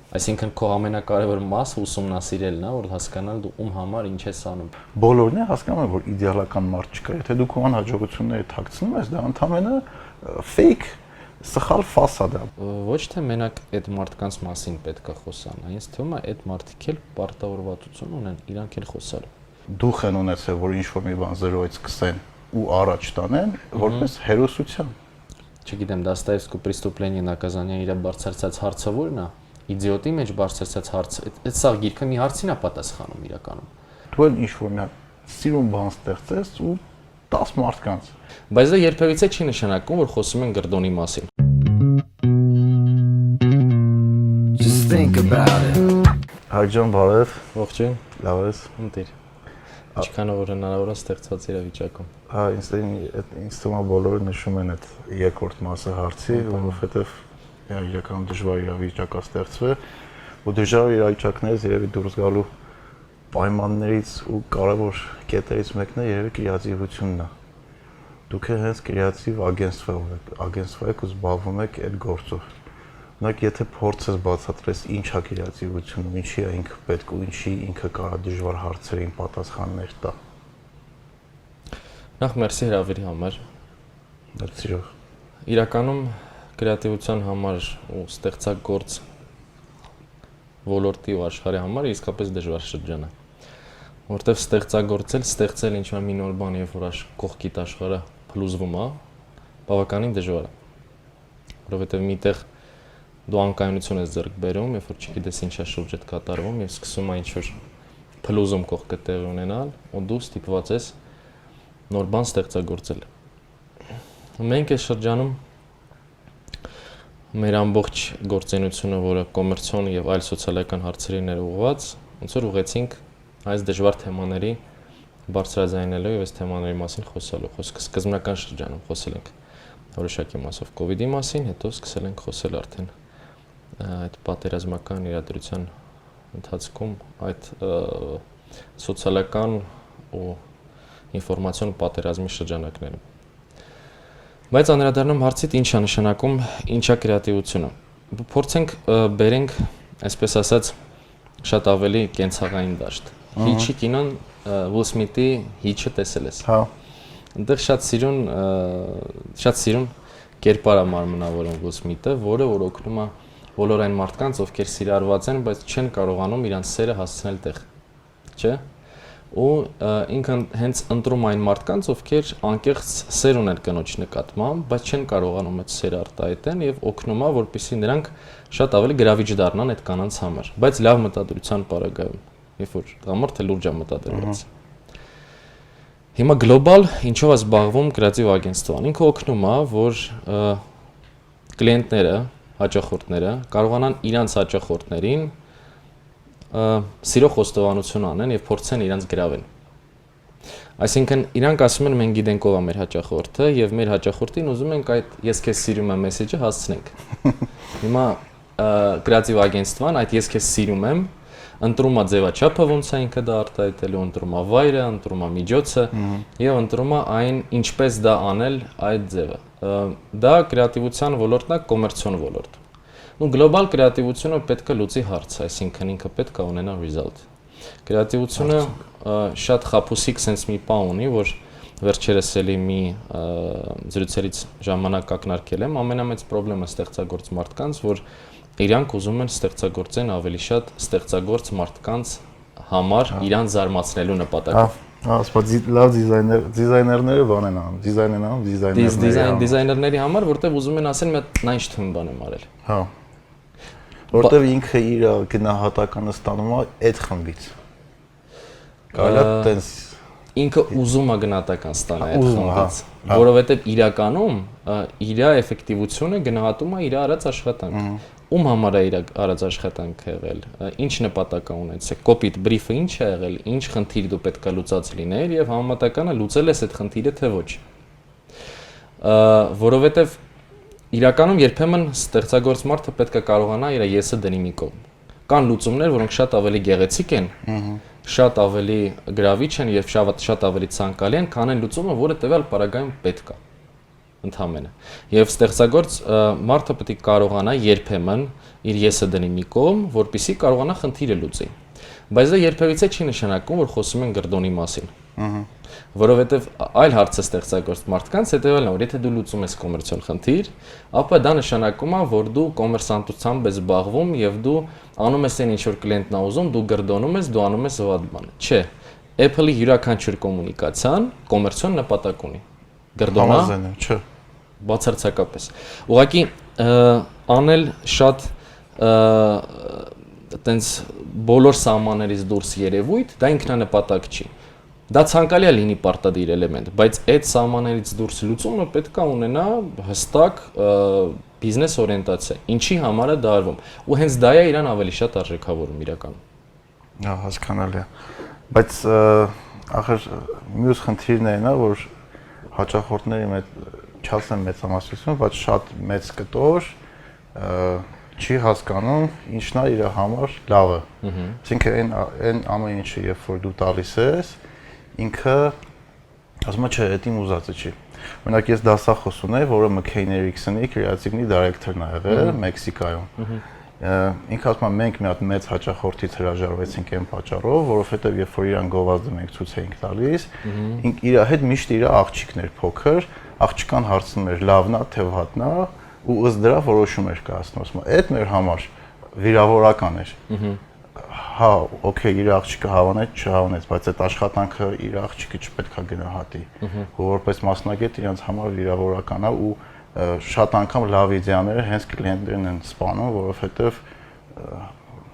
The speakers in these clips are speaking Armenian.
Այսինքն քո ամենակարևոր մասը ուսումնասիրելն է, որ հասկանալ դու ում համար ինչ ես անում։ Բոլորն է հասկանում են, որ իդեալական մարդ չկա։ Եթե դու քո անհաջողությունները թաքցնում ես, դա ընդհանրապես fake սխալ ֆասադ է։ Ոչ թե մենակ այդ մարդկանց մասին պետք է խոսան, այնց թվում է այդ մարդիկ էլ պարտավորվածություն ունեն իրանք էլ խոսալ։ Դուխ են ունեցել, որ ինչ-որ մի բան 0-ից սկսեն ու առաջ տանեն, որպես հերոսություն։ Չգիտեմ, Դաստոևսկու «Преступление и наказание» իր բարձրացած հարցը ո՞րն է։ Իդիոտի մեջ բարձրացած հարցը, այդ սա գիրքը մի հարցին է պատասխանում իրականում։ Դու էլ ինչ-որ մի սիրուն բան ստեղծես ու 10 մարդկանց։ Բայց դա երբևիցե չի նշանակում, որ խոսում են Գրդոնի մասին։ Just think about it. Հայջան, բարև։ Ողջույն։ Լավ ես։ Ընտիր։ Ինչքանով որ հնարավոր է ստեղծված իրավիճակում։ Ինձ թվում է բոլորը նշում են այդ երկրորդ մասը հարցի, որովհետև իրականում դժվար իրավիճակ է ստեղծվել, ու դժվար իրավիճակներից երևի դուրս գալու պայմաններից ու կարևոր կետերից մեկն է երևի կրեատիվությունն է։ Դուք հենց կրեատիվ ագենտство եք ու զբաղվում եք այդ գործով։ Օրինակ, եթե փորձես բացատրես ինչ է կրեատիվությունը, ինչի է ինքը պետք ու ինչի ինքը կարա դժվար հարցերին պատասխաններ տա։ Նախ մերսի հրավերի համար։ Սիրով։ Իրականում կրեատիվության համար ու ստեղծագործ ոլորտի ու աշխարհի համար իսկապես դժվար շրջան է։ Որտեվ ստեղծել ինչ-որ մի նոր բան, երբ որ կողքիդ աշխարհը փլուզվում է, բավականին դժվար է։ Որովհետև միտեղ դու անկայունություն ես ձեռք բերում, երբ որ չգիտես ինչ է շուրջդ կատարվում եւ սկսում է ինչ-որ փլուզում կողքը տեղի ունենալ, ու դու ստիպված ես նոր բան ստեղծագործել։ Մենք այս շրջանում մեր ամբողջ գործունեությունը, որը կոմերցիոն եւ այլ սոցիալական հարցերին էր ուղղված, ոնց որ ուղեցինք այս դժվար թեմաների բարձրաձայնելու եւ այս թեմաների մասին խոսալու։ Խոսքը սկզբնական շրջանում խոսել ենք որոշակի մասով COVID-ի մասին, հետո սկսել ենք խոսել արդեն այդ պատերազմական իրադրության ընթացքում այդ սոցիալական ու ինֆորմացիոն պատերազմի շրջանակներում։ Բայց անդրադառնում հարցիդ ինչ է նշանակում, ինչ է կրեատիվությունը։ Փորձենք բերենք, այսպես ասած, շատ ավելի կենցաղային դաշտ։ Հիչի կինոն Will Smith-ի Հիչը տեսել ես։ Հա։ Այնտեղ շատ սիրուն կերպար է մարմնավորում Will Smith-ը, որը որ օգնում է բոլոր այն մարդկանց, ովքեր սիրարված են, բայց չեն կարողանում իրանց սերը հասցնել տեղ, չէ՞։ Ու ինքն հենց ընտրում այն մարդկանց, ովքեր անկեղծ սեր ունեն կնոջ նկատմամբ, բայց չեն կարողանում այդ սերը արտահայտեն եւ օգնում է, որպեսզի նրանք շատ ավելի գրավիչ դառնան այդ կանանց համար, բայց լավ մտադրության պարագայում, երբ որ տղամարդը լուրջ է մտադրված։ Հիմա գլոբալ ինչով է զբաղվում կրեատիվ ագենտստվան։ Ինքը օգնում է, որ կլիենտները, հաճախորդները կարողանան իրանց հաճախորդներին սիրո խոստովանություն անեն եւ փորձեն իրանց գրավել։ Այսինքն իրանք ասում են մենք գիտենք ով է մեր հաճախորդը եւ մեր հաճախորդին ուզում ենք այդ ես քեզ սիրում եմ մեսեջը հասցնենք։ Հիմա կրեատիվ ագենտստվան այդ ես քեզ սիրում եմ ընտրում է ձևաչափը ոնց է ինքը դա արտահայտելու, ընտրում է վայրը, ընտրում է միջոցը եւ ընտրում է այն ինչպես դա անել այդ ձևը։ Դա կրեատիվության ոլորտն է, կոմերցիոն ոլորտ։ Ну գլոբալ կրեատիվությունը պետք է լուծի հարց, այսինքն ինքը պետք է ունենա result։ Կրեատիվությունը շատ խափուսիկ sense մի բան ունի, որ վերջերս էլի մի զրույցերից ժամանակ ակնարկել եմ, ամենամեծ խնդրեմը ստեղծագործ մարդկանց, որ իրանք ուզում են ստեղծագործեն ավելի շատ ստեղծագործ մարդկանց համար իրան զարմացնելու նպատակով։ Ասպա լավ դիզայներները բան են անում, դիզայներների համար, որտեղ ուզում են ասեն նա ինչ թվում բան եմ արել։ Հա։ Որտեղ ինքը իր գնահատականը ստանում է այդ խմբից։ Կարելի է տենց ինքը ուզում է գնահատական ստանալ այդ խմբից, որովհետև իրականում իր էֆեկտիվությունը գնահատում է իր արած աշխատանքը։ Ում համար է իր արած աշխատանքը եղել, ինչ նպատակ ունեցել, կոպիտ բրիֆը ինչ է եղել, ինչ խնդիր դու պետք է լուծած լիներ եւ համապատականը լուծել ես այդ խնդիրը թե ոչ։ Որովհետեւ իրականում երբեմն ստեղծագործ մարդը պետք է կարողանա իր եսը դնի մի կողմ։ Կան լուծումներ, որոնք շատ ավելի գեղեցիկ են, շատ ավելի գրավիչ են եւ շատ ավելի ցանկալի են, քան այն լուծումը, որը տվյալ պարագայում պետք է։ ընդհանրապես։ Եվ ստեղծագործ մարդը պետք է կարողանա երբեմն իր եսը դնի մի կողմ, որպեսզի կարողանա խնդիրը լուծի։ Բայց դա երբևիցե չի նշանակում, որ խոսում են գրդոնի մասին։ Որովհետև այլ հարցը ստեղծագործ մարդկանց հետևելն է, որ եթե դու լուծում ես կոմերցիոն խնդիր, ապա դա նշանակում է, որ դու կոմերսանտությամբ ես զբաղվում եւ դու անում ես այն ինչ որ կլիենտն է ուզում, դու գրդոնում ես, դու անում ես վատ բան։ Չէ։ Apple-ի յուրաքանչյուր կոմունիկացիան կոմերցիոն նպատակ ունի։ Գրդոնա, չէ։ Բացարձակապես։ Ուղղակի անել շատ այտենց բոլոր սահմաններից դուրս երևույթ, դա ինքնանպատակ չի։ Դա ցանկալի է լինի պարտադիր էլեմենտ, բայց այդ սահմաններից դուրս լուծումը պետք է ունենա հստակ բիզնես օրիենտացիա, ինչի համար է դա արվում։ Ու հենց դա է իրան ավելի շատ արժեքավորում իրականում։ Հա, հասկանալի է։ Բայց ախր մյուս խնդիրն է նա, որ հաճախորդների չասեմ մեծամասնությունը, բայց շատ մեծ կտոր չի հասկանում ինչն է իր համար լավը։ Այսինքն այն ամեն ինչը երբ որ դու տալիս ես, ինքը ասում է, չէ, դա իմ ուզածը չի։ Օրինակ ես դասախոս ունեի, որը McCain Erickson-ի կրեատիվնի դիրեկտորն է եղել Մեքսիկայում։ Ինքը ասում է, մենք մի հատ մեծ հաճախորդից հրաժարվեցինք այն պատճառով, որովհետև երբ որ իրան գովազդը մենք ցույց էինք տալիս, իր հետ միշտ իր աղջիկն էր փոքր, աղջկան հարցնում էր լավն է թե վատն է, ու ըստ դրա որոշում էր կայացնում, ասում է, այդ մեր համար վիրավորական էր։ Հա, օքեյ, իր աղջիկը հավանեց, չհավանեց, բայց այդ աշխատանքը իր աղջիկը չպետք է գնահատի։ Ու որպես մասնագետ իրենց համար վիրավորական է ու շատ անգամ լավ իդեաները հենց կլիենտներն են սպանում, որովհետև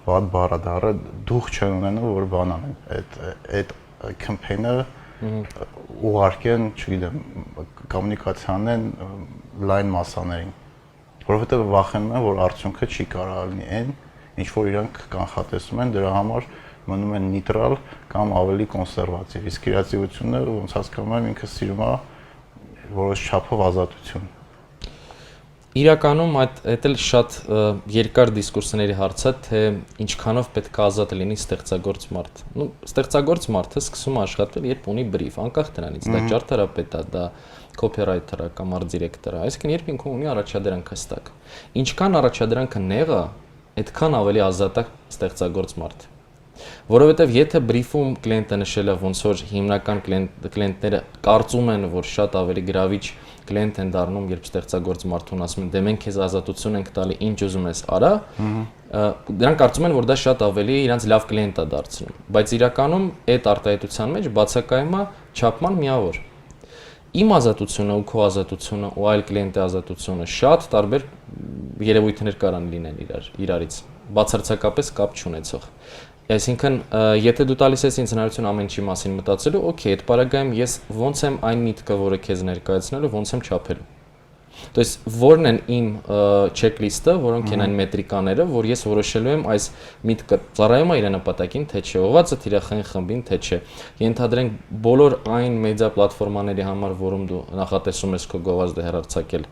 վատ բառադառը դուխ չեն ունենում, որ բան անեն։ Այդ կամփեյնը ուղարկեն, չգիտեմ, կոմունիկացիան լայն մասաներին, որովհետև վախենում են, որ արդյունքը չի կարող լինի այն, ինչ որ իրանք կանխատեսում են, դրա համար մնում են նեյտրալ կամ ավելի կոնսերվատիվ։ Իսկ կրեատիվությունը ոնց հասկանում եմ ինքը սիրում է որոշ չափով ազատություն։ Իրականում այդ էլ շատ երկար դիսկուրսների հարց է, թե ինչքանով պետք է ազատ լինի ստեղծագործ մարդ։ Ну, ստեղծագործ մարդը սկսում է աշխատել, երբ ունի բրիֆ, անկախ դրանից, դա ճարտարապետ է, դա copywriter-ը կամ art director-ը, այսինքն երբ ինքը ունի առաջադրանք հստակ։ Ինչքան առաջադրանքը նեղ է, այդքան ավելի ազատ է ստեղծագործ մարդը։ Որովհետև եթե բրիֆում կլիենտը նշել է ոնց որ հիմնական կլիենտները կարծում են, որ շատ ավելի գրավիչ կլիենտ են դառնում, երբ ստեղծագործ մարդուն ասում են, դե մենք քեզ ազատություն ենք տալի, ինչ ուզում ես արա, դրանք կարծում են, որ դա շատ ավելի իրանց լավ կլիենտ է դարձնում, բայց իրականում այդ արտահայտության մեջ բացակայում է չափման միավոր։ Իմ ազատությունը ու քո ազատությունը ու այլ կլիենտի ազատությունը շատ տարբեր երևույթներ կարան լինեն իրարից, բացարձակապես կապ չունեցող։ Այսինքն, եթե դու տալիս ես ինձ հնարավորություն ամեն ինչի մասին մտածելու, օքեյ, այդ պարագայում ես ոնց եմ այն միտքը, որը քեզ ներկայացնելու, ոնց եմ չափելու։ То есть որն են իմ չեքլիստը, որոնք են այն մետրիկաները, որ ես որոշելու եմ այս միտքը ծառայում է իր նպատակին, թե չէ, ուղղված է թիրախային խմբին, թե չէ։ Ենթադրենք բոլոր այն մեդիա պլատֆորմաների համար, որում դու նախատեսում ես քո գովազդը հեռարձակել,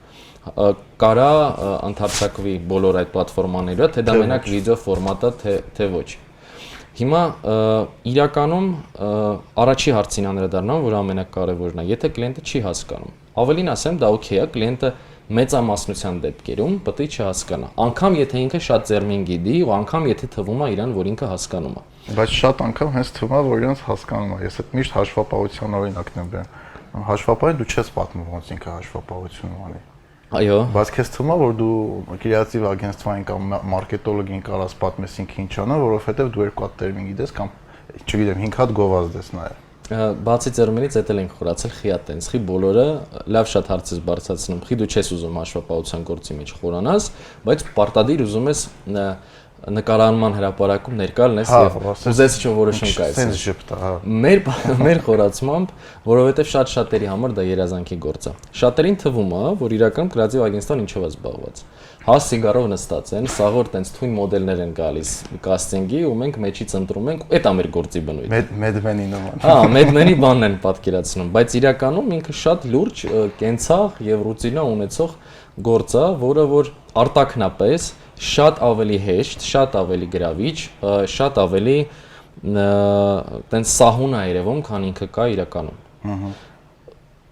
կարա ընդհանրացվի բոլոր այդ պլատֆորմաները, թե դա մենակ վիդեո ֆորմատ է, թե ոչ։ Հիմա իրականում առաջի հարցին անդրադառնամ, որ ամենակարևորն է, եթե կլիենտը չի հասկանում։ Ավելին ասեմ, դա օքեյ է, կլիենտը մեծամասնության դեպքերում պետք է չհասկանա։ Անկամ եթե ինքը շատ ձեռնին գիտի, ու անգամ եթե թվում է իրան, որ ինքը հասկանում է։ Բայց շատ անգամ հենց թվում է, որ իրենց հասկանում է։ Ես այդ միշտ հաշվապահության օրինակն եմ բերում։ Հաշվապահին դու չես պատմում ոնց ինքը հաշվապահություն ունի։ Այո։ Բայց քեզ թվում է, որ դու կրեատիվ ագենստվային կամ մարքետոլոգին կարաս պատմես ինքը ինչ անա, որովհետև դու երկու հատ տերմին գիտես կամ չգիտեմ 5 հատ գովազդ ես նայել։ Բացի ծերմերից էդ էլ ենք խորացել խիա տենց, խի բոլորը լավ շատ հարցից բարձրացնում, խի դու չես ուզում հաշվապահության գործի մեջ խորանաս, բայց պարտադիր ուզում ես նկարանման հրապարակում ներկա լինես եւ ուզես ինչ որոշում կայացնես։ Մեր խորացմամբ, որովհետեւ շատ-շատերի համար դա երազանքի գործ է։ Շատերին թվում է, որ իրական կրեատիվ ագենստան ինչով է զբաղված։ Հա սիգարով նստած են, սաղոր տենց թույն մոդելներ են գալիս կաստինգի ու մենք մեջից ընտրում ենք, այդ է մեր գործի բնույթը։ Մեդմենի նման։ Հա, մեդմենի բանն են պատկերացնում, բայց իրականում ինքը շատ լուրջ կենցաղ եւ ռուտինա ունեցող գործ է, որը որ արտակնապես շատ ավելի հեշտ, շատ ավելի գրավիչ, շատ ավելի տենց սահուն է երևում, քան ինքը կա իրականում։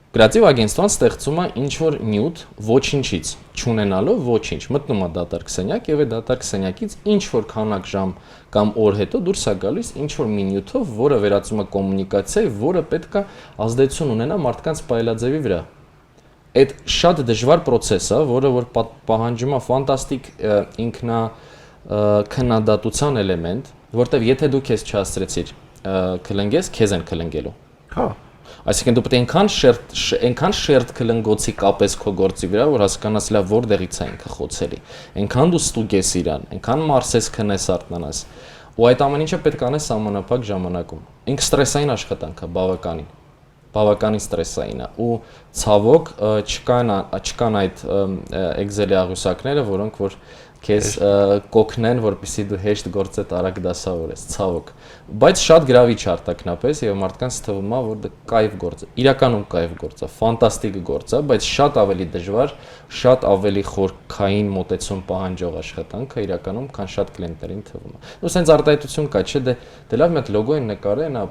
Կրեատիվ ագենստվան ստեղծում է ինչ որ նյութ ոչինչից, չունենալով ոչինչ, մտնում է դատարկ սենյակ եւ այդ դատարկ սենյակից ինչ որ քանակ ժամ կամ օր հետո դուրս է գալիս ինչ որ մի նյութով, որը վերածում է կոմունիկացիայի, որը պետք է ազդեցություն ունենա մարդկանց պայելաձևի վրա։ Այդ շատ դժվար process է, որը որ պահանջում է ֆանտաստիկ ինքնա քննադատության էլեմենտ, որտեվ եթե դու քեզ չհասցրեցիր քլնգես, քեզ են քլնգելու։ Հա, Այսինքն դու պետք է այնքան շերտ քլնգոցի կապես քո գործի վրա, որ հասկանաս լավ որտեղից է ինքը խոցելի։ Այնքան դու ստուգես իրան, այնքան մարսես քնես արտնանաս։ Ու այդ ամեն ինչը պետք է անես սահմանափակ ժամանակում։ Ինքը ստրեսային աշխատանք է, բավականին ստրեսային է ու ցավոք չկան այդ Excel-ի աղյուսակները, որոնք որ քեզ կօգնեն, որպեսզի դու հեշտ գործդ արագ դասավորես, ցավոք։ Բայց շատ գրավիչ արտակնապես եւ մարդկանց թվում է, որ դա կայֆ գործ է։ Իրականում կայֆ գործ է, ֆանտաստիկ գործ է, բայց շատ ավելի դժվար, շատ ավելի խորքային մոտեցում պահանջող աշխատանք է իրականում, քան շատ կլիենտերին թվում է։ Ու սենց արտահայտություն կա, չէ՞, դե լավ մի հատ լոգո են նկարել, նա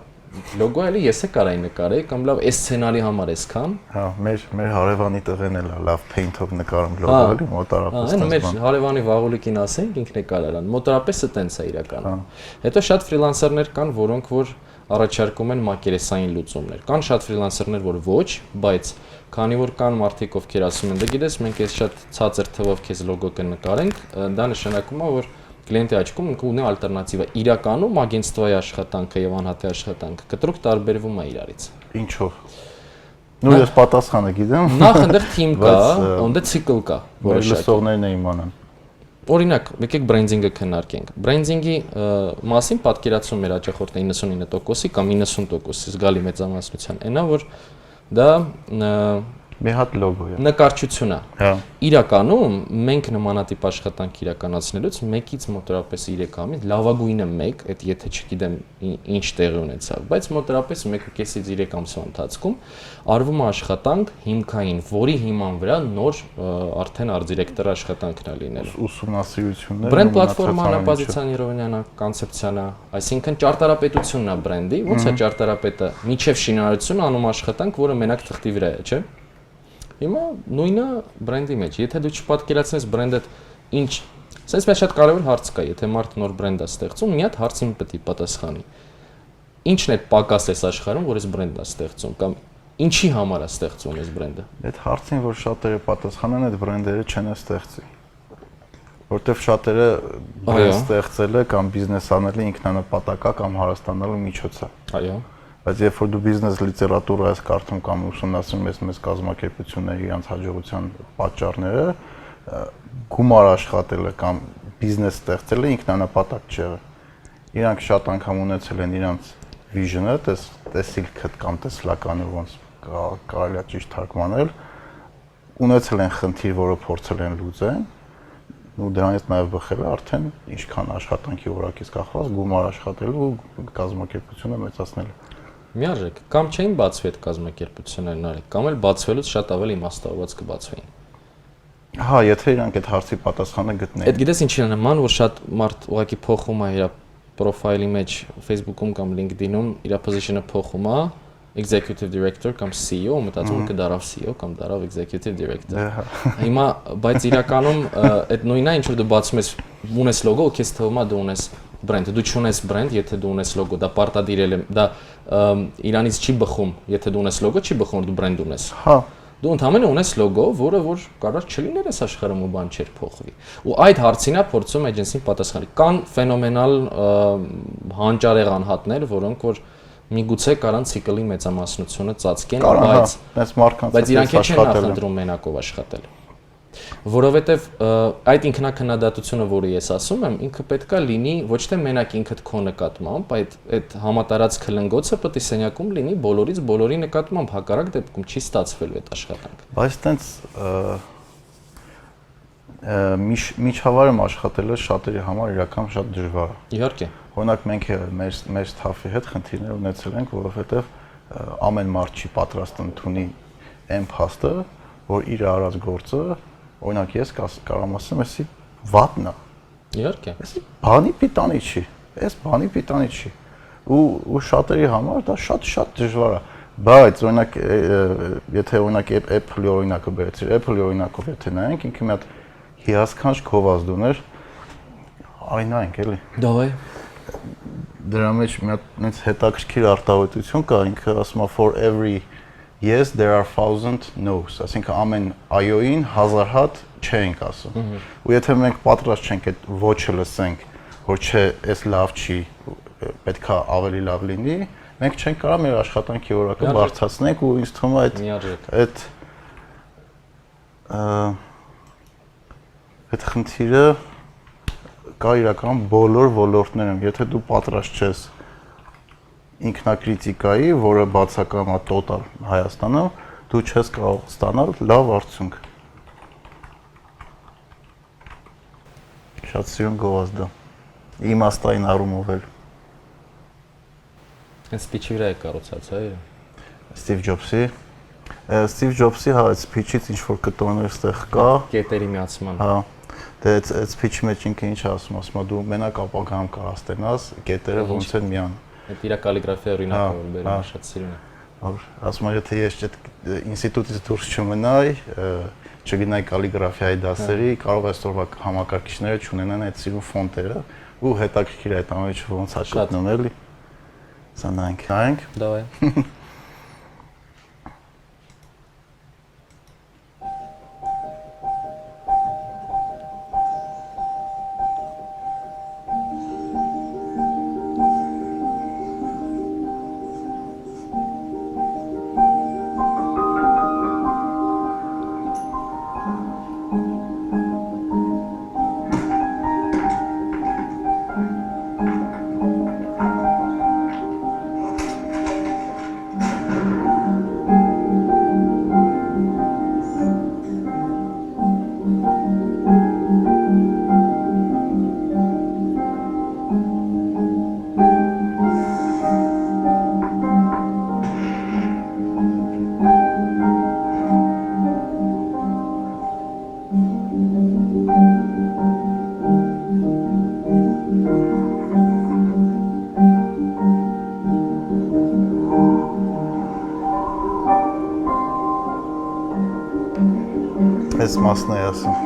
լոգո էլի ես է կարայի նկարեի կամ լավ այս սցենարի համար էսքան։ Հա, մեր հարևանի տղեն էլ է լավ paint-ով նկարում լոգոյի մոտարապես։ Այն մեր հարևանի վաղուլիկին ասենք ինքն է կարարան։ Մոտարապես է տենց է իրականում։ Հետո շատ ֆրիլանսերներ կան, որոնք որ առաջարկում են մակերեսային լուծումներ։ Կան շատ ֆրիլանսերներ, որ ոչ, բայց քանի որ կան մարդիկ, ովքեր ասում են, դե գիտես, մենք այս շատ ցածր թվով քեզ լոգո կնկարենք, դա նշանակում է, որ կլիենտի աչքում ինքը ունի ալտերնատիվա։ Իրականում ագենստվայի աշխատանքը եւ անհատի աշխատանքը կտրուկ տարբերվում է իրարից։ Ինչով։ Նույն ես պատասխանը գիտեմ։ Նախ ընդեր թիմ կա, ոնց ցիկլ կա, որոշակի լսողներն է իմանան։ Օրինակ, եկեք բրենդինգը քննարկենք։ Բրենդինգի մասին պատկերացում մեր հաճախորդը 99%-ի կամ 90%-ի զգալի մեծամասնության այնա, որ դա մի հատ լոգո է։ Նկարչություն է։ Հա։ Իրականում մենք նմանատիպ աշխատանք իրականացնելուց մեկից մոտավորապես 3 ամիս լավագույնը 1, այդ եթե չգիտեմ ինչ տեղի ունեցավ, բայց մոտավորապես 1.5-ից 3 ամսվա ընթացքում արվում է աշխատանք հիմքային, որի հիման վրա նոր արդեն արտ-դիրեկտոր աշխատանքն է լինելու։ Ուսումնասիրություններ, բրենդ պլատֆորման պոզիցիոնիրованիան, կոնցեպցիան, այսինքն ճարտարապետությունն է բրենդի, ոնց է ճարտարապետը միջև շինարարություն անում աշխատանք, որը մենակ թղթի վրա է, չէ՞։ Հիմա նույնը բրենդի մեջ։ Եթե դու չպատկերացնես բրենդը ինչ, sense մեծ շատ կարևոր հարց կա, եթե մարդ նոր բրենդ է ստեղծում, մի հատ հարցին պետք է պատասխանի։ Ինչն է պակաս այս աշխարհում, որ այս բրենդը է ստեղծում կամ ինչի համար է ստեղծում այս բրենդը։ Այդ հարցին, որ շատերը պատասխանեն, այդ բրենդերը չեն ստեղծի։ Որտեվ շատերը բրենդ ստեղծելը կամ բիզնես անելը ինքնանպատակա կամ հարստանալու միջոց է։ Այո։ Բայց երբ որ դու բիզնես լիտերատուրա ես կարդում կամ ուսումնասիրում ես մեծ կազմակերպությունների իրենց հաջողության պատճառները, գումար աշխատելը կամ բիզնես ստեղծելը ինքնանպատակ չէ։ Իրանք շատ անգամ ունեցել են իրենց vision-ը, տեսիլքը կամ տեսլականը ոնց կարելի է ճիշտ թարգմանել, ունեցել են խնդիր, որը փորձել են լուծել, ու դրանից նաև բխել է արդեն ինչքան աշխատանքի որակից կախված գումար աշխատելու կազմակերպությունը մեծացնելը։ Միաժամանակ կամ չէին բացվի այդ կազմակերպություններն արի, կամ էլ բացվելուց շատ ավելի իմաստավորված կբացվեին։ Հա, եթե իրանք այդ հարցի պատասխանը գտնեին։ Այդ գիտես ինչի նման, որ շատ մարդ ուղղակի փոխում է իր պրոֆայլի մեջ Facebook-ում կամ LinkedIn-ում իր position-ը փոխում է, executive director կամ CEO, մտածում եմ կդարավ CEO կամ դարավ executive director։ Հիմա բայց իրականում այդ նույնն է, ինչ որ դու բացում ես, ունես լոգո, ու քեզ թվում է դու ունես բրենդ, դու չունես բրենդ, եթե դու ունես լոգո, դա պարտադիր է, դա իրանից չի բխում, եթե դու ունես լոգո, չի բխում, որ դու բրենդ ունես։ Հա։ Դու ընդհանրապես ունես լոգո, որը որ կարող չլիներ այս աշխարհում ու բան չէր փոխվի։ Ու այդ հարցին է փորձում էջենսին պատասխանել։ Կան ֆենոմենալ հանճարեղ անհատներ, որոնք որ միգուցե կարան ցիկլի մեծամասնությունը ծածկեն, բայց իրանք չեն նախընտրում մենակով աշխատել։ Որովհետև այդ ինքնակնդատությունը, որը ես ասում եմ, ինքը պետքա լինի ոչ թե մենակ ինքդ քո նկատմամբ, այդ համատարած քլնգոցը պետք է սենյակում լինի բոլորից բոլորի նկատմամբ, հակառակ դեպքում չի ստացվելու այդ աշխատանքը։ Բայց տենց միջավայրում աշխատելը շատերի համար իրական շատ դժվար է։ Իհարկե։ Օրինակ մենք մեր staff-ի հետ խնդիրներ ունեցել ենք, որովհետև ամեն մարդ չի պատրաստ ընդունի այն փաստը, որ իր արած գործը, օրինակ ես կարամ ասեմ, էսի վատն է։ Իհարկե։ Էսի բանի պիտանի չի։ Էս բանի պիտանի չի։ Ու շատերի համար դա շատ դժվար է։ Բայց օրինակ եթե օրինակ Apple-ի օրինակը բերեցիր, Apple-ի օրինակով եթե նայենք, ինքը մի հատ հիասքանչ գովազդ ուներ, այն նայենք էլի։ Давай։ Դրա մեջ մի հատ այնց հետաքրքիր արտահայտություն կա, ինքը ասում է for every yes there are 1000 no's, այսինքն ամեն այոին 1000 հատ չենք ասում։ Ու եթե մենք պատրաստ չենք այդ ոչը լսենք, որ չէ, այս լավ չի, պետքա ավելի լավ լինի, մենք չենք կարող մեր աշխատանքի որակը բարձրացնենք ու ինձ թվում է այդ խնդիրը կա իրական բոլոր ոլորտներում, եթե դու պատրաստ չես ինքնակրիտիկայի, որը բացակայում է տոտալ Հայաստանում, դու չես կարող ստանալ լավ արդյունք։ Շատ սիրուն գովազդ է։ Իմաստային առումով էլ։ Այս սպիչի վրա է կառուցած, այո։ Steve Jobs-ի։ Steve Jobs-ի հա այդ սպիչից ինչ որ կտորներ ստեղ կա։ Կետերի միացման։ Հա։ Դե այդ սպիչի մեջ ինքը ինչ ասում, ասում է դու մենակ ապագայում կարող ստենաս կետերը ոնց են միան։ Այդ իր կալիգրաֆիա օրինակը որ բերում շատ սիրուն է։ Ասում է եթե ես այդ ինստիտուտից դուրս չմնայի, չգնայի կալիգրաֆիայի դասերի, կարող է ստորվա համակարգիչները չունենան այդ սիրուն ֆոնտերը ու հետաքրքիր է այդ ամենը ոնց է գտնում էլի։ Սա նայենք։ Давай։ Այս մասն է ասում։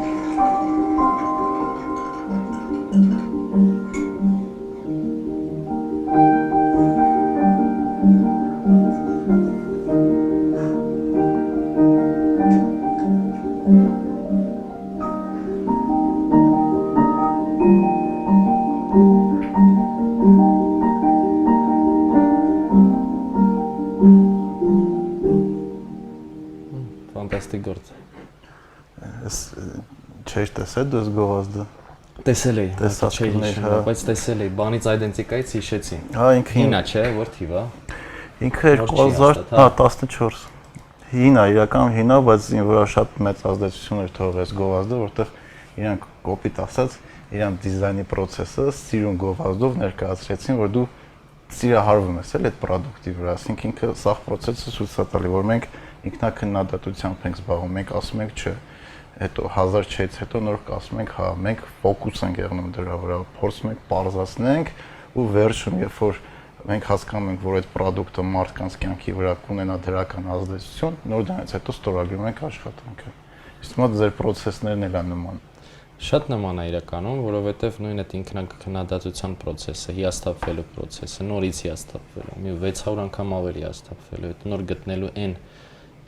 Ֆանտաստիկ գործ։ Չէի տեսել դու գովազդը։ Տեսել էի, տեսած չէի կներ, հիշում, հա։ բայց տեսել էի, բանից այդենտիկայից հիշեցի։ Հա, ինքը Հինա չէ, որ թիվ է։ ինքը 2000, հա, 14։ Հինա, իրական հինա, բայց ինձ վրա շատ մեծ ազդեցություն էր թողել այս գովազդը, որտեղ իրանք կոպիտ ասած, իրան դիզայնի process-ը սիրուն գովազդով ներկայացրեցին, որ դու սիրահարվում ես էլ այդ product-ի վրա, ասենք ինքը սաղ process-ը ցույց է տալի, որ մենք ինքնակննադատությամբ ենք զբաղվում, մենք ասում ենք չէ, հետո 1000 չից հետո նոր կասում ենք, հա, մենք ֆոկուս ենք եղնում դրա վրա, փորձում ենք պարզացնենք ու վերջում, երբ որ մենք հասկանում ենք, որ այդ product-ը մարդկանց կյանքի վրա կունենա դրական ազդեցություն, նոր դրանից հետո ստորագրում ենք աշխատանքը։ Իսկ մոտ ձեր process-ներն էլ են նման։ Շատ նման է իրականում, որովհետև նույն այդ ինքնակննադատության process-ը, հիասթափվելու process-ը, նորից հիասթափվելու, մի 600 անգամ ավելի հիասթափվելու, այդ նոր գտնելու այն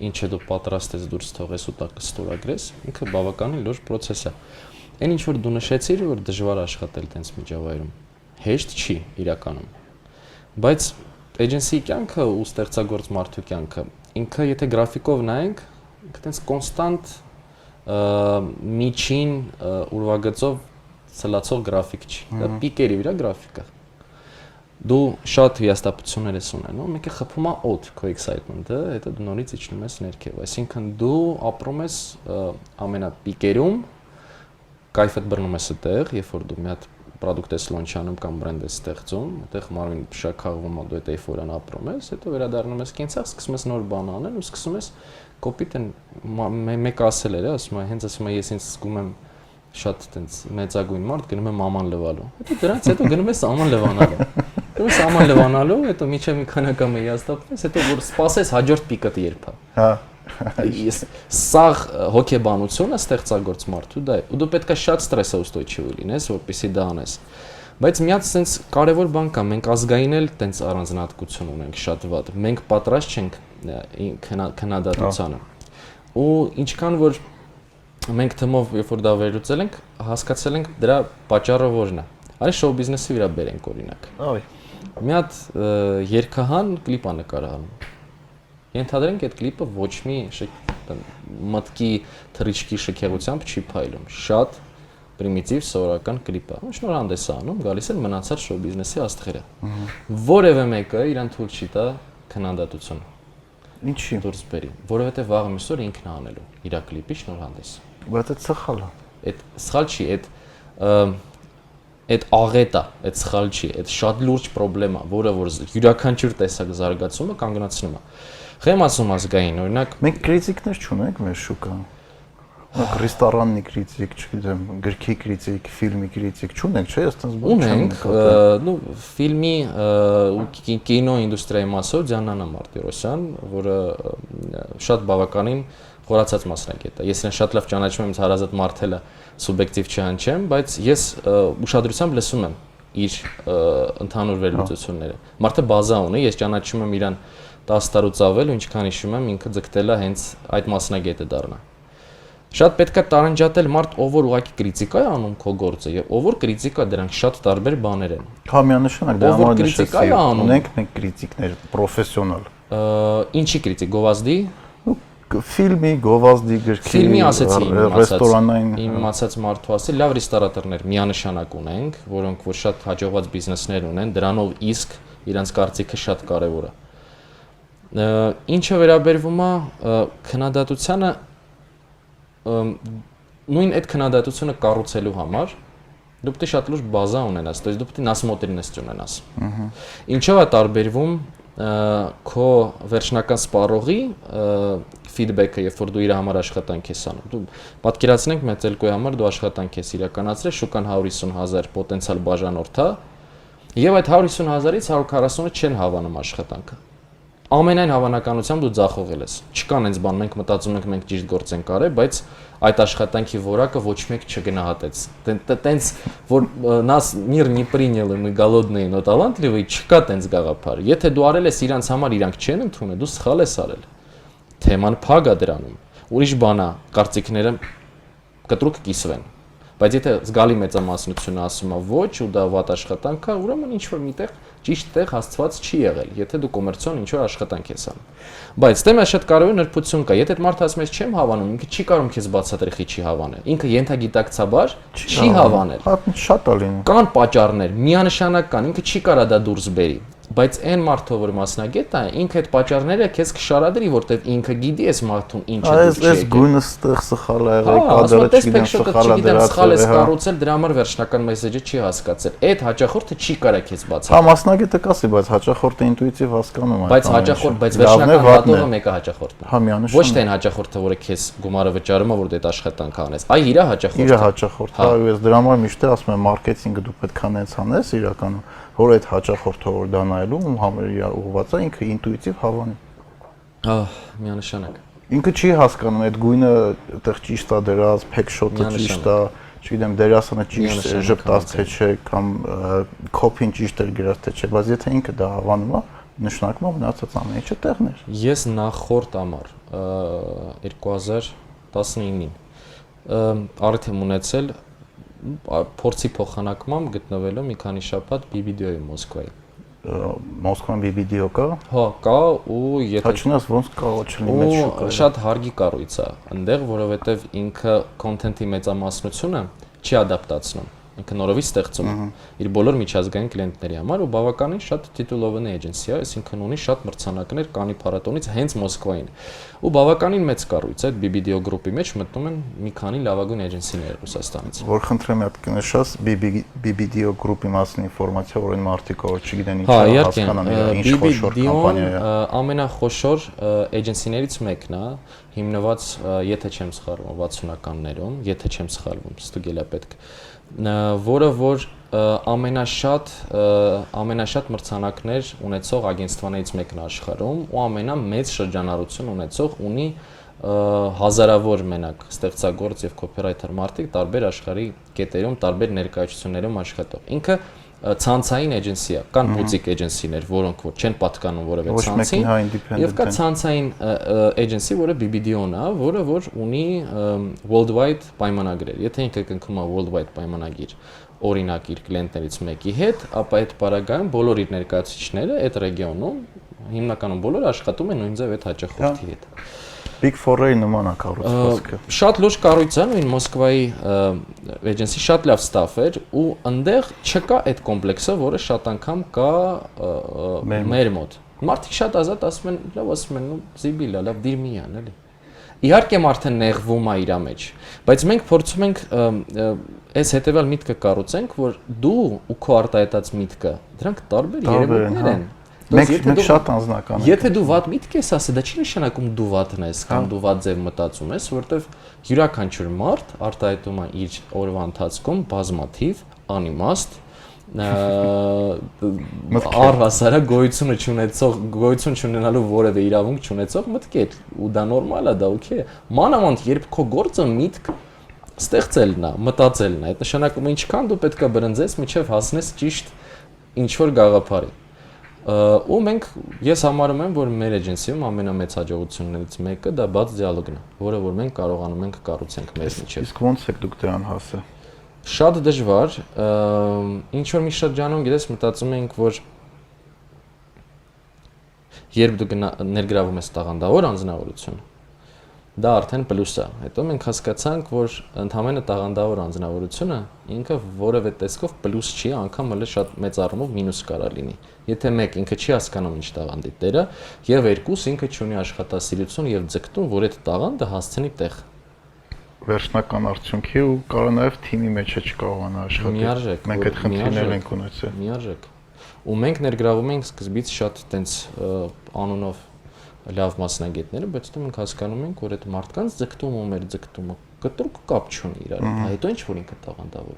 ինչը դու պատրաստ ես դուրս թողես ու տակ ստորագրես, ինքը բավականին լուրջ process է։ Այն ինչ որ դու նշեցիր, որ դժվար աշխատել տենց միջավայրում, հեշտ չի իրականում։ Բայց agency կյանքը ու ստեղծագործ մարդու կյանքը, ինքը եթե գրաֆիկով նայենք, ինքը տենց կոնստանտ միջին ուրվագծով ցլացող գրաֆիկ չի։ Դա պիկերի վրա գրաֆիկ է։ Դու շատ հիասթափություններ ես ունենում, մեկը խփում է օդ քո excitement-ը, հետո դու նորից իջնում ես ներքև։ Այսինքն դու ապրում ես ամենապիկերում, կայֆդ բռնում ես այդտեղ, երբ որ դու մի հատ product ես launch-անում կամ brand ես ստեղծում, այդտեղ մարմին փշակաղվում է, դու այդ էйֆորիան ապրում ես, հետո վերադառնում ես կենցաղ, սկսում ես նոր բան անել ու սկսում ես կոպիտ են մեկը ասել էր, ասում է, հենց ասում է, ես ինձ զգում եմ շատ այտենց մեծագույն մարդ, գնում եմ աման լվալու։ Հետո դրանից հետո գնում ես աման լվանալու։ Դու սաման լվանալու, հետո միջև մի քանի անգամ հիաստապես, հետո որ սпасես հաջորդ պիկը երբ է։ Հա։ Ես սաղ հոգեբանությունը ստեղծագործ մարդու դա է։ Ու դու պետքա շատ ստրեսաուստոյչիվի լինես, որպեսզի դա անես։ Բայց միած sense կարևոր բան կա, մենք ազգային էլ տենց առանձնահատկություն ունենք շատ վատ։ Մենք պատրաստ չենք քննադատությանը։ Ու ինչքան որ մենք թմով երբ որ դա վերլուծել ենք, հասկացել ենք դրա պատճառը որն է։ Արի շոու բիզնեսի վրա բերենք օրինակ։ Այ։ Մի հատ երգահան կլիպ է նկարահանում։ Ենթադրենք այդ կլիպը ոչ մի մտքի թռիչքի շքեղությամբ չի փայլում։ Շատ պրիմիտիվ սովորական կլիպ է։ Շնորհանդես է անում, գալիս են մնացած շոու բիզնեսի աստղերը։ Որևէ մեկը իրան թույլ չի տա քննադատություն։ Ինչի։ Դուրս բերի, որովհետև վաղ միսօր ինքն է անելու իր կլիպի շնորհանդես։ Բայց դա սխալ է։ Այդ սխալ չի, այդ աղետ է, այդ սխալ չի, այդ շատ լուրջ խնդրեմ է, որը որ յուրաքանչյուր տեսակ զարգացումը կանգնացնում է։ Խեմ ասում ազգային, օրինակ մենք կրիտիկներ չունենք մեր շուկայում։ Մենք ռեստորաննի կրիտիկ, չգիտեմ, գրքի կրիտիկ, ֆիլմի կրիտիկ չունենք, չէ՞, այստեղ բան ունենք, նո ֆիլմի ու կինո ինդուստրիայի մասով Ձաննանա Մարտիրոսյան, որը շատ բավականին խորացած մասնագետ է։ Ես իրեն շատ լավ ճանաչում եմ, ինձ հարազատ մարդելը սուբյեկտիվ չհանչեմ, բայց ես ուշադրությամբ լսում եմ իր ընդհանուր վերլուծությունները։ Մարդը բազա ունի, ես ճանաչում եմ իրան 10 տարուց ավել ու ինչքան հիշում եմ ինքը ձգտել է հենց այդ մասնագետը դառնա։ Շատ պետք է տարանջատել մարդ, ով որ ուղղակի քրիտիկա է անում քո գործը եւ ով որ քրիտիկա դրանք շատ տարբեր բաներ են։ Հա միանշանակ դա համար քրիտիկա է անում։ Ունենք մենք քրիտիկներ պրոֆեսիոնալ։ Ինչի քրիտիկ գովազդի ֆիլմի, գովազդի, գրքի, ֆիլմի ասեցի ռեստորանային իմ ասած մարդու ասի լավ ռեստորատորներ միանշանակ ունենք, որոնք որ շատ հաջողված բիզնեսներ ունեն, դրանով իսկ իրանց կարծիքը շատ կարեւոր է։ Ինչը վերաբերվում է քննադատությանը նույն այդ քննադատությունը կառուցելու համար դու պետք է շատ լուրջ բազա ունենաս, то есть դու պետք է насмотренность ունենաս։ Ինչով է տարբերվում քո վերջնական սպառողի ֆիդբեքը, երբ որ դու իր համար աշխատանք ես անում։ Դու պատկերացնենք մեծելկոյի համար դու աշխատանք ես իրականացրել, շուկան 150,000 պոտենցիալ բաժանորդ է, եւ այդ 150,000-ից 140-ը չեն հավանում աշխատանքը։ Ամենայն հավանականությամբ դու ձախողել ես։ Չկան այնց բան, մենք մտածում ենք մենք ճիշտ գործ ենք արել, բայց այդ աշխատանքի որակը ոչ մեկ չգնահատեց։ Տենց որ нас мир не принял, мы голодные, но талантливые, չկա տենց գաղափար։ Եթե դու արել ես իրանց համար, իրանք չեն ընդունել, դու սխալ ես արել։ Թեման փակ է դրանում։ Ուրիշ բան է, կարծիքները կտրուկ կիսվեն։ Բայց եթե զգալի մեծամասնությունը ասում է ոչ ու դա վատ աշխատանք է, ուրեմն ինչ որ միտեղ ճիշտ տեղ հասցված չի եղել, եթե դու կոմերցիոն ինչ որ աշխատանք ես անում։ Բայց դե շատ կարևոր նրբություն կա, եթե այդ մարդը ասում է չեմ հավանում, ինքը չի կարող քեզ բացատրի չի հավանել։ Ինքը ենթագիտակցաբար չի հավանել։ Շատ է լինում։ Կան պատճառներ, միանշանակ կան, ինքը չի կարա դա դուրս բերի։ Բայց այն մարդը, որ մասնագետ է, ինքը այդ պատճառները քեզ կշարադրի, որտեվ ինքը գիտի այս մարդուն ինչ է դու չի։ Այս գույնը ստեղ սխալ է եղել, կադրը չգիտեմ սխալ է դրած։ Սխալ է կառուցել, դրա համար վերջնական մեսեջը չի հասկացել։ Այդ հաճախորդը չի կարա քեզ բացատրել։ Հա մասնագետը կասի, բայց հաճախորդը ինտուիտիվ հասկանում է։ Բայց հաճախորդ, բայց վերջնական հատողը մեկը հաճախորդն է։ Հա միանշանակ։ Ոչ թե այն հաճախորդը, որը քեզ գումարը վճարում է, որ դու այդ աշխատանքը անես։ Այ իր հաճախորդը։ Իր հաճախորդը, հա, ես դրա համար միշտ ասում եմ մարքեթինգը դու պետք է նենց անես իրականում, որ այդ հաճախորդը որ դա նայելու ու համերյա ուղղված է, ինքը ինտուիտիվ հավանի։ Ահ, միանշանակ։ Ինքը չի հասկանում այդ գույնը այդտեղ ճիշտ է դրած, փեքշոտը ճիշտ է, չգիտեմ, դերասանը ճիշտ ժպտաց թե չէ կամ կոփին ճիշտ է գրած թե չէ, բայց եթե ինքը դա հավանում է, նշանակում է մնացած ամեն ինչը տեղն էր։ Ես նախորդ ամառ 2019-ին արդեն եմ ունեցել փորձի փոխանակմամբ գտնվելով մի քանի շաբաթ BBDO-ի Մոսկվայի։ Մոսկվան BBDO կա։ Հա, կա ու եթե Հաճնաս ոնց կարող չլինի մեծ շուկա։ Շատ հարգի կառույց է, այնտեղ, որովհետև ինքը կոնտենտի մեծամասնությունը չի ադապտացնում։ Ինքը նորովից ստեղծում է իր բոլոր միջազգային կլիենտների համար ու բավականին շատ titulованный agency է, այսինքն ունի շատ մրցանակներ Կանի փառատոնից հենց Մոսկվային։ Ու բավականին մեծ կառույց է, այդ BBDO գրուպի մեջ մտնում են մի քանի լավագույն էջենսիներ Ռուսաստանից։ Որ խնդրեմ հատ կնշած BBDO գրուպի մասին ինֆորմացիա, որ այն մարդիկ որ չգիտեն ինչ հասկանան, ինչ խոշոր կամպանիա է։ Ամենախոշոր էջենսիներից մեկն է, հիմնված, եթե չեմ սխալվում, 60-ականներում, եթե չեմ սխալվում, ստուգելա պետք, որը որ ամենաշատ մրցանակներ ունեցող ագենստվաներից մեկն է աշխարհում ու ամենամեծ շրջանառություն ունեցող ունի հազարավոր մենակ ստեղծագործ եւ copywriter մարդիկ տարբեր աշխարհի կետերում, տարբեր ներկայացություններում աշխատող։ Ինքը ցանցային էջենսի է, կան բուտիկ էջենսիներ, որոնք որ չեն պատկանում որևէ ցանցին, եւ կա ցանցային էջենսի, որը BBDO-ն է, որը որ ունի worldwide պայմանագրեր։ Եթե ինքը կնքում է worldwide պայմանագիր, օրինակ իր կլիենտներից մեկի հետ, ապա այդ պարագայում բոլոր իր ներկայացուցիչները այդ ռեգիոնում հիմնականում բոլորը աշխատում են նույն ձև այդ հաճախորդի հետ։ Big Four-ի նման է կառուցվածքը։ Շատ լուրջ կառույց է, նույն Մոսկվայի էջենսի շատ լավ ստաֆ էր ու այնտեղ չկա այդ կոմպլեքսը, որը շատ անգամ կա մեր մոտ։ Մարդիկ շատ ազատ ասում են, լավ ասում են, զիբիլա, լավ դիրմիան, էլի։ Իհարկե մարդը նեղվում է իր մեջ, բայց մենք փորձում ենք այս հետեւյալ միտքը կառուցենք, որ դու ու քո արտահայտած միտքը, դրանք տարբեր երևույթներ են։ Մենք շատ անձնական ենք։ Եթե դու վատ միտք ես ասել, դա չի նշանակում դու վատն ես կամ դու վատ ձև մտածում ես, որովհետև յուրաքանչյուր մարդ արտահայտում է իր օրվա ընթացքում բազմաթիվ անիմաստ առհասարակ գոյություն չունենալու որևէ իրավունք չունեցող մտքեր ու դա նորմալ է, դա օքեյ է։ Մանավանդ երբ քո գործը միտք ստեղծելն է, մտածելն է, այդ նշանակում է ինչքան դու պետք է բրնձես մինչև հասնես ճիշտ ինչ որ գաղափարի։ Ու ես համարում եմ, որ մեր էջենսիում ամենամեծ հաջողություններից մեկը դա բաց դիալոգն է, որը որ մենք կարողանում ենք կառուցենք մեր միջև։ Իսկ ո՞նց եք դուք դրան հասել։ Շատ դժվար, ինչ որ մի շրջանում գիտես մտածում ենք, որ երբ դու ներգրավում ես տաղանդավոր անձնավորություն, դա արդեն պլյուս է։ Հետո մենք հասկացանք, որ ընդհանրապես տաղանդավոր անձնավորությունը ինքը որևէ տեսքով պլյուս չի, անգամ հələ շատ մեծ առումով մինուս կարա լինի։ Եթե մեկ ինքը չի հասկանում ինչ տաղանդի տերը, եւ երկուս ինքը չունի աշխատասիրություն եւ ձգտում, որ այդ տաղանդը հասցնի տեղ։ Վերջնական արդյունքի ու կարող նաեւ թիմի մեջ չկարողանա աշխատել։ Մենք այդ խնդիրներ ենք ունեցել։ Միարժեք։ Ու մենք ներգրավում ենք սկզբից շատ տենց անունով լավ մասնագետները, բայց դու մենք հասկանում ենք, որ այդ մարդկանց ձգտումը ու մեր ձգտումը կտրուկ կապ չունի իրար, հետո ինչ որ ինքը տաղանդավոր է։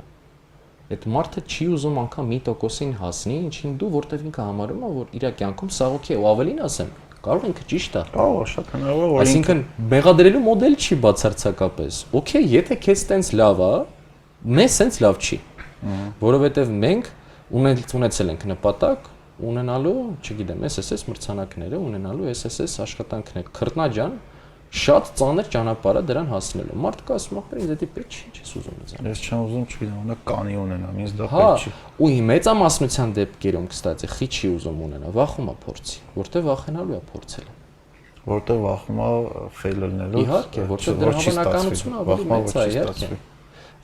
Այդ մարդը չի ուզում անգամ 1%-ին հասնի, ինչին դու որտեվ ինքը համարում է, որ իր կյանքում սա օքեյ է, ու ավելին ասեմ, կարող ինքը ճիշտ է։ Կարող է, շատ հնարավոր է, որ այսինքն մեղադրելու մոդել չի բացարձակապես։ Օքեյ, եթե քեզ տենց լավ է, մեզ տենց լավ չի։ Որովհետև մենք ունեցել ենք նպատակ ունենալու, չգիտեմ, SSS մրցանակները, ունենալու SSS աշխատանքներ, քրտնաջան, շատ ծանր ճանապարհ է դրան հասնելու։ Մարդը ասում է, ինձ դա պետք չի, ինչ ես ուզում ինձ։ Ես չեմ ուզում, չգիտեմ, ունա կանի ունենամ, ինձ դա Հա, պետք չի։ ու մեծամասնության դեպքերում, կստացի, խի չի ուզում ունենա, վախում է փորձի, որտեղ վախենալու է փորձել։ Որտեղ վախում է ֆեյլերներով։ Իհարկե, որտեղ դրա հավանականությունը ավելի մեծ է, իհարկե։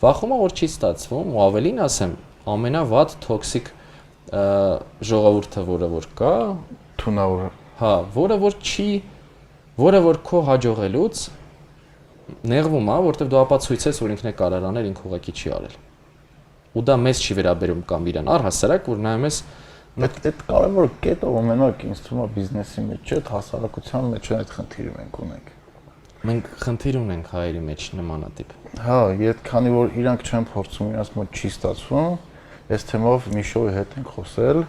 Վախում է, որ չի ստացվում, ու ավելին ասեմ, ամենավատ տոքսիկ ժողովուրդը, որը որ կա, թունավորը։ հա, որը որ քո հաջողելուց նեղվում է, որտեղ դու ապացույց ես, որ ինքն է կարող անել, ինքը ուղղակի չի արել։ Ու դա մեզ չի վերաբերում կամ իրան, առհասարակ, որ նայում ես այդ կարևոր կետը ոմենակ ինձ թվում է բիզնեսի մեջ չէ, հասարակության մեջ այդ խնդիրը մենք ունենք։ Մենք խնդիր ունենք հայերի մեջ նմանատիպ։ Հա, քանի որ իրանք չեն փորձում, իրանք մոտ չի ստացվում, այս թեմով Միշոյի հետ ենք խոսել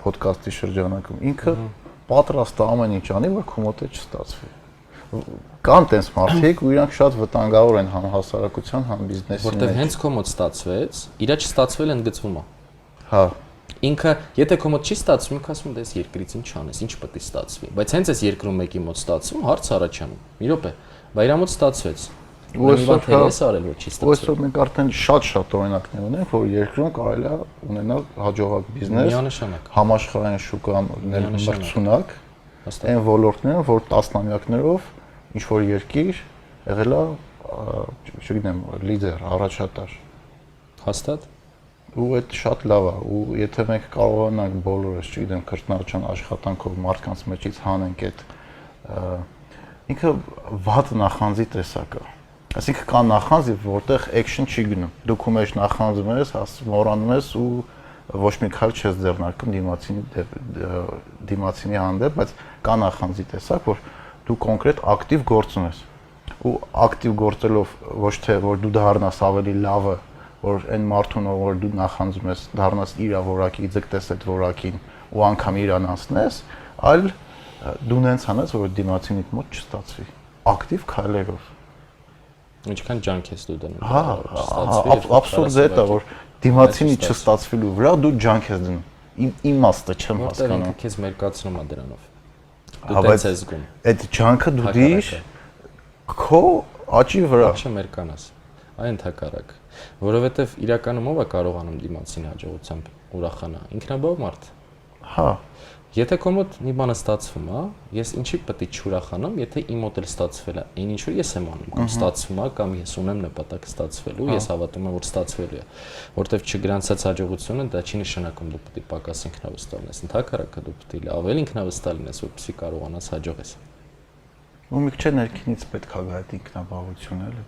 ոդկասթի շրջանակում։ Ինքը պատրաստ է ամեն ինչ անի, որ քո մոտ չստացվի։ Կան տես մարդիկ, ու իրանք շատ վտանգավոր են համ հասարակության, համ բիզնեսի մեջ։ Որտեղ հենց քո մոտ ստացվեց, իրա չստացվել ընդգծվում է։ Հա։ Ինքը, եթե քո մոտ չի ստացվում, ինքը ասում է, դες երկրից ինչ անես, ինչ պետք է ստացվի։ Բայց հենց այս երկրում մեկի մոտ ստացվում, հարց առաջանում։ Մի րոպե, բայց իրա մոտ ստացվեց։ Ու այսօր արել որ չի ստացվել։ Այսօր մենք արդեն շատ օրինակներ ունենք, որ երկրում կարելի է ունենալ հաջողակ բիզնես, միանշանակ համաշխարհային շուկան մրցունակ, այն ոլորտներում, որ տասնամյակներով ինչ որ երկիր եղել է, չգիտեմ, լիդեր, առաջատար։ Հաստատ։ Ու այդ շատ լավ է, ու եթե մենք կարողանանք բոլորս, չգիտեմ, քրտնաջան աշխատանքով մարդկանց մեջից հանենք այդ ինքը վատ նախանձի տեսակ է։ Այսինքն կա նախանձ, որտեղ action չի գնում։ Դու քո մեջ նախանձում ես, մոռանում ես ու ոչ մի քայլ չես ձեռնարկում դիմացինի հանդեպ, բայց կա նախանձի տեսակ, որ դու կոնկրետ ակտիվ գործում ես։ Ու ակտիվ գործելով ոչ թե որ դու դառնաս ավելի լավը, որ այն մարդուն, որ դու նախանձում ես, դառնաս իր որակի, ձգտես այդ որակին ու անգամ իրան անցնես, այլ դու նենց անես, որ դիմացինիդ մոտ չստացվի։ Ակտիվ քայլերով։ Ինչքան ջանք ես դու դնում։ Հա, абսուրդ է դա, որ դիմացինի չստացվելու վրա դու ջանք ես դնում։ Իմաստը չեմ հասկանում։ Որտեղ քեզ մերկացնում է դրանով։ Դու տենց ես զգում։ Այդ ջանքը դու դիր քո աճի վրա։ Ախշը մերկանաս։ Այն ընդհակառակ, որովհետև իրականում ով է կարողանում դիմացին հաջողությամբ ուրախանա։ Ինքնաբավ մարդ։ Հա։ Եթե քո մոտ մի բանը ստացվում է, ես ինչի պետք է չուրախանամ, եթե իմ մոտ էլ ստացվել է։ Այն ինչ որ ես եմ անում, կամ ստացվում է, կամ ես ունեմ նպատակ ստացվելու, ես հավատում եմ, որ ստացվելու է։ Որտեվ չգրանցած հաջողությունը դա չի նշանակում դու պետք է պակաս ինքնավստահ լինես։ Ընդհակառակը դու պետք է ավելի ինքնավստահ լինես, որպեսզի կարողանաս հաջողես։ Ու մի քիչ ներքինից պետք է գա այդ ինքնաբավությունը, էլի։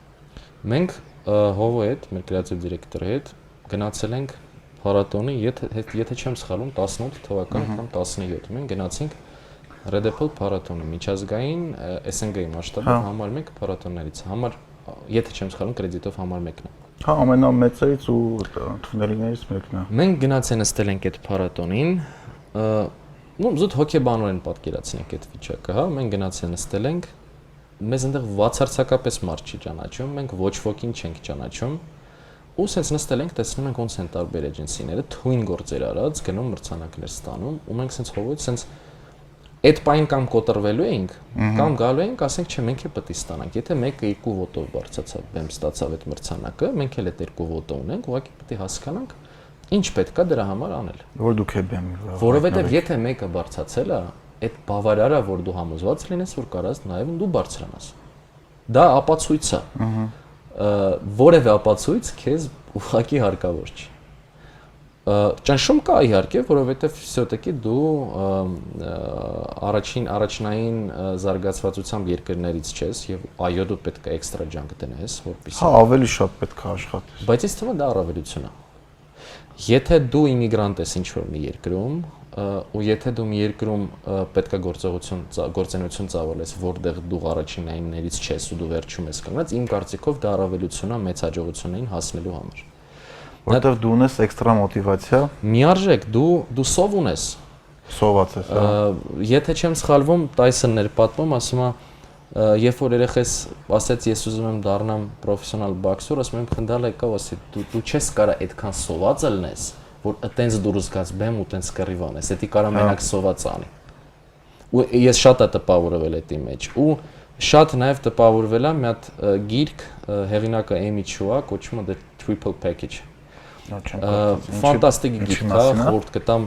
Մենք Հովո հետ, մեր կրեատիվ դիրեկտորի հետ գնացել ենք փառատոնի, եթե չեմ սխալվում, 18 թվական կամ 17։ Մենք գնացինք Red Apple փառատոնը, միջազգային SNG-ի մասշտաբով համար 1 փառատոններից։ Եթե չեմ սխալվում, կրեդիտով համար 1-ն է։ Հա, ամենամեծերից ու թունելիներից մեկն է։ Մենք գնացել նստել ենք այդ փառատոնին, զուտ հոգեբանորեն պատկերացնենք այդ վիճակը, հա, մենք գնացել նստել ենք, մեզ այնտեղ բացարձակապես մարդ չի ճանաչում, մենք ոչ ոքին չենք ճանաչում, ու սենց նստել ենք, տեսնում ենք ոնց են տարբեր էջենսիները թույն գործեր արած, գնում մրցանակներ ստանում, ու մենք սենց հովոց սենց այդ պայն կամ կոտրվելու էինք, կամ գալու էինք, ասենք, չէ, մենք է պետք է ստանանք։ Եթե մեկը 2 վոտով բարձրացավ, բեմ ստացավ այդ մրցանակը, մենք էլ այդ 2 վոտով ունենք, ուղղակի պետք է հասկանանք ինչ պետք է դրա համար անել։ Որ դուք է բեմի վրա։ Որովհետև եթե մեկը բարձրացել է, այդ բավարար է, որ դու համոզված լինես, որ կարաս նաև դու բարձրանաս։ Դա ապացույց է։ Որևէ ապացույց քեզ ուղղակի հարկավոր չի։ Ճնշում կա իհարկե, որովհետև всё-таки դու առաջնային զարգացվածությամբ երկրներից չես եւ այո դու պետք է էքստրա ջանք դնես, որպեսզի։ Հա, ավելի շատ պետք է աշխատես։ Բայց ինձ թվում է դա առավելություն է։ Եթե դու իմիգրանտ ես ինչ-որ մի երկրում, ու եթե դու մի երկրում պետքա գործունեություն ծավալես, որտեղ դու առաջինայիններից չես ու դու վերջում ես կանգնած, իմ կարծիքով դա առավելություն է մեծ հաջողություններին հասնելու համար։ Որտեղ դու ունես էքստրա մոտիվացիա։ Միարժեք, դու սով ունես։ Սոված ես, հա։ Եթե չեմ սխալվում, Տայսոնն էր պատմում, ասում է, երբ որ երեխես ասեց ես ուզում եմ դառնամ պրոֆեսիոնալ բոքսեր, ասում եմ խնդալ եկավ, ասի դու չես կարա այդքան սոված ելնես, որ այտենց դուրս գաս բեմ ու այտենց կռիվ անես, դա կարա մենակ սոված անի։ Ու ես շատ է տպավորվել այդ մեջ ու շատ նաև տպավորվել եմ մի հատ գիրք հեղինակը Էմի Չուա, կոչվում է The Triple Package։ Ֆանտաստիկ գիրք է, խորտ կտամ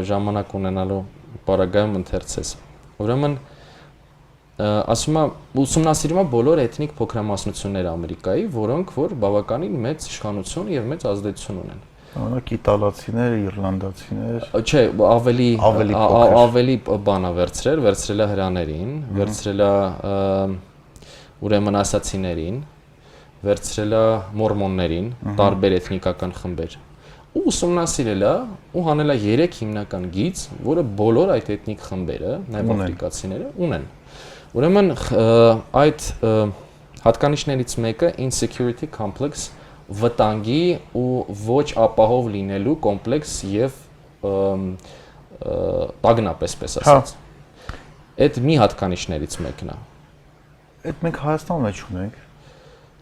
ժամանակ ունենալու պարագայում ընթերցես։ Ուրեմն ասում է ուսումնասիրում է բոլոր էթնիկ փոքրամասնությունները Ամերիկայի, որոնք որ բավականին մեծ իշխանություն եւ մեծ ազդեցություն ունեն։ Օրինակ իտալացիներ, իռլանդացիներ։ Չէ, ավելի բանա վերցրել է հրաներին, վերցրել է ուրեմն ասացիներին, վերցրել է մորմոններին, տարբեր էթնիկական խմբեր։ Ու ուսումնասիրել է ու հանել է 3 հիմնական գիծ, որը բոլոր այդ էթնիկ խմբերը, նաեւ աֆրիկացիները ունեն։ Ուրեմն այդ հատկանիշներից մեկը insecurity complex, վտանգի ու ոչ ապահով լինելու կոմպլեքս եւ տագնապ, այսպես ասած։ Այդ մի հատկանիշներից մեկն է։ Այդ մենք Հայաստանում մեջ ունենք։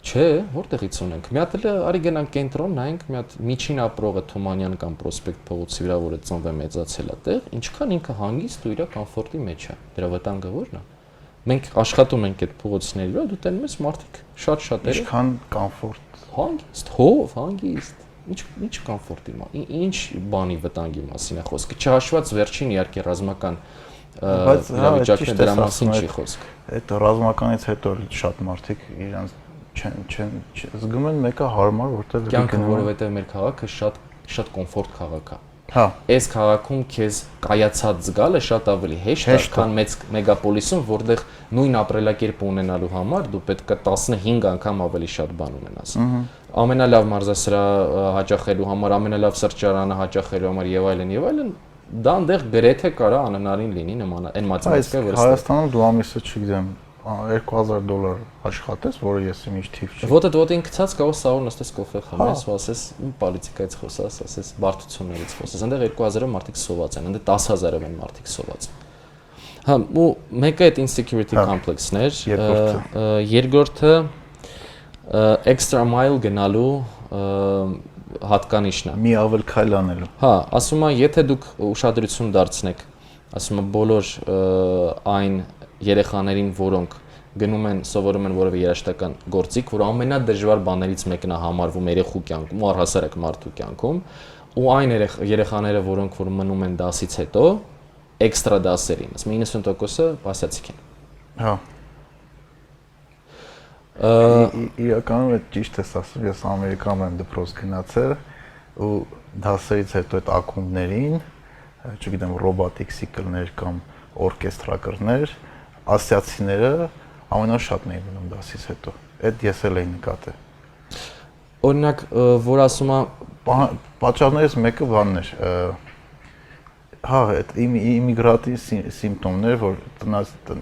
Չէ, որտեղից ունենք։ Մի հատ էլ արի գնանք կենտրոն, նայենք մի հատ միջին ապրողը Թումանյան կամ Պրոսպեկտ փողոցի վրա, որը ծնվել մեծացել է տեղ, ինչքան ինքը հանգիստ ու իր կոմֆորտի մեջ է։ Դրա վտանգը ո՞րն է։ Մենք աշխատում ենք այդ փողոցների վրա, դու տենում ես մարդիկ շատ-շատերը։ Ինչքան կոմֆորտ, հանգիստ, հով, հանգիստ։ Ինչ կոմֆորտի մաս, ինչ բանի վտանգի մասին է խոսքը։ Չհաշված վերջին իհարկե ռազմական իրավիճակները դրա մասին չի խոսք։ Այդ ռազմականից հետո շատ մարդիկ իրանց չեն զգում են մեկը հարմար, որտեղ կյանքը, որովհետև մեր քաղաքը շատ կոմֆորտ քաղաք է։ Հա, այս քաղաքում քեզ կայացած զգալը շատ ավելի հեշտ է, քան մեծ մեգապոլիսում, որտեղ նույն ապրելակերպը ունենալու համար դու պետք է 15 անգամ ավելի շատ բան ունենաս։ Ամենալավ մարզասրահը հաճախելու համար, ամենալավ սրճարանը հաճախելու համար եւ այլն, դա այնտեղ գրեթե կարա անհնարին լինի նման այն մաթեմատիկա, որը Հայաստանում դու ամիսը չգիտեմ $2000 աշխատես, որը ես իմ թիվ չի։ Вот это ինքցած կարող սաղոր նստես կոֆե խմես, ու ասես պոլիտիկայից խոսես, ասես բարդություններից խոսես։ Այնտեղ 2000-ը մարդիկ սոված են, այնտեղ 10000-ով են մարդիկ սոված։ Հա, ու մեկը այդ insecurity complex-ն էր, երկրորդը extra mile գնալու հատկանիշն է։ Մի ավել քայլ անելու։ Հա, ասում եմ, եթե դուք ուշադրություն դարձնեք, ասում եմ, բոլոր այն երեխաներին, որոնք գնում են, սովորում են որևէ երաժշտական գործիք, որ ամենադժվար բաներից մեկն է համարվում երեխու կյանքում, ու առհասարակ մարդու կյանքում, ու այն երեխաները, որոնք որ մնում են դասից հետո, էքստրա դասերին, ասում եմ 90%-ը ասիացիք են։ Հա։ Իրականում այդ ճիշտ ես ասում, ես Ամերիկայում եմ դպրոց գնացել ու դասերից հետո այդ ակումբներին, չգիտեմ, ռոբոտիկսիկլներ կամ օրկեստրակրներ, ասիացիները ամենաշատն էին մնում դասից հետո։ Այդ ես էլ էի նկատել։ Օրինակ, որ ասում եմ, պատճառներից մեկը բանն էր, հա, այդ իմիգրատի սիմպտոմներ, որ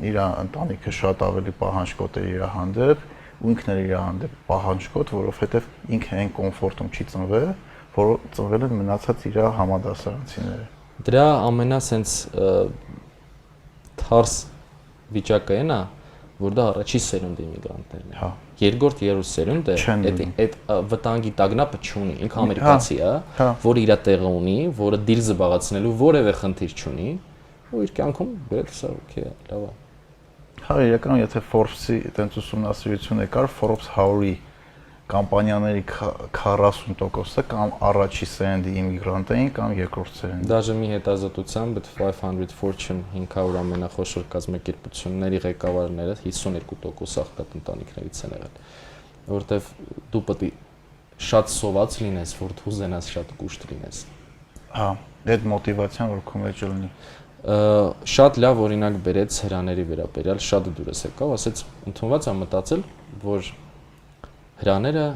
իր ընտանիքը շատ ավելի պահանջկոտ էր իր հանդեպ, ու ինքն էր իր հանդեպ պահանջկոտ, որովհետև ինքը այն կոմֆորտում չի ծնվել, որ ծնվել են մնացած իր համադասարանցիները։ Դրա ամենասենց թարս վիճակը այն է, որ դա առաջի սերունդը իմիգրանտներն են։ Հա։ Երկրորդ, երրորդ սերունդը այդ վտանգի տագնապը չունի, ինքը ամերիկացի է, որը իր տեղը ունի, որը դիլ զբաղացնելու որևէ խնդիր չունի, ու իր կյանքում գրեթե սա օքեյ է, լավ է։ Հա, իրականում եթե Forbes-ի այդպես ուսումնասիրություն եկար, Forbes 100-ի կամպանիաների 40%-ը կամ առաջի սերնդի իմիգրանտ էին կամ երկրորդ սերնդի։ Դաժե մի հետազոտությամբ այդ 500 Fortune 500 ամենախոշոր կազմակերպությունների ղեկավարները 52% աղքատ ընտանիքներից են եղել, որովհետև դու պետք է շատ սոված լինես, որ դու ուզենաս շատ կուշտ լինես։ Հա, այդ մոտիվացիան որ քո մեջ լինի։ Շատ լավ օրինակ բերեց հրաների վերաբերյալ, շատ դուրս եկավ, ասեց ընդունված է մտածել, որ հրաները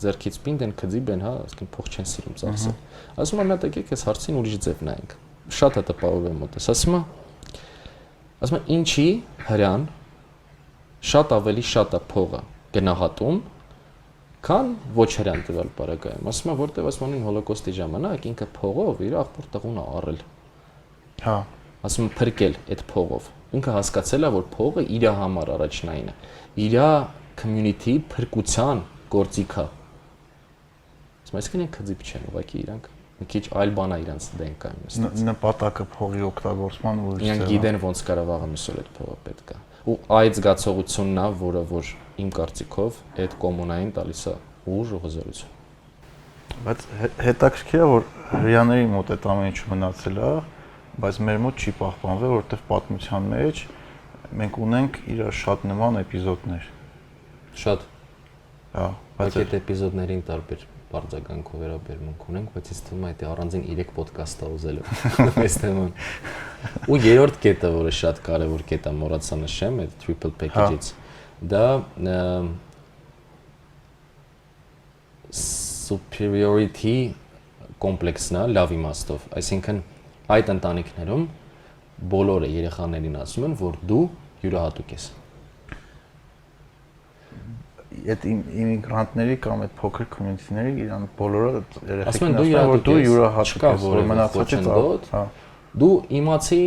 ձեռքից պինդ են, քծիբ են, հա, ասենք փող չեն սիրում ծախսել։ Ասում եմ, մտեք եկեք այս հարցին ուրիշ ձև նայենք։ Շատ է տպավորում մոտես։ Ասում եմ, ինչի հրան շատ ավելի շատ է փողը գնահատում, քան ոչ հրան տվյալ բարակայում։ Ասում եմ, որտեվ ասում են հոլոկոստի ժամանակ ինքը փողով իր աղբոր տղուն է առել։ Հա, ասում եմ փրկել այդ փողով։ Ինքը հասկացել է, որ փողը իր համար առաջնային է։ Իր community փրկության գործիք է։ Ասում եմ, այսինքն են քծիպ չեն, ուղղակի իրանք մի քիչ այլ բան է իրանց դենկայում նստած։ Նպատակը փողի օգտագործման ու իրանք գիտեն ոնց կարող վաղը միսօր այդ փողը պետք է։ Ու այդ զգացողությունն է, որը որ իմ կարծիքով այդ կոմունային տալիս է ուժ ու հզորություն։ Բայց հետաքրքիր է, որ հрьяաների մոտ այդ ամեն ինչ մնացել է, բայց մեր մոտ չի պահպանվել, որովհետև պատմության մեջ մենք ունենք իր շատ նման էպիզոդներ։ Շատ։ Հա, բայց այդ էպիզոդներին տարբեր բարձրականքով վերաբերմունք ունենք, բայց ինձ թվում է այդ առանձին 3 ոդկաստ է ուզելու այս թեման։ Ու երրորդ կետը, որը շատ կարևոր կետ է, մոռացա նշեմ, այդ triple package-ից, դա superiority կոմպլեքսն է լավ իմաստով, այսինքն այդ ընտանիքներում բոլորը երեխաներին ասում են, որ դու յուրահատուկ ես։ Այդ իմիգրանտների կամ այդ փոքր community-ների իրան բոլորը երեխեքին ասում են, որ դու յուրահատուկ ես, որ մնացածից հա դու իմացի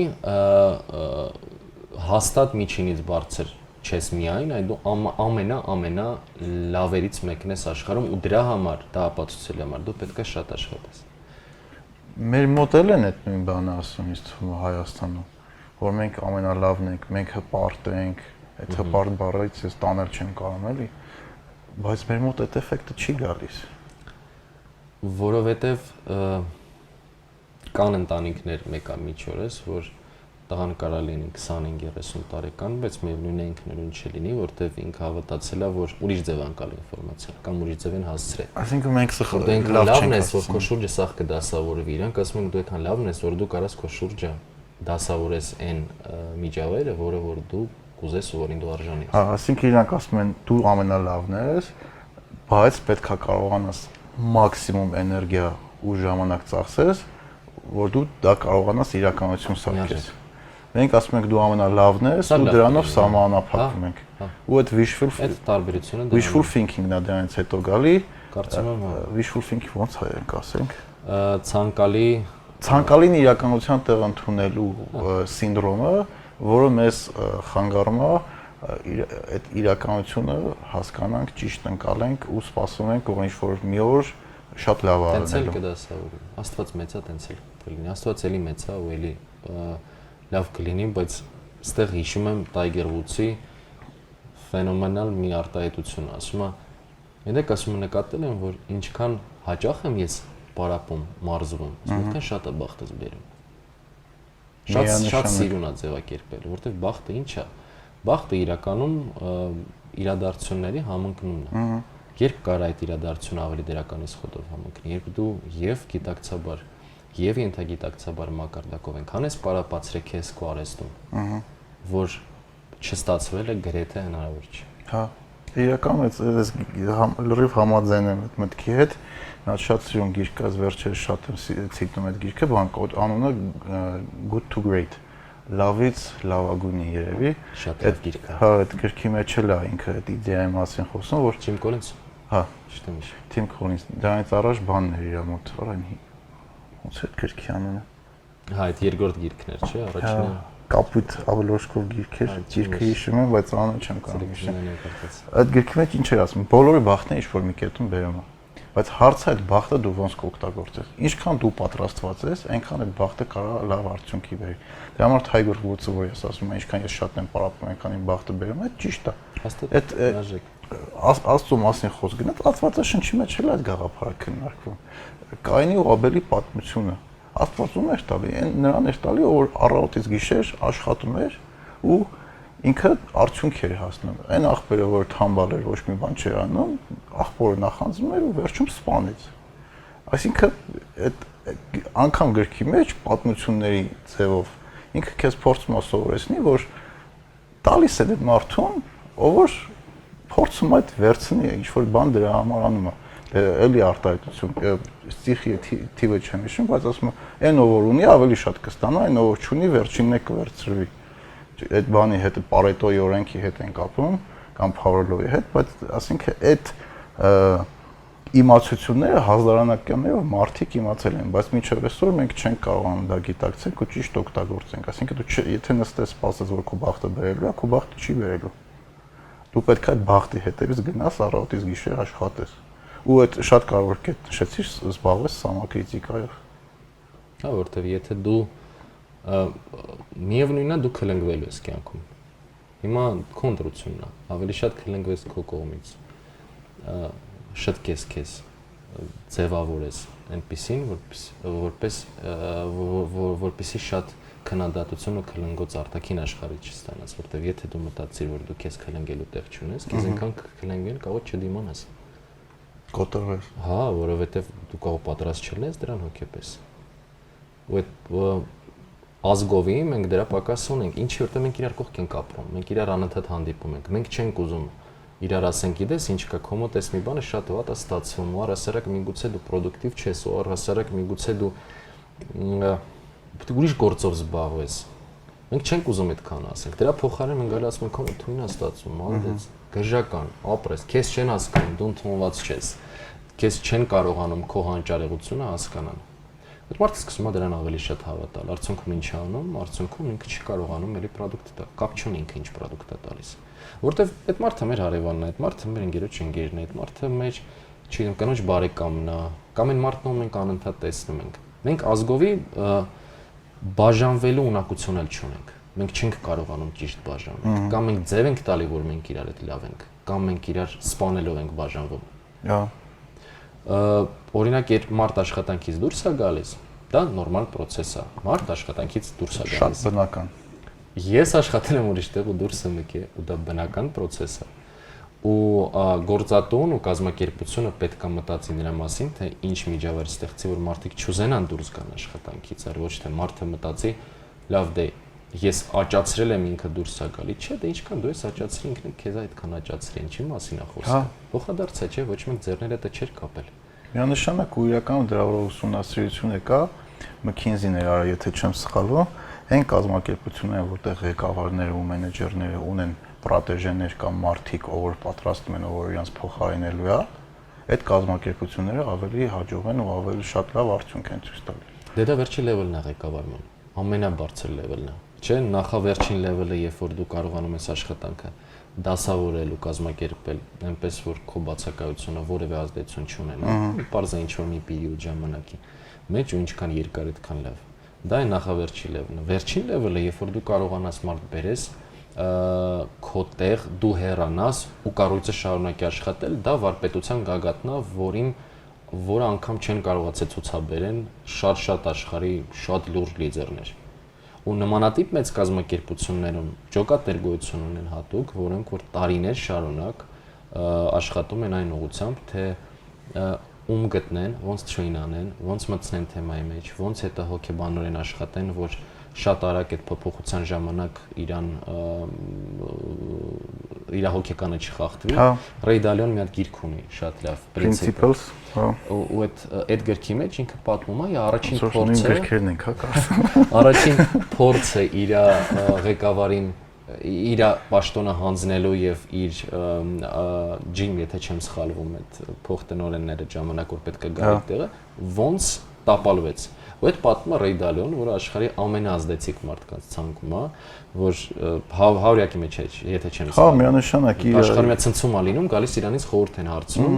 հաստատ միջինից բարձր չես միայն, այլ դու ամենա լավերից մեկն ես աշխարհում ու դրա համար դա ապացուցելու համար դու պետք է շատ աշխատես։ Մեր մոդել են այդ նույն բանը ասում, ինձ թվում է Հայաստանում, որ մենք ամենալավն ենք, մենք հպարտ ենք, այդ հպարտ բառից ես տանել չեմ կարող էլի, բայց մեր մոտ այդ էֆեկտը չի գալիս։ Որովհետև կան ընտանիքներ մեկա միջորես, որ տղան կարա լինի 25-30 տարեկան, բայց միևնույն է ինքնուրույն չլինի, որտեվ ինքը հավատացել է, որ ուրիշ ձև անկալ ինֆորմացիա կամ ուրիշ ձև են հասցրել։ Այսինքն մենք սխալ լավն ես, որ քո շուրջը սաղ կդասավորվի, իրանք ասում են դու այդքան լավն ես, որ դու կարաս քո շուրջը դասավորես այն միջավայրը, որը որ դու կուզես ու որին դու արժանի ես։ Հա, այսինքն իրանք ասում են դու ամենալավն ես, բայց պետքա կարողանաս մաքսիմում էներգիա ու ժամանակ ծախսես, որ դու դա կարողանաս իրականություն սարքես։ Մենք ասում ենք դու ամենալավն ես ու դրանով սահմանափակվում ենք։ Ու այդ այդ տարբերությունը wishful thinking-ն է դրանից հետո գալի։ Կարծում եմ Wishful thinking ոնց հայերեն կասենք։ Ցանկալին իրականության տեղ ընդունելու սինդրոմը, որը մեզ խանգարում է այդ իրականությունը հասկանանք, ճիշտ ընկալենք ու սպասում ենք, որ ինչ-որ մի օր շատ լավ է տենց էլ արվելու։ կդասավորի։ Աստված մեծ է, տենց էլ կլինի։ Աստված էլի մեծ է ու էլի լավ կլինի, բայց այստեղ հիշում եմ Tiger Woods-ի ֆենոմենալ մի արտահայտություն, ասում է, «Ենեք ասում եմ նկատել եմ, որ ինչքան հաճախ եմ ես պարապում, մարզվում, այսինքն շատ է բախտս բերում»։ Շատ սիրուն է ձևակերպել, որովհետև բախտը ի՞նչ է։ Բախտը իրականում իրադարձությունների համընկնումն է։ Երբ կար այդ իրադարձությունը ավելի դրականից խոտով համընկնի, երբ դու եւ գիտակցաբար եւ ենթագիտակցաբար մակարդակով ենք հանես պարապացրեք քեզ քո արեստում, որ չստացվել է գրեթե հնարավոր չէ։ Հա, իրականում այս լրիվ համաձայն եմ այդ մտքի հետ, նա շատ սիրուն գիրք կա, վերջերս շատ եմ ցիտում այդ գիրքը, անունը Good to Great, լավից լավագույնի երևի։ Շատ լավ գիրք է։ Հա, այդ գրքի մեջ էլ է ինքը այդ իդեայի մասին խոսում, որ Jim Collins։ Հա, ճիշտ եմ հիշում։ Tim Collins, դրանից առաջ բանն էր իր մոտ, որն ոնց է գրքի անունը։ Հա, այդ երկրորդ գիրքն էր, չէ՞, առաջինը։ Կապույտ ավելոշկով գիրք էր, գիրքը հիշում եմ, բայց անունը չեմ կարող հիշել։ Այդ գրքի մեջ ինչ էր ասում, բոլորի բախտն ինչ-որ մի կետում բերում է։ Բայց հարցը այդ բախտը դու ոնց կօգտագործես։ Ինչքան դու պատրաստված ես, այնքան այդ բախտը կարող է լավ արդյունքի բերի։ Դրա համար Tiger Woods-ը, որ ես ասում եմ, ինչքան ես շատ եմ պարապում, այնքան իմ բախտը բերում է, ճիշտ է։ Այդ Աստծո մասին խոսք գնաց, Աստվածաշնչի մեջ էլ այդ գաղափարը քննարկվում։ Կայինի ու Աբելի պատմությունը Աստվածում էր տալի, նրան էր տալի, որ առավոտից գիշեր աշխատում էր ու ինքը արդյունք էր հասնում։ Այն աղբերը, որ թամբալ էր, ոչ մի բան չէր անում, աղբորը նախանձում էր ու վերջում սպանեց։ Այսինքն այդ անգամ գրքի մեջ պատմությունների ձևով ինքը քեզ փորձում է սովորեցնի, որ տալիս է այդ մարդուն, ով որ փորձում այդ վերցնի, ինչ որ բան դրա համար անում է։ Էլի արտահայտություն, ստիխի թիվը չեմ հիշում, բայց ասում եմ, այն ով որ ունի ավելի շատ կստանա, այն ով որ չունի վերջինն է կվերցրվի։ Այդ բանի հետ Պարետոյի օրենքի հետ են կապում կամ Power-law-ի հետ, բայց ասինքն այդ իմացությունները հազարանակյաններով մարդիկ իմացել են, բայց մինչև այսօր մենք չենք կարողանում դա գիտակցենք ու ճիշտ օգտագործենք։ Այսինքն դու եթե նստես սպասես, որ քո բախտը բերելու է, քո բախտը չի բերելու։ Դու պետք է այդ բախտի հետևից գնաս առավոտից գիշեր աշխատես։ Ու այդ շատ կարևոր կետ նշեցիր, զբաղվես սամակրիտիկայով։ Հա, որտեվ եթե դու միևնույնն է դու քլնգվելու ես կյանքում։ Հիմա քո ընտրությունն է, ավելի շատ քլնգվես քո կողմից։ Շտկես քեզ, ձևավորես այնպեսին, որպեսի շատ քննադատություն ու քլնգոց արտաքին աշխարհից չստանաս, որտեվ եթե դու մտածիր, որ դու քեզ քլնգելու տեղ չունես, քեզ այնքան քլնգեն կարող չդիմանաս։ Կոտրվես։ Հա, որովհետև դու կարող պատրաստ չլինես դրան հոգեպես։ Ու այդ ազգովի մենք դրա պակաս ունենք, ինչի որտեղ մենք իրար կողք ենք ապրում, մենք իրար անընդհատ հանդիպում ենք, մենք չենք ուզում իրար ասենք, գիտես ինչ կա, քո մոտ էս մի բանը շատ վատ է ստացվում, ու առհասարակ միգուցե դու պրոդուկտիվ չես, ու առհասարակ միգուցե դու ուրիշ գործով զբաղվես։ Մենք չենք ուզում այդքան ասենք։ Դրա փոխարեն մենք գալի ասում ենք, քո թույն է ստացվում, մալդեց, գժական, ապրես, քեզ չեն հասկանում, դու ընդունված չես։ Քեզ չեն կարողանում քո հանճարեղությունը հասկանալ։ Այդ մարդը սկսում է դրան ավելի շատ հավատալ։ Արդյունքում ինչ է անում, արդյունքում ինքը չի կարողանում էլի պրոդուկտ տալ։ Կապ չունի ինքը ինչ պրոդուկտ է տալիս։ Որտեվ այդ մարդը մեր հարևանն է, այդ մարդը մեր ընկերոջ ընկերն է, այդ մարդը մեր, չգիտեմ, կնոջ բարեկամն է, կամ այն մարդն ում մենք անընդհատ տեսնում ենք։ Մենք ազգովի բաժանվելու ունակություն էլ չունենք։ Մենք չենք կարողանում ճիշտ բաժանվել։ Կամ մենք ձև ենք տալի, որ մենք իրար հետ լավ ենք, կամ մենք իրար սպանելով ենք բաժանվում։ Հա։ Օրինակ, երբ մարդ աշխատանքից դուրս է գալիս, դա նորմալ process է։ Մարդ աշխատանքից դուրս է գալիս։ Շատ բնական։ Ես աշխատել եմ ուրիշ տեղ ու դուրս եմ եկել, ու դա բնական process է։ Ու գործատուն ու կազմակերպությունը պետք է մտածի նրա մասին, թե ինչ միջավայր ստեղծի, որ մարդիկ չուզենան դուրս գան աշխատանքից, այլ ոչ թե մարդը մտածի, լավ դե ես աճացրել եմ ինքը դուրս է գալի, չէ, դե ինչքան դու ես աճացրի, ինքն քեզ այդքան աճացրի, ինչի մասին է խոսքը։ Փոխադարձ է, չէ, ոչ մեկ ձեռները դա չէր կապել։ Միանշանակ ու իրական դրա վրա ուսումնասիրություն է կա, McKinsey-ն էր արել, եթե չեմ սխալվում, Այն կազմակերպությունները, որտեղ ղեկավարները ու մենեջերները ունեն պրոտեժեներ կամ մարդիկ, ով պատրաստում են, ով իրենց փոխարինելու է, այդ կազմակերպությունները ավելի հաջող են ու ավելի շատ լավ արդյունք են ցույց տալիս։ Դե դա վերջին լեվելն է ղեկավարման, ամենաբարձր լեվելն է, չէ՞, նախավերջին լեվելը, երբ որ դու կարողանում ես աշխատանքը դասավորել ու կազմակերպել, այնպես որ քո բացակայությունը որևէ ազդեցություն չունենա, պարզ է ինչ-որ մի պերիոդ ժամանակի մեջ ու ինչքան երկար այդքան լավ։ Դա է նախավերջին լեվելը։ Վերջին լեվելը, երբ որ դու կարողանաս մարդ բերես, քո տեղ դու հեռանաս ու կառույցը շարունակի աշխատել, դա վարպետության գագաթն է, որը անգամ չեն կարողացել ցուցաբերեն շատ աշխարհի շատ լուրջ լիդերներ։ Ու նմանատիպ մեծ կազմակերպություններում ջոկատներ գոյություն ունեն հատուկ, որոնք որ տարիներ շարունակ աշխատում են այն ուղղությամբ, թե ում գտնեն, ոնց train անեն, ոնց մտցնեն թեմայի մեջ, ոնց հետո հոգեբանորեն աշխատեն, որ շատ արագ այդ փոփոխության ժամանակ իր հոգեկանը չխախտվի։ Ռեյ Դալիոն մի հատ գիրք ունի, շատ լավ, Principles, ու այդ գրքի մեջ ինքը պատմում է, առաջին փորձը գրքերն ենք, հա, կարծում։ Առաջին փորձը իր ղեկավարին իր պաշտոնը հանձնելու եւ իր ջիմ, եթե չեմ սխալվում, այդ փոխտնօրենները ժամանակ որ պետք է գա այդտեղը, ոնց տապալվեց։ Ու այդ պատմում է Ռեյ Դալիոն, որը աշխարհի ամենաազդեցիկ մարդկանց ցանկում է, որ 100-յակի մեջ է, եթե չեմ սխալվում։ Հա, միանշանակ իր աշխարհի մեջ ցնցում է լինում, գալիս իրանից խորհուրդ են հարցնում,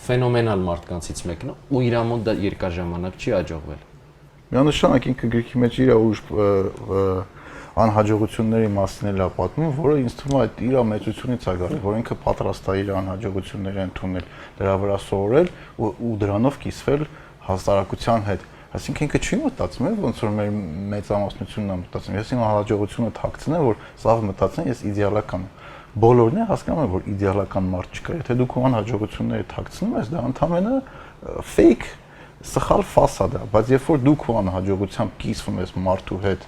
ֆենոմենալ մարդկանցից մեկն է, ու իր մոտ դա երկար ժամանակ չի աջողվել։ Միանշանակ ինքը գրքի մեջ իր ուժ անհաջողությունների մասին էլ է պատմում, որը ինձ թվում է իր մեծությունից է գալի, որ ինքը պատրաստ է իր անհաջողությունները ընդունել, դրա վրա սովորել ու դրանով կիսվել հասարակության հետ։ Այսինքն ինքը չի մտածում, ոնց որ մեր մեծամասնությունն է մտածում։ Ես իմ հաջողությունը թաքցնեմ, որ սաղ մտածեն ես իդեալական եմ։ Բոլորն է հասկանում են, որ իդեալական մարդ չկա։ Եթե դու քո անհաջողությունները թաքցնում ես, դա ընդհանրապես fake, սխալ ֆասադ է, բայց երբ որ դու քո անհաջողությամբ կիսվում ես մարդու հետ,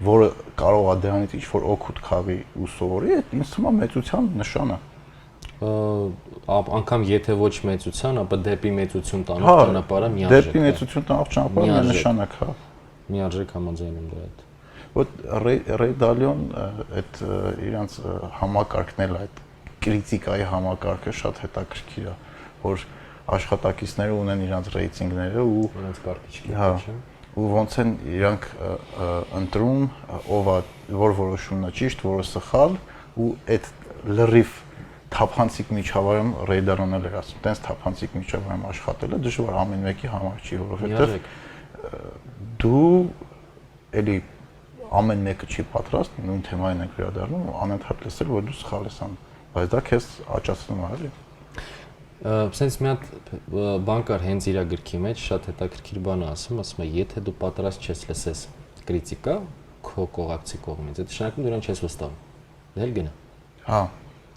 որը կարող է դրանից ինչ-որ օգուտ քաղի ու սովորի, այդ ինձ թվում է մեծության նշան է։ Անկամ եթե ոչ մեծության, ապա դեպի մեծություն տանող ճանապարհը միարժեք է։ Դեպի մեծություն տանող ճանապարհը միանշանակ է։ Միարժեք համաձայն եմ դրա հետ։ Ոտ Ռեյ Դալիոն այդ իրանց համակարգն էլ այդ կրիտիկայի համակարգը շատ հետաքրքիր է, որ աշխատակիցները ունեն իրանց ռեյտինգները ու իրանց կարտիչքի չէ՞։ Ու ոնց են իրանք ընտրում, ով է որ որոշումն է ճիշտ, որը սխալ, ու այդ լրիվ թափանցիկ միջավայրում Ռեյ Դալիոնն էլ էր ասում, տենց թափանցիկ միջավայրում աշխատելը դժվար ամեն մեկի համար չի, որովհետև դու էլի ամեն մեկը չի պատրաստ, նույն թեմային ենք վերադառնում ու անընդհատ լսել, որ դու սխալ ես անում, բայց դա քեզ աճացնում է, էլի։ Սենց մի հատ բան կար հենց իր գրքի մեջ, շատ հետաքրքիր բան է ասում է, եթե դու պատրաստ չես լսես կրիտիկա քո կողակցի կողմից, այդ նշանակում դու իրան չես վստահում։ Դա էլ գնա։ Հա։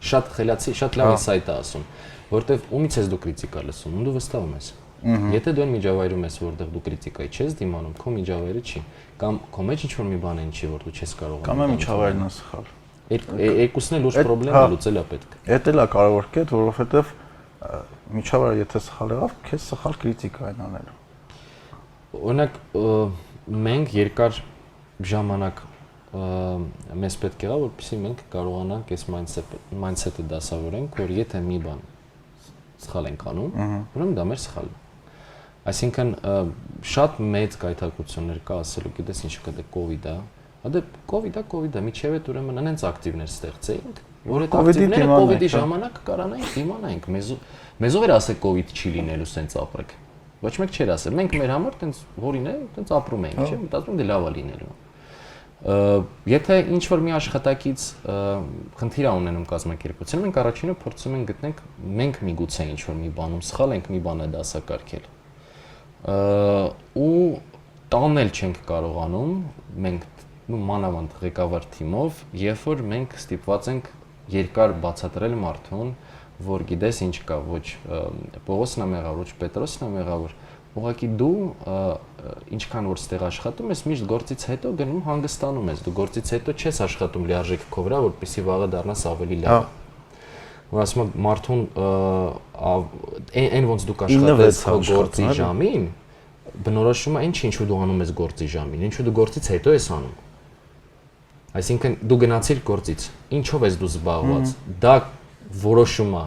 Շատ խելացի, շատ լավ ինսայթ է ասում, որտեվ ումից ես դու կրիտիկա լսում, ում դու վստահում ես։ Եթե դու այն միջավայրում ես, որտեղ դու կրիտիկայի չես դիմանում, քո միջավայրը չի, կամ քո մեջ ինչ-որ մի բան չի, որ դու չես կարողանում։ Կամ միջավայրն է սխալ։ Երկուսն էլ լուրջ խնդրեմ է լուծել է պետք։ Էդ էլ է կարևոր կետ, որովհետև միջավայրը եթե սխալ եղավ, քեզ սխալ կրիտիկա են անելու։ Օրինակ մենք երկար ժամանակ մեզ պետք եղավ, որպեսզի մենք կարողանանք այս mindset-ը դասավորենք, որ եթե մի բան սխալ ենք անում, ուրեմն դա մեր սխալն է։ Այսինքն շատ մեծ գայթակղություններ կա ասելու, գիտես ինչ կա, դե COVID-ը, դե COVID-ը, միջև այդ ուրեմն այնց ակտիվներ ստեղծեինք, որ այդ ակտիվները COVID-ի ժամանակ կարանայինք, դիմանայինք, մեզով էր ասել COVID չի լինելու, սենց ապրեք։ Ոչ մեկ չէր ասել, մենք մեր համար տենց որին է, տենց ապրում էինք, չէ՞, մտածում դե լավ է լինելու։ Եթե ինչ-որ մի աշխատակից խնդիր ունենում կազմակերպությունը, մենք առաջինը փորձում ենք գտնենք մենք միգուցե ինչ-որ մի բանում սխալ ենք, մի բան է դասակարգել։ Ու տանել չենք կարողանում մենք մանավանդ ղեկավար թիմով, երբ որ մենք ստիպված ենք երկար բացատրել մարդուն, որ գիտես ինչ կա, ոչ Պողոսն է մեղավոր, ոչ Պետրոսն է մեղավոր, ուղղակի դու ինչքան որ ստեղ աշխատում ես, միշտ գործից հետո գնում հանգստանում ես, դու գործից հետո չես աշխատում լիարժեք քո վրա, որպեսզի վաղը դառնաս ավելի լավ։ Որ ասում եմ մարդուն այն ոնց դուք աշխատես քո գործի ժամին, բնորոշում է ինչու դու անում ես գործի ժամին, ինչու դու գործից հետո ես անում։ Այսինքն դու գնացիր գործից, ինչով ես դու զբաղված։ Դա որոշում է,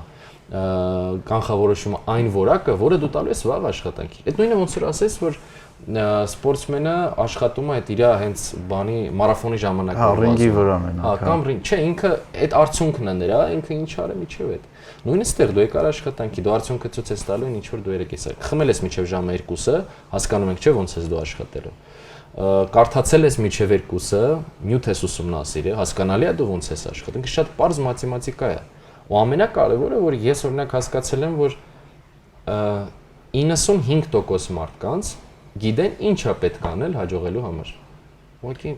կանխավորոշում է այն որակը, որը դու տալու ես վաղ աշխատանքի։ Այդ նույնը ոնց որ ասես, որ սպորտսմենը աշխատում է այդ իր հենց բանի մարաֆոնի ժամանակ ռինգի վրա մենակ։ Հա, կամ ռինգ, չէ, ինքը այդ արդյունքն է նրա, ինքը ինչ արի միջև այդ։ Նույնը ստեղ դու եկար աշխատանքի, դու արդյունքը ցույց ես տալու ինչ որ դու երեք ես։ Խմել ես միջև ժամը 2-ը, հասկանում եք չէ ոնց ես դու աշխատելու։ Կարդացել ես միջև 2-ը, նյութ ես ուսումնասիրել, հասկանալի է դու ոնց ես աշխատում։ Ինքը շատ པարզ մաթեմատիկա է։ Ու ամենակարևորը, որ ես օրինակ հասկացել եմ, որ 95% մարդկանց գիտեն ինչա պետք անել հաջողելու համար։ Ուղղակի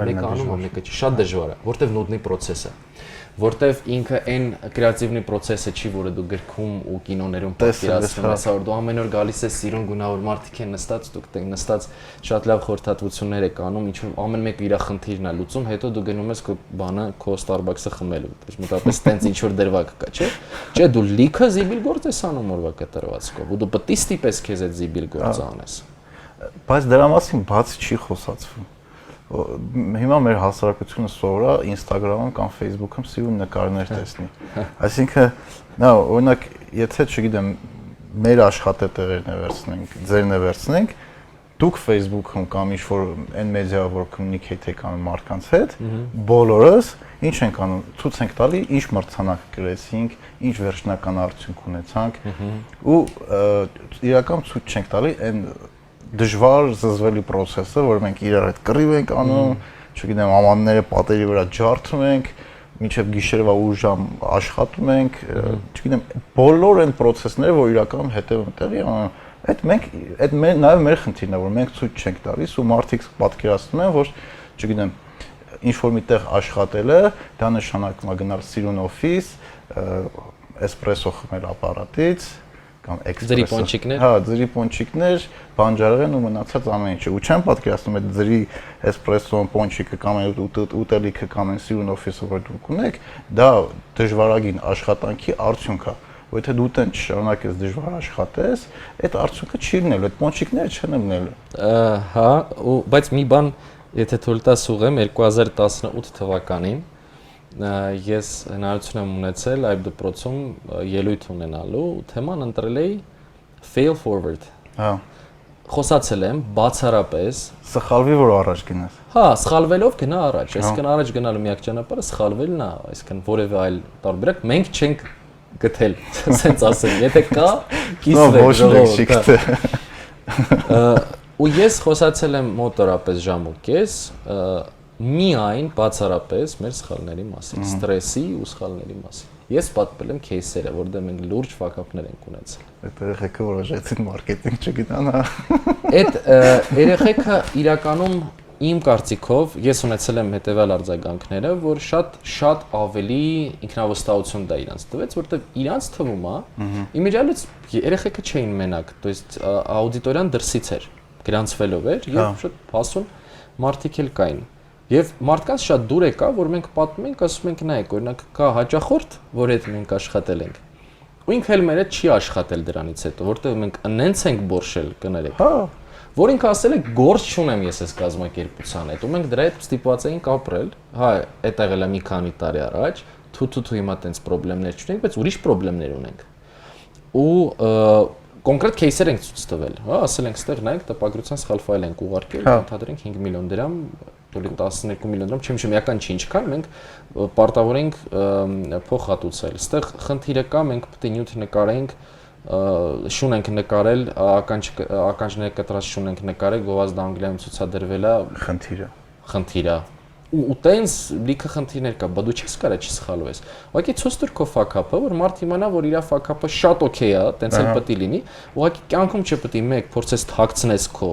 մեկը անում է, մեկը չի, շատ դժվար է, որտեվ նոդնի process է, որտեվ ինքը այն կրեատիվնի process-ը չի, որը դու գրքում ու կինոներում պատկերացնում ես, որ դու ամեն օր գալիս ես սիրուն գունավոր մարդիկ են նստած, դուք տեղ նստած շատ լավ խորհրդատվություններ եք անում, ինչ որ ամեն մեկը իր խնդիրն է լուծում, հետո դու գնում ես քո բանը, քո Starbucks-ը խմելու, մոտավորապես տենց ինչ որ դրվագ կա, չէ՞։ Չէ, դու լիքը զիբիլ գործ ես անում օրվա կտրվածքով, ու դու պետք է ստիպես քեզ այդ զիբիլ գործը անես։ Բայց դրա մասին բացի չի խոսացվում։ Հիմա մեր հասարակությունը սովորա Instagram-ում կամ Facebook-ում սիրուն նկարներ տեսնի։ Այսինքն, նա օրինակ, եթե չգիտեմ, մեր աշխատատեղերն է վերցնենք, ձերն է վերցնենք, դուք Facebook-ում կամ ինչ-որ այն մեդիա, որ communicate եք անում մարդկանց հետ, բոլորս ինչ ենք անում, ցույց ենք տալի, ինչ մրցանակ գրեցինք, ինչ վերջնական արդյունք ունեցանք, ու իրական ցույց չենք տալի այն դժվար զզվելի process-ը, որ մենք իրար հետ կռիվ ենք անում, չգիտեմ, ամանները պատերի վրա ջարդում ենք, մինչև գիշերվա 8 ժամ աշխատում ենք, չգիտեմ, բոլոր այն process-ները, որ իրականում հետևում տեղի անում, այդ նաև մեր խնդիրն է, որ մենք ցույց չենք տալիս ու մարդիկ պատկերացնում են, որ չգիտեմ, ինչ-որ միտեղ աշխատելը, դա նշանակում է գնալ սիրուն օֆիս, էսպրեսո խմել ապարատից, կամ ձրի պոնչիկներ։ Հա, ձրի պոնչիկներ, բանջարեղեն ու մնացած ամեն ինչը։ Ու չեմ պատկերացնում այդ ձրի էսպրեսոն, պոնչիկը կամ ուտելիքը կամ այն սիրուն օֆիսը, որ դուք ունեք, դա դժվարագին աշխատանքի արդյունք է։ Ու եթե դու տեն չշարունակես դժվար աշխատես, այդ արդյունքը չի լինելու, այդ պոնչիկները չեն լինելու։ Հա, բայց մի բան, եթե թույլ տաս ուղեմ 2018 թվականին ես հնարավորություն եմ ունեցել այդ դպրոցում ելույթ ունենալու, թեման ընտրել էի fail forward։ Հա։ Խոսացել եմ բացառապես սխալվի որ առաջ գնաս։ Հա, սխալվելով գնա առաջ, այսինքն առաջ գնալու միակ ճանապարհը սխալվելն է, այսինքն որևէ այլ տարբերակ մենք չենք գտել, ասենց ասեմ, եթե կա, կիսվեք ժողովուրդ։ Ու ես խոսացել եմ մոտորապես ժամ ու կես, միայն բացառապես մեր սխալների մասին, ստրեսի ու սխալների մասին։ Ես պատմել եմ кейսերը, որտեղ մենք լուրջ ֆակափներ ենք ունեցել։ Այդ երեխեքը որոշեցին մարքեթինգ չգիտան, հա։ Այդ երեխեքը իրականում իմ կարծիքով ես ունեցել եմ հետևյալ արձագանքները, որ շատ ավելի ինքնավստահություն դա իրանց տվեց, որտեղ իրանց թվում է, իմիջիալից երեխեքը չէին մենակ, то есть աուդիտորիան դրսից էր, գրանցվելով էր եւ շատ փասուն մարդիկ էլ կային։ Եվ մարդկանց շատ դուր եկա, որ մենք պատմում ենք, ասում ենք նայեք, օրինակ կա հաճախորդ, որ հետ մենք աշխատել ենք։ Ու ինքը էլ մեր հետ չի աշխատել դրանից հետո, որտեղ մենք նենց ենք բորշել, կներեք։ Հա։ Որ ինքը ասել է գործ չունեմ ես այս կազմակերպության հետ, ու մենք դրա հետ ստիպված էինք ապրել։ Հա, այդ եղել է մի քանի տարի առաջ, թու հիմա տենց խնդիրներ չունենք, բայց ուրիշ խնդիրներ ունենք։ Ու կոնկրետ кейսեր ենք ցույց տվել, հա, ասել ենք, ստեղ նայեք, տպագրության սխալ ֆայլ ենք ուղարկել, ընդհանրենք 5 միլիոն դրամ, դուրի 12 միլիոն դրամ, չեմ միական չի ինչքան, մենք պարտավոր ենք փող հատուցել։ Ստեղ խնդիրը կա, մենք պետք է նյութ նկարենք, շուն ենք նկարել, ականջները կտրած շուն ենք նկարել, գովազդ Անգլիայում ցուցադրվել է խնդիրը։ Ու տենց լիքը խնդիրներ կա, բա դու չես կարա չսխալվես։ Ուղղակի ցույց տուր քո ֆակափը, որ մարդ իմանա, որ իր ֆակափը շատ օքեյ է, տենց էլ պետք է լինի։ Ուղղակի կյանքում չպետք է մեկ փորձես թաքցնես քո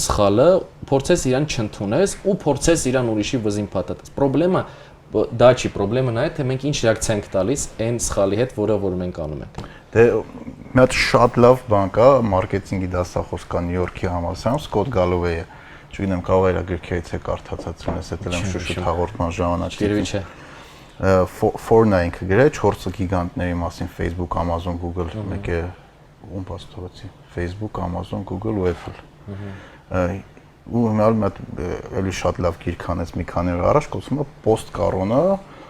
սխալը, փորձես իրան չընդունես ու փորձես իրան ուրիշի վզին փաթաթես։ Պրոբլեմը դա չի, պրոբլեմը նա է, թե մենք ինչ ռեակցիա ենք տալիս այն սխալի հետ, որ մենք անում ենք։ Դե մի հատ շատ լավ բան կա, մարքեթինգի դասախոս կա Նյու Յորքի համալսարանում, Սկոտ Գալովեյը։ Չգիտեմ, կարող է իր գրքերից է կարդացածում ես, դա եմ շուտ հաղորդման ժամանակ։ Գերվի չէ։ Fortnite գրել 4 գիգանտների մասին Facebook, Amazon, Google, մեկը ում փաստորեցի Facebook, Amazon, Google ու Apple։ Ու հիմա էլի շատ լավ գիրք անեց մի քանի օր առաջ, կոչվում է post-corona,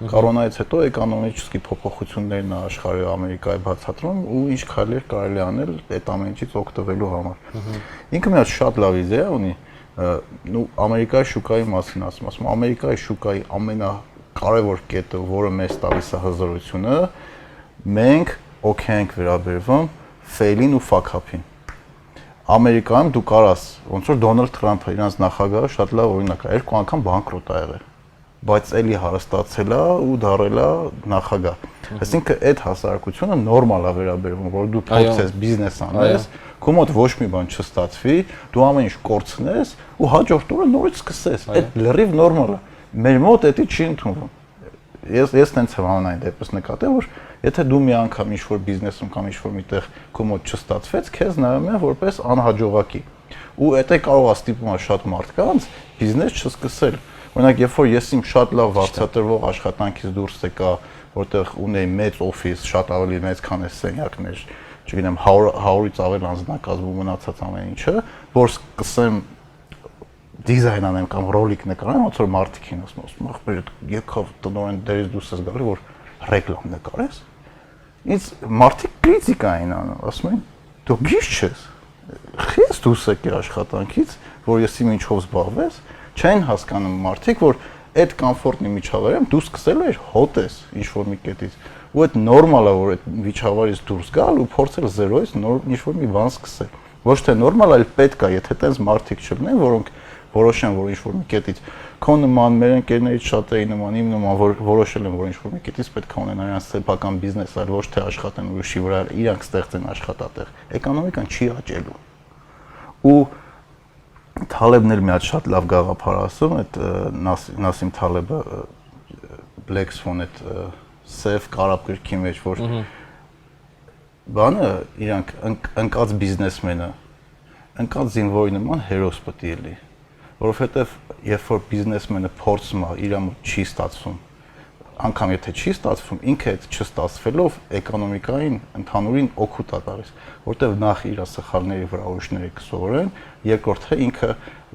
կորոնայից հետո էկոնոմիկի փոփոխություններն աշխարհի Ամերիկայի բացատրում ու ինչ կարելի անել այդ ամենից օգտվելու համար։ Ինքը մի հատ շատ լավ իդեա ունի, ու Ամերիկայի շուկայի մասին ասում, Ամերիկայի շուկայի ամենակարևոր կետը, որը մեզ տալիս է հզորությունը, մենք օքեյ ենք վերաբերվում fail-ին ու fuck-up-ին։ Ամերիկայում դու կարաս, ոնց որ Դոնալդ Թրամփը իրանց նախագահը շատ լավ օրինակ է, 2 անգամ բանկրոտ ա եղել, բայց էլի հարստացել է ու դարել է նախագահ։ Այսինքն այդ հասարակությունը նորմալ է վերաբերվում, որ դու փորձես բիզնես անես, քո մոտ ոչ մի բան չստացվի, դու ամեն ինչ կորցնես ու հաջորդ օրը նորից սկսես։ Այդ լրիվ նորմալ է։ Մեր մոտ դա չի ընդունվում։ Ես տենց եմ անայն դեպս նկատել, որ եթե դու մի անգամ ինչ-որ բիզնեսում կամ ինչ-որ միտեղ քո մոտ չստացվեց, քեզ նայում են որպես անհաջողակի։ Ու դա կարող է ստիպում շատ մարդկանց բիզնես չսկսել։ Օրինակ, երբ որ ես իմ շատ լավ վարձատրվող աշխատանքից դուրս եկա, որտեղ ունեի մեծ օֆիս, շատ ավելի մեծ քան այս սենյակներ, չգիտեմ 100-ից ավել անձնակազմ ու մնացած ամեն ինչը, որ սկսեմ դիզայն անեմ կամ ռոլիկ նկարեմ, ոնց որ մարդիկ են ասում, ախպեր, եկավ տնօրեն դերից դուրս ես գալի, որ ռեկլամ նկարես։ Ինձ մարդիկ կրիտիկա են անում, ասում են, դու գիշ չես։ Խես դուրս եկի աշխատանքից, որ ես իմ ինչով զբաղվես, չեն հասկանում մարդիկ, որ այդ կոմֆորտնի միջավայրում դու սկսել ես հոտես ինչ-որ մի կետից։ Ու այդ նորմալ է, որ այդ միջավայրից դուրս գալ ու փորձել զերոյից նոր ինչ-որ մի բան սկսել։ Ոչ թե նորմալ, այլ պետք է, եթե տենց մարդիկ չլինեն, որոնք որոշեն, որ ինչ-որ մի կետից քո նման, մեր ընկերներից շատ էի նման, իմ նման, որ որոշել են, որ ինչ-որ մի կետից պետք է ունենան իրենց սեփական բիզնես, այլ ոչ թե աշխատեն ուրիշի վրա, իրանք ստեղծեն աշխատատեղ։ Էկոնոմիկան չի աճելու։ Ու Թալեբն էլ մի հատ շատ լավ գաղափար ասում, այդ Նասիմ Թալեբը Black Swan այդ սև կարապ գրքի մեջ, որ բանը իրանք ընկած բիզնեսմենը, ընկած զինվորի նման հերոս պետք է լինի, որովհետև երբ որ բիզնեսմենը փորձում է, իր մոտ չի ստացվում, անգամ եթե չի ստացվում, ինքը այդ չստացվելով էկոնոմիկային ընդհանուրին օգուտ է տալիս, որտեղ նախ իր սխալների վրա ուրիշները կսովորեն, երկրորդը ինքը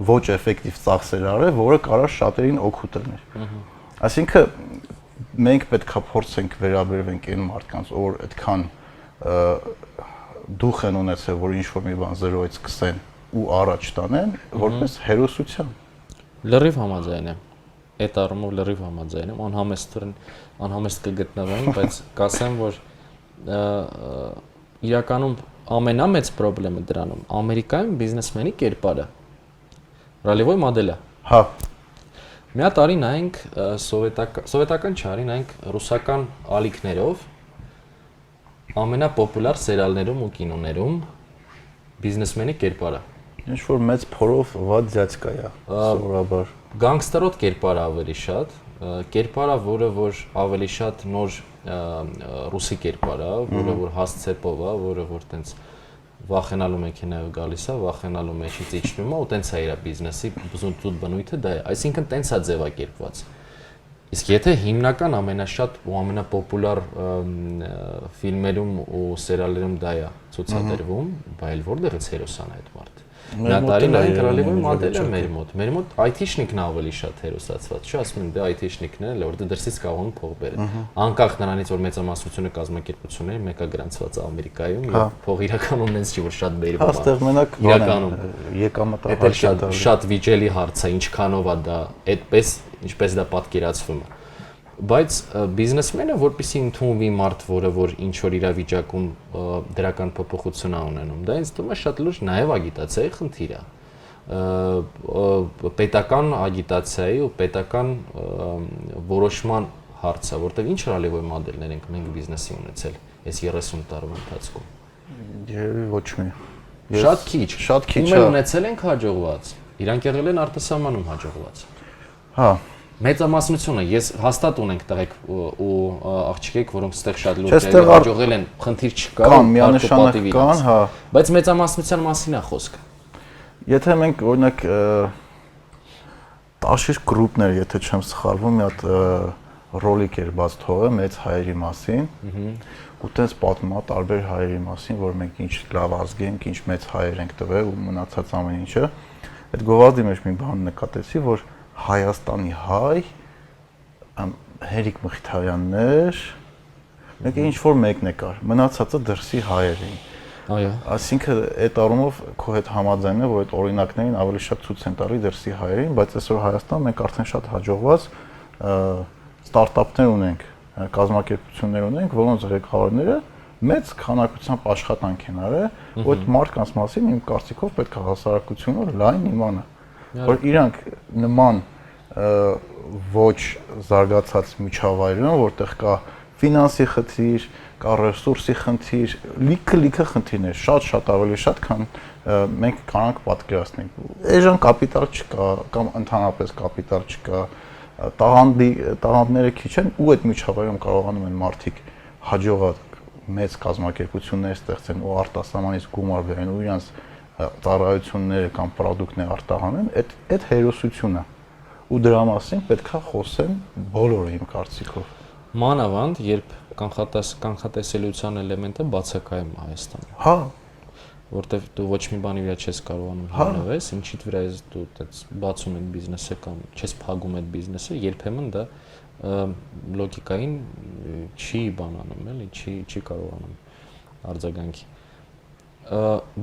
ոչ էֆեկտիվ ծախսեր արել, որը կարող շատերին օգուտ լիներ։ Այսինքն մենք պետք է փորձենք վերաբերվենք այն մարդկանց, որ այդքան դուխ են ունեցել, որ ինչ-որ մի բան զերոյից սկսեն ու առաջ տանեն, որպես հերոսության։ Լրիվ համաձայն եմ։ Այդ առումով լրիվ համաձայն եմ, անհամեստ կգտնվեմ, բայց կասեմ, որ իրականում ամենամեծ խնդրը դրանում Ամերիկայում բիզնեսմենի կերպարը, ռոլևոյ մոդելը։ Հա։ Մի հատ արի նայենք սովետական չարի նայենք ռուսական ալիքներով ամենապոպուլար սերիալներում ու կինոներում բիզնեսմենի կերպարը։ Ինչ որ մեծ փորով վատ ձյացկա է, սովորաբար։ Գանգստերոտ կերպարը ավելի շատ, կերպարը, որը որ ավելի շատ նոր ռուսի կերպարը, որը որ հասցեպով է, որը որ տենց վախենալու մեքենայով գալիս է, վախենալու մեջից իջնում է ու տենց է իր բիզնեսի բզունտուտ բնույթը դա է, այսինքն տենց է ձևակերպված։ Իսկ եթե հիմնական ամենաշատ ու ամենապոպուլար ֆիլմերում ու սերիալերում դա է ցուցադրվում, բայց որտեղից հերոսան է այդ մարդը։ Նատալի նայենք ռոլևոյ մոդելը մեր մոտ։ Մեր մոտ IT-շնիկն ավելի շատ հերոսացված, չէ՞, ասում են դե IT-շնիկն էլ է, որտեղ դրսից կարող են փող բերել։ Անկախ նրանից որ մեծամասնությունը կազմակերպությունների մեկը գրանցված է Ամերիկայում, եւ փող իրականում նենց չի որ շատ բերվում է։ Հաստեղ մենակ իրականում եկամտահարկը շատ վիճելի հարց է, ինչքանով է դա, այդպես ինչպես դա պատկերացվում է։ Բայց բիզնեսմենը որպեսզի ընդունվի մարդ, որը որ ինչ որ իրավիճակում դրական փոփոխություն է ունենում, դա ինձ թվում է շատ լուրջ նաև ագիտացիայի խնդիր է։ Պետական ագիտացիայի ու պետական որոշման հարցը, որտեղ ինչ ռոլևոյ մոդելներ ենք մենք բիզնեսի ունեցել այս 30 տարում ընթացքում։ Երևի ոչ մի։ Շատ քիչ։ Ում ունեցել ենք հաջողված։ Իրանք եղել են արտասահմանում հաջողված։ Հա։ Մեծամասնությունը ես հաստատ ունենք տղեկ ու աղջիկեք, որոնք ստեղ շատ լուրջ հաջողել են, խնդիր չկա, կան միանշանակ կան, հա, բայց մեծամասնության մասին է խոսքը։ Եթե մենք օրինակ Տաշիր գրուպներ, եթե չեմ սխալվում, մի հատ ռոլիկ էր բաց թողը մեծ հայերի մասին, ու տենց պատմա տարբեր հայերի մասին, որ մենք ինչ լավ ազգ ենք, ինչ մեծ հայեր ենք տվել ու մնացած ամեն ինչը։ Այդ գովազդի մեջ մի բան նկատեցի, որ Հայաստանի հայ Հերիկ Մխիթարյաններ, մեկը ինչ որ մեկն է կար, մնացածը դրսի հայեր էին։ Այո։ Այսինքն այդ առումով քո հետ համաձայն է, որ այդ օրինակներին ավելի շատ ցույց են տալի դրսի հայերին, բայց այսօր Հայաստանում մենք արդեն շատ հաջողված ստարտափներ ունենք, կազմակերպություններ ունենք, որոնց ղեկավարները մեծ քանակությամբ աշխատանք են արել, ու այդ մարդկանց մասին իմ կարծիքով պետք է հասարակությունը լայն իմանա, որ իրանք նման ոչ զարգացած միջավայրում, որտեղ կա ֆինանսի խնդիր, կա ռեսուրսի խնդիր, լիքը խնդիրներ, շատ ավելի շատ, քան մենք կարանք պատկերացնենք։ Այժմ կապիտալ չկա, կամ ընդհանրապես կապիտալ չկա, տաղանդները քիչ են, ու այդ միջավայրում կարողանում են մարդիկ հաջողած մեծ կազմակերպություններ ստեղծեն ու արտասահմանից գումար բերեն ու իրենց ծառայությունները կամ պրոդուկտներ արտահանեն, այդ հերոսությունն է։ Ու դրա մասին պետքա խոսեն բոլորը իմ կարծիքով։ Մանավանդ, երբ կանխատեսելիության էլեմենտը բացակայում է Հայաստանում։ Հա, Որտեվ դու ոչ մի բանի վրա չես կարողանում հիմնվես, ինչիդ վրա ես դու այդպես բացում այդ բիզնեսը կամ չես փակում այդ բիզնեսը, երբեմն դա լոգիկային չի բանանում, էլի, չի կարողանում արձագանքի։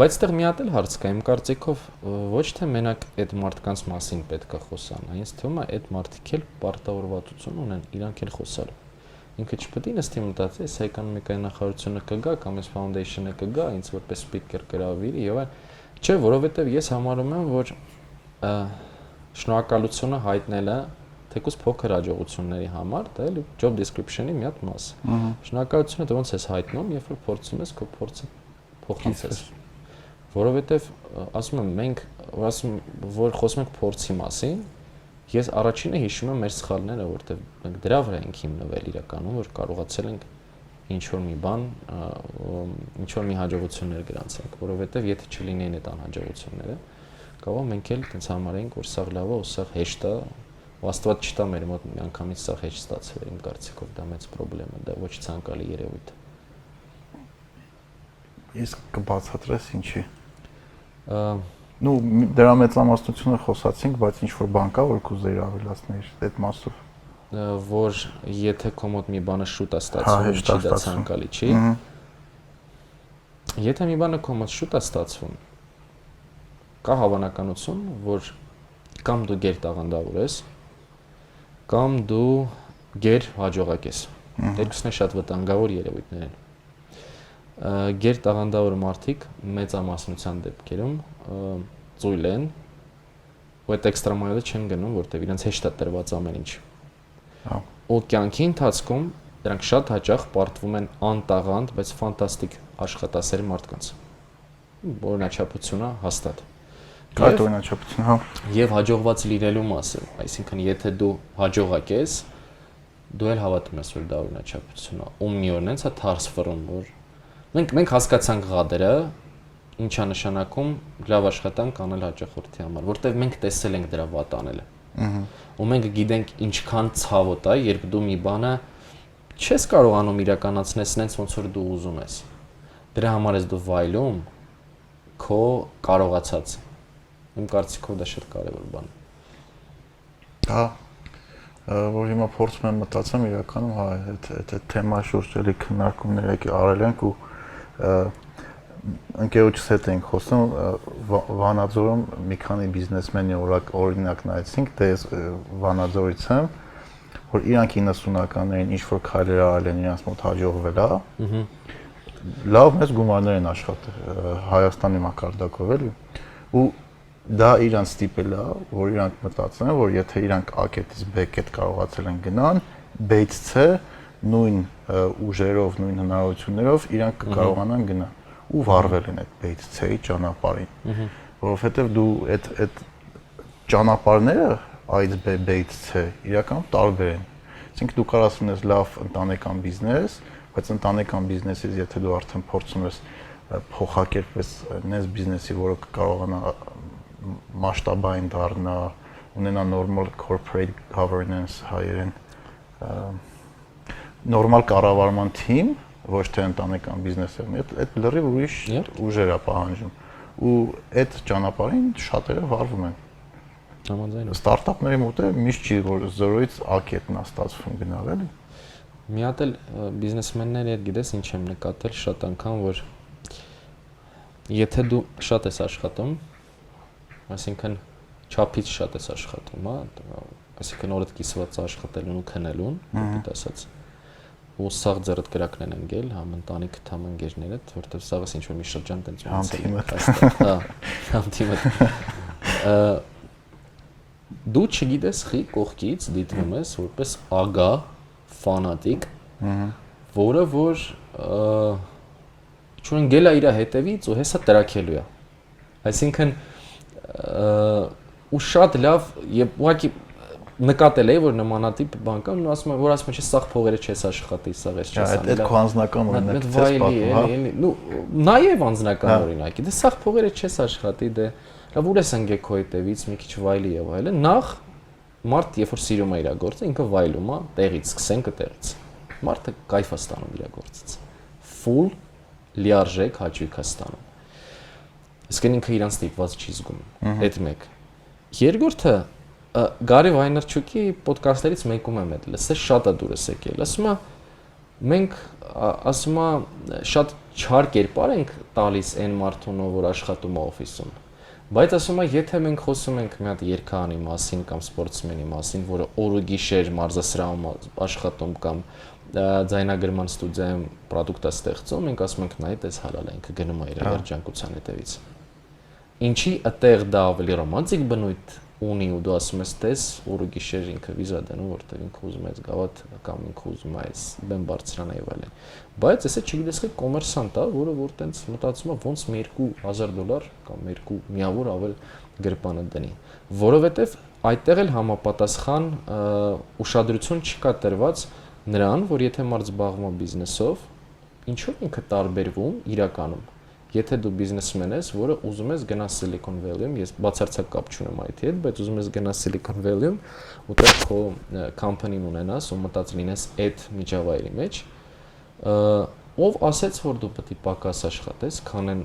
Բայց այդտեղ մի հատ էլ հարց կա, իմ կարծիքով ոչ թե մենակ այդ մարդկանց մասին պետք է խոսան, այնց թվում է այդ մարդիկ էլ պարտավորվածություն ունեն իրանք էլ խոսալու։ Ինքը չպետք է նստի մտածի, այս էկոնոմիկայի նախարարությունը կգա կամ այս ֆաունդեյշնը կգա, ինձ որպես սպիկեր կրավիրի եւ այլ։ Չէ, որովհետեւ ես համարում եմ, որ շնորհակալությունը հայտնելը թեկուզ փոքր հաջողությունների համար, դա էլի job description-ի մի հատ մաս է։ Շնորհակալությունը դու ոնց ես հայտնում, երբ որ փորձում ես քո փորձը փոխանցես։ Որովհետեւ ասում եմ, մենք որ խոսում ենք փորձի մասին, ես առաջինը հիշում եմ մեր սխալները, որտեղ մենք դրա վրա ենք հիմնվել իրականում, որ կարողացել ենք ինչ որ մի բան, ինչ որ մի հաջողություններ գրանցենք, որովհետև եթե չլինեին այդ անհաջողությունները, կարող մենք էլ տենց համարենք, որ սա լավ է, ու սա հեշտ է, ու Աստված չտա մեր մոտ միանգամից սա հեշտ ստացվել, իմ կարծիքով դա մեծ խնդրեմ է, դա ոչ ցանկալի երևույթ է։ Ես կբացատրես ինչի։ Ну, դրա մեծամասնությունը խոսացինք, բայց ինչ որ բան կա, որ կուզեի ավելացնել այդ մասով։ Որ եթե քո մոտ մի բանը շուտ է ստացվում, չի դա ցանկալի, չի։ Եթե մի բանը քո մոտ շուտ է ստացվում, կա հավանականություն, որ կամ դու գեր տաղանդավոր ես, կամ դու գեր հաջողակ ես։ Երկուսն է շատ վտանգավոր երևույթներ են։ Գեր տաղանդավոր մարդիկ մեծամասնության դեպքերում ծույլ են, ու այդ էքստրա մայլը չեն գնում, որտեղ իրենց հեշտ է տրված ամեն ինչ։ Ու կյանքի ընթացքում դրանք շատ հաճախ պարտվում են անտաղանդ, բայց ֆանտաստիկ աշխատասեր մարդկանց։ Օրինաչափությունը հաստատ։ Կա օրինաչափություն, հա։ Եվ հաջողված լինելու մասը, այսինքն եթե դու հաջողակ ես, դու էլ հավատում ես, որ դա օրինաչափություն է։ Ու մի օրն հենց է թարս ֆռում, որ մենք հասկացանք ղադերը, ինչա նշանակում լավ աշխատանք անել հաճախորդի համար, որտեղ մենք տեսել ենք դրա վատ անելը։ Ու մենք գիտենք ինչքան ցավոտ է, երբ դու մի բանը չես կարողանում իրականացնել սենց ոնց որ դու ուզում ես։ Դրա համար ես դու վայելում քո կարողացած։ Իմ կարծիքով դա շատ կարևոր բան է։ Հա, որ հիմա փորձում եմ մտածեմ իրականում, հա, այդ թեմայի շուրջ էլի քննարկումներ եկի արել ենք ու ընկերոջս հետ ենք խոսում, Վանաձորում մի քանի բիզնեսմենի օրինակ նայեցինք, դե ես Վանաձորից եմ, որ իրանք 90-ականներին ինչ որ քայլեր արել են, իրանք մոտ հաջողվել է։ Լավ մեծ գումարներ են աշխատել Հայաստանի մակարդակով էլի։ Ու դա իրանք ստիպել է, որ իրանք մտածեն, որ եթե իրանք A-կետից B-կետ կարողացել են գնան, B-ից C նույն ուժերով, նույն հնարավորություններով իրանք կկարողանան գնալ ու վառվել են այդ B-ից C-ի ճանապարհին, որովհետև դու այդ ճանապարհները A-ից B, B-ից C իրականում տարբեր են։ Այսինքն դու կարող ունես լավ ընտանեկան բիզնես, բայց ընտանեկան բիզնեսից եթե դու արդեն փորձում ես փոխակերպես նես բիզնեսի, որը կկարողանա մասշտաբային դառնա, ունենա normal corporate governance հայերեն, նորմալ կառավարման թիմ, ոչ թե ընտանեկան բիզնեսը, այդ լրիվ ուրիշ ուժեր է պահանջում։ Ու այդ ճանապարհին շատերը վարվում են։ Համաձայն եմ։ Ստարտափների մոտ է միշտ չի որ 0-ից A կետն է ստացվում գնալ, էլի։ Մի հատ էլ բիզնեսմենների հետ գիտես ինչ եմ նկատել շատ անգամ, որ եթե դու շատ ես աշխատում, այսինքն չափից շատ ես աշխատում, հա, այսինքն օրդ կիսված աշխատելուն ու քնելուն, դեպի ասած, ու սաղ ձեռդ կրակն են ընկել, համ ընտանիքդ, համ ընկերներդ, որտեղ սաղս ինչ որ մի շրջան տենց Համ հա, համ թիմը։ Դու չգիտես խի կողքից դիտվում ես որպես ագա ֆանատիկ, որը որ չունեն գելա իր հետևից ու հեսա տրակելու է։ Այսինքն ու շատ լավ եւ ուղղակի նկատել է որ նմանատիպ բան կա ու ասում որ ասում չէ սաղ փողերը չես աշխատի, սաղ ես չես անի։ Այդ քո անձնական օրինակից ես պատմում, հա։ Նու նաեւ անձնական օրինակի։ Դե սաղ փողերը չես աշխատի, դե լավ ուր ես ընկե քո հետևից մի քիչ վայլի եւ այլն։ Նախ մարդ երբ որ սիրում է իր գործը, ինքը վայլում է տեղից, սկսենք այդտեղից։ Մարդը կայֆ է ստանում իր գործից։ Full լիարժեք հաճույք է ստանում։ Իսկ ինքը իրանց ստիպված չի զգում։ Այդ մեկ։ Երկրորդը Գարի Վայներչուկի ոդկասթերից մեկում եմ այդ լսել, շատ է դուրս եկել։ Ասում է մենք ասում է շատ չար կերպար ենք տալիս այն մարդուն, որ աշխատում է օֆիսում։ Բայց ասում է, եթե մենք խոսում ենք մի հատ երգահանի մասին կամ սպորտսմենի մասին, որը օր ու գիշեր մարզասրահում աշխատում կամ ձայնագրման ստուդիայում պրոդուկտ է ստեղծում, մենք ասում ենք նայ, դες հալալ է, ինքը գնում է իր երջանկության հետևից։ Ինչի այդտեղ դա ավելի ռոմանտիկ բնույթ ունի ու դու ասում ես, դες օր ու գիշեր ինքը վիզա դնում, որտեղ ինքը ուզում է գավաթ կամ ինքը ուզում է բեմ բարձրանա եւ այլն։ Բայց էսը չգիտես թե կոմերսանտ է, որը որ տենց մտածում է ոնց մի $2000 կամ 2 միավոր ավել գրպանը դնի, որովհետեւ այդտեղ էլ համապատասխան ուշադրություն չկա տրված նրան, որ եթե մարդ զբաղվում է բիզնեսով, ինչով ինքը տարբերվում իրականում։ Եթե դու բիզնեսմեն ես, որը ուզում ես գնաս Silicon Valley-ում, ես բացարձակ կապ չունեմ IT հետ, բայց ուզում ես գնաս Silicon Valley-ում, ուտեղ քո company-ն ունենաս ու մտած լինես այդ միջավայրի մեջ, ով ասեց, որ դու պետք է պակաս աշխատես, քան այն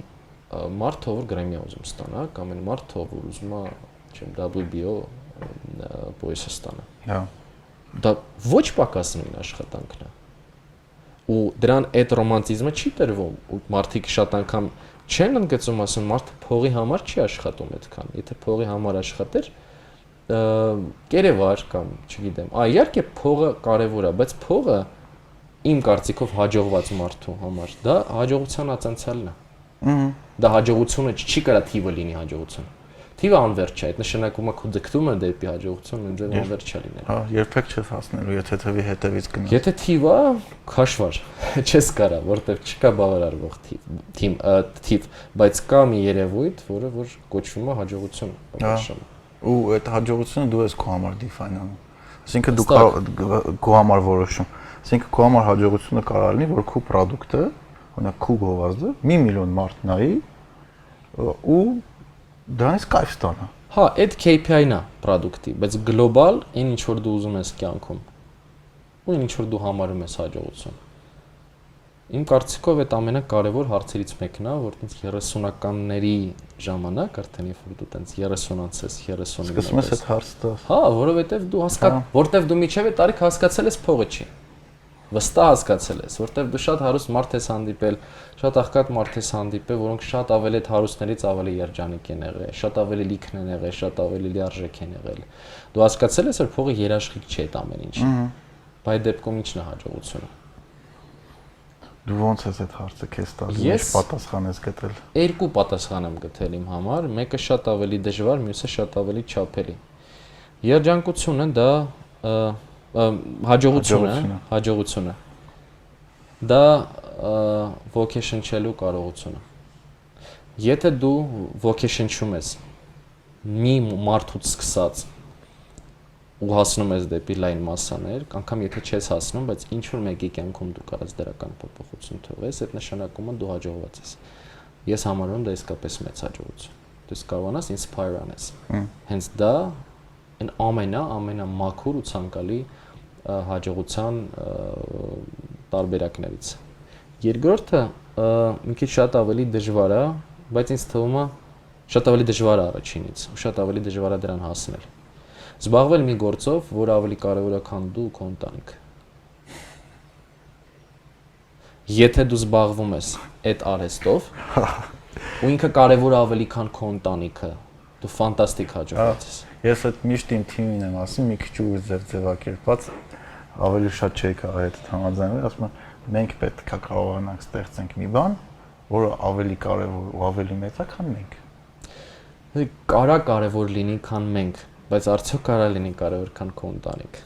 մարդը, որ Grammy-ը ուզում ստանա, կամ այն մարդը, որ ուզում է, չեմ WBO պոյսը ստանա։ Հա։ Դա ոչ պակաս նույն աշխատանքն է։ Ու դրան այդ ռոմանտիզմը չի տրվում ու մարդիկ շատ անգամ չեն ընդգծում ասում մարդը փողի համար չի աշխատում այդքան եթե փողի համար աշխատեր կերևար կամ չգիտեմ իհարկե փողը կարևոր է բայց փողը իմ կարծիքով հաջողված մարդու համար դա հաջողության ացանցալն է դա հաջողությունը չի կարա թիվը լինի հաջողություն թիվը անվերջ է այդ նշանակում է քո ձգտումը դեպի հաջողություն ինձ անվերջ է լինել հա երբեք չես հասնելու եթե թվի հետևից գնաս եթե թիվը քաշվար չես կարա որտեվ չկա բավարարվող թիվ բայց կա մի երևույթ որը որ կոչվում է հաջողություն ու այդ հաջողությունը դու ես քո համար դիֆայն անում այսինքն դու քո համար որոշում այսինքն քո համար հաջողությունը կարող լինի որ քո product-ը օրինակ քո գովազդը 1 միլիոն մարդ նայի ու դրանից կայֆ ստանա։ Հա, այդ KPI-ն է product-ի, բայց գլոբալ այն ինչ որ դու ուզում ես կյանքում։ Ու ինչ որ դու համարում ես հաջողություն։ Իմ կարծիքով այդ ամենակարևոր հարցերից մեկն է, որ տենց 30-ականների ժամանակ արդեն երբ որ դու տենց 30-անց ես, 39-ից սկսում ես այդ հարցը տալ։ Հա, որովհետև դու որտեվ դու միջև այդ տարիք հասկացել ես փողը չի։ Վստահ հասկացել ես, որտեվ դու շատ հարուստ մարդ ես հանդիպել, շատ աղքատ մարդ ես հանդիպել, որոնք շատ ավելի այդ հարուստներից ավելի երջանիկ են եղել, շատ ավելի լիքն են եղել, շատ ավելի լիարժեք են եղել։ Դու հասկացել ես, որ փողը երաշխիք չէ այդ ամեն ինչը։ Բայց դեպքում ի՞նչն է հաջողությունը։ Դու ո՞նց ես այդ հարցը քեզ տալիս, ինչ պատասխան ես գտել։ Երկու պատասխան եմ գտել իմ համար, մեկը շատ ավելի դժվար, մյուսը շատ ավելի չափելի։ Երջանկությունը դա հաջողությունը դա ոգեշնչելու կարողությունը եթե դու ոգեշնչում ես մի մարդուց սկսած ու հասնում ես դեպի լայն մասսաներ անգամ եթե չես հասնում բայց ինչ որ մեկի կյանքում դու կարաս դրական փոփոխություն թողես այդ նշանակում է դու հաջողված ես ես համարում դա իսկապես մեծ հաջողություն դու կարողանաս inspire անես հենց դա այն ամենամաքուր ու ցանկալի հաջողության տարբերակներից Երկրորդը մի քիչ շատ ավելի դժվար է, բայց ինձ թվում է շատ ավելի դժվար է առաջինից, ու շատ ավելի դժվար է դրան հասնել։ Զբաղվել մի գործով, որ ավելի կարևոր է, քան դու քո ընտանիքը։ Եթե դու զբաղվում ես այդ արհեստով, ու ինքը կարևոր է ավելի, քան քո ընտանիքը, դու ֆանտաստիկ հաջողված ես։ Ես այդ միշտ իմ թիմին եմ ասում, մի քիչ ուր ձևակերպված ավելի շատ չէի կարող այդ համաձայնել, ասում եմ մենք պետք է կարողանանք ստեղծենք մի բան, որը ավելի կարևոր ու ավելի մեծ է, քան մենք։ Կարա կարևոր լինի, քան մենք, բայց արդյոք կարա լինի կարևոր, քան քո ընտանիքը։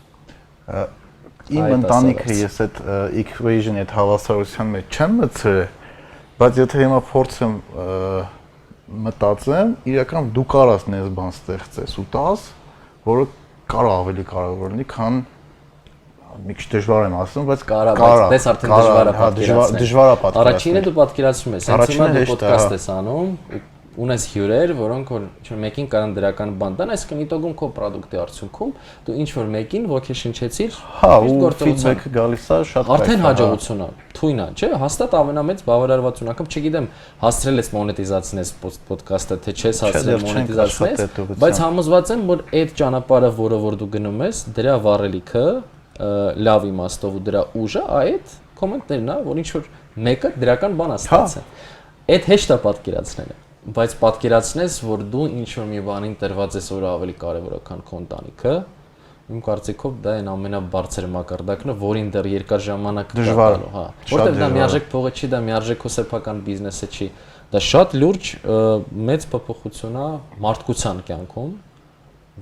Իմ ընտանիքը ես այդ equation-ի այդ հավասարության մեջ չեմ մտցրել, բայց եթե հիմա փորձեմ մտածեմ, իրական դու կարաս նես բան ստեղծես ու տաս, որը կարող ավելի կարևոր լինի, քան մի քիչ դժվար եմ ասում, բայց կարա, բայց արդեն դժվար է պատկերացնել։ Դժվար է պատկերացնել։ Առաջինը դու պատկերացնում ես, հենց հիմա դու ոդկաստ ես անում, ունես հյուրեր, որոնք որ մեկին կարան դրական բան տան, այսինքն միտոգում քո պրոդուկտի արդյունքում դու ինչ որ մեկին ոգեշնչեցիր, ու ֆիդբեքը գալիս է շատ արդեն հաջողություն է, թույն է, չէ՞, հաստատ ամենամեծ բավարարվածություն, անգամ չգիտեմ, հասցրել ես մոնետիզացնես ոդկասթը, թե չես հասցրել մոնետիզացնես, բայց համոզված եմ, որ այդ ճանապարհը, որը դու գնում ես, դրա վառելիքը լավ իմաստով ու դրա ուժը այդ կոմենտներն է, որ ինչ որ մեկը դրական բան է ստացել։ Այդ հեշտ է պատկերացնելը, բայց պատկերացնես, որ դու ինչ որ մի բանին տրված ես, որը ավելի կարևոր է, քան քո ընտանիքը, իմ կարծիքով դա այն ամենաբարձր մակարդակն է, որին դեռ երկար ժամանակ դժվար է, հա, որտեղ դա միարժեք փողը չի, դա միարժեք քո սեփական բիզնեսը չի, դա շատ լուրջ մեծ փոփոխություն է մարդկության կյանքում,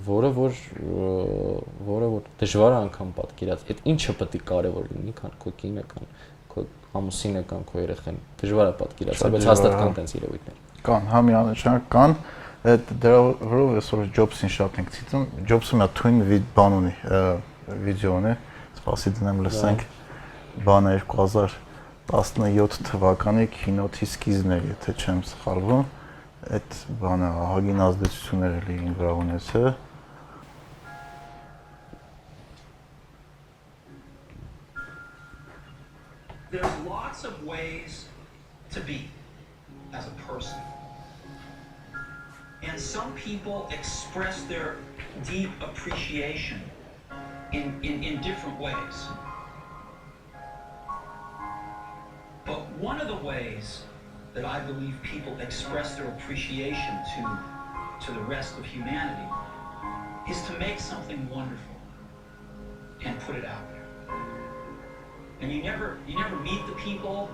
որը որ դժվար է անգամ պատկերացնել։ Այդ ինչը պետք է կարևոր լինի, քան քո կինը, քան քո ամուսինը, քան քո երեխան։ Դժվար է պատկերացնել, բայց հաստատ կան տենց երևույթներ։ Կան, հա միանշանակ կան, այդ դրանով այսօր Ջոբսին շատ ենք ցիծում։ Ջոբսը մի թույն բան ունի, վիդեոն է, սպասի դնեմ լսենք, բանը 2017 թվականի քինոթի սկիզբն է, եթե չեմ սխալվում, այդ բանը ահագին ազդեցություններ էլի ին վրա ունեցել։ There's lots of ways to be as a person. And some people express their deep appreciation in different ways. But one of the ways that I believe people express their appreciation to the rest of humanity is to make something wonderful and put it out there. And you never meet the people,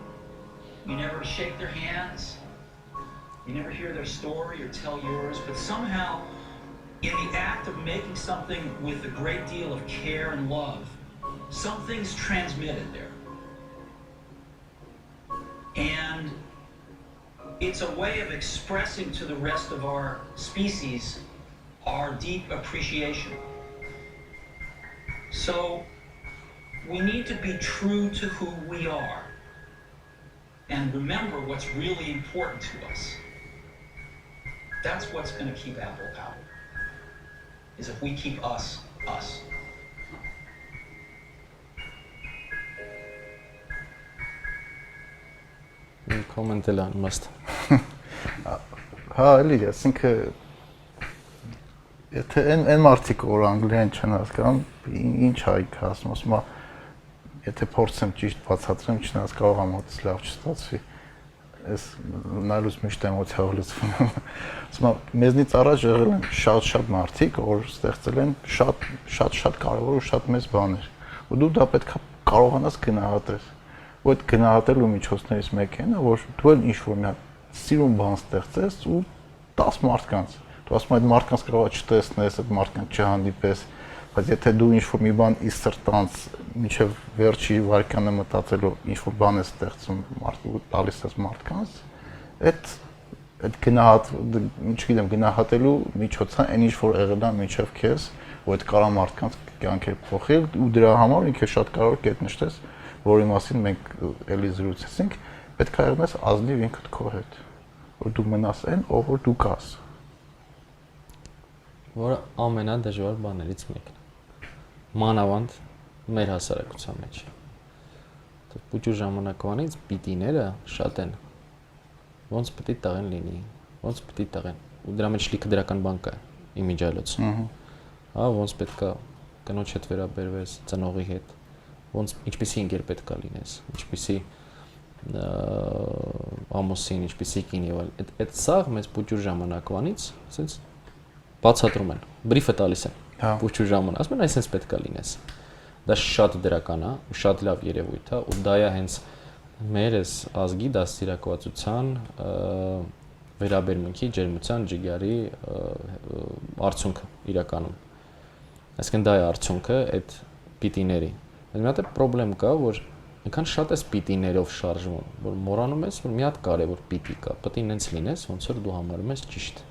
you never shake their hands, you never hear their story or tell yours, but somehow in the act of making something with a great deal of care and love, something's transmitted there. And it's a way of expressing to the rest of our species our deep appreciation. So we need to be true to who we are and remember what's really important to us. That's what's going to keep Apple out, is if we keep us, us. Կոմենտել անիմաստ։ Հա, էլի, ասինքն եթե այն մարդիկ, որ անգլերեն չեն հասկանում, ինչ հայք ասում, ասում եթե փորձեմ ճիշտ բացատրեմ, չնայած կարող է մոտս լավ չստացվի։ Այս նայելուց միշտ էմոցիա լուծվում։ Ասում մեզնից առաջ եղել են շատ մարդիկ, որ ստեղծել են շատ կարևոր ու շատ մեծ բաներ։ Ու դու դա պետք է կարողանաս գնահատել։ Ու այդ գնահատելու միջոցներից մեկն է, որ դու էլ ինչ-որ մի սիրուն բան ստեղծես ու 10 մարդկանց։ Դու ասում այդ մարդկանց կարող է չտեսնես, այդ մարդկանց չհանդիպես, բայց եթե դու ինչ-որ մի բան ի սրտանց մինչև վերջի վարկյանը մտածելու ինչ-որ բան ես ստեղծում մարդու տալիս ես մարդկանց, այդ գնահատելու միջոցը այն ինչ-որ եղել է մինչև քեզ, ու այդ կարա մարդկանց կյանք է փոխել ու դրա համար ինքը շատ կարևոր կետ նշտես, որի մասին մենք էլի զրուցեցինք, պետք է եղնես ազնիվ ինքդ քո հետ, որ դու մնաս այն, ով որ դու կաս։ Որը ամենադժվար բաներից մեկն է։ Մանավանդ մեր հասարակության մեջ։ Փոքր ժամանակվանից պիտիները շատ են։ Ոնց պետք է տաղեն լինի, ոնց պետք է տաղեն։ Ու դրա մեջ լիքը դրական բան կա իմիջայլոց։ Հա, ոնց պետք է կնոջ հետ վերաբերվես, ծնողի հետ, ոնց ինչպեսի ընկեր պետք է լինես, ինչպեսի ամուսին, ինչպեսի կին եւ այլ։ Այդ սա մեզ փոքր ժամանակվանից, ասենց բացատրում են, բրիֆը տալիս են։ Փոքր ժամանակ, ասում են, այսպես պետք է լինես։ Դա շատ դրական է, ու շատ լավ երևույթ է, ու դա է հենց մեր այս ազգի դաստիարակվածության վերաբերմունքի, ջերմության, ջիգարի արդյունքը իրականում։ Այսինքն դա է արդյունքը այդ պիտիների։ Մի հատ պրոբլեմ կա, որ այնքան շատ է պիտիներով շարժվում, որ մոռանում ես, որ մի հատ կարևոր պիտի կա, պետք է նենց լինես, ոնց որ դու համարում ես ճիշտ։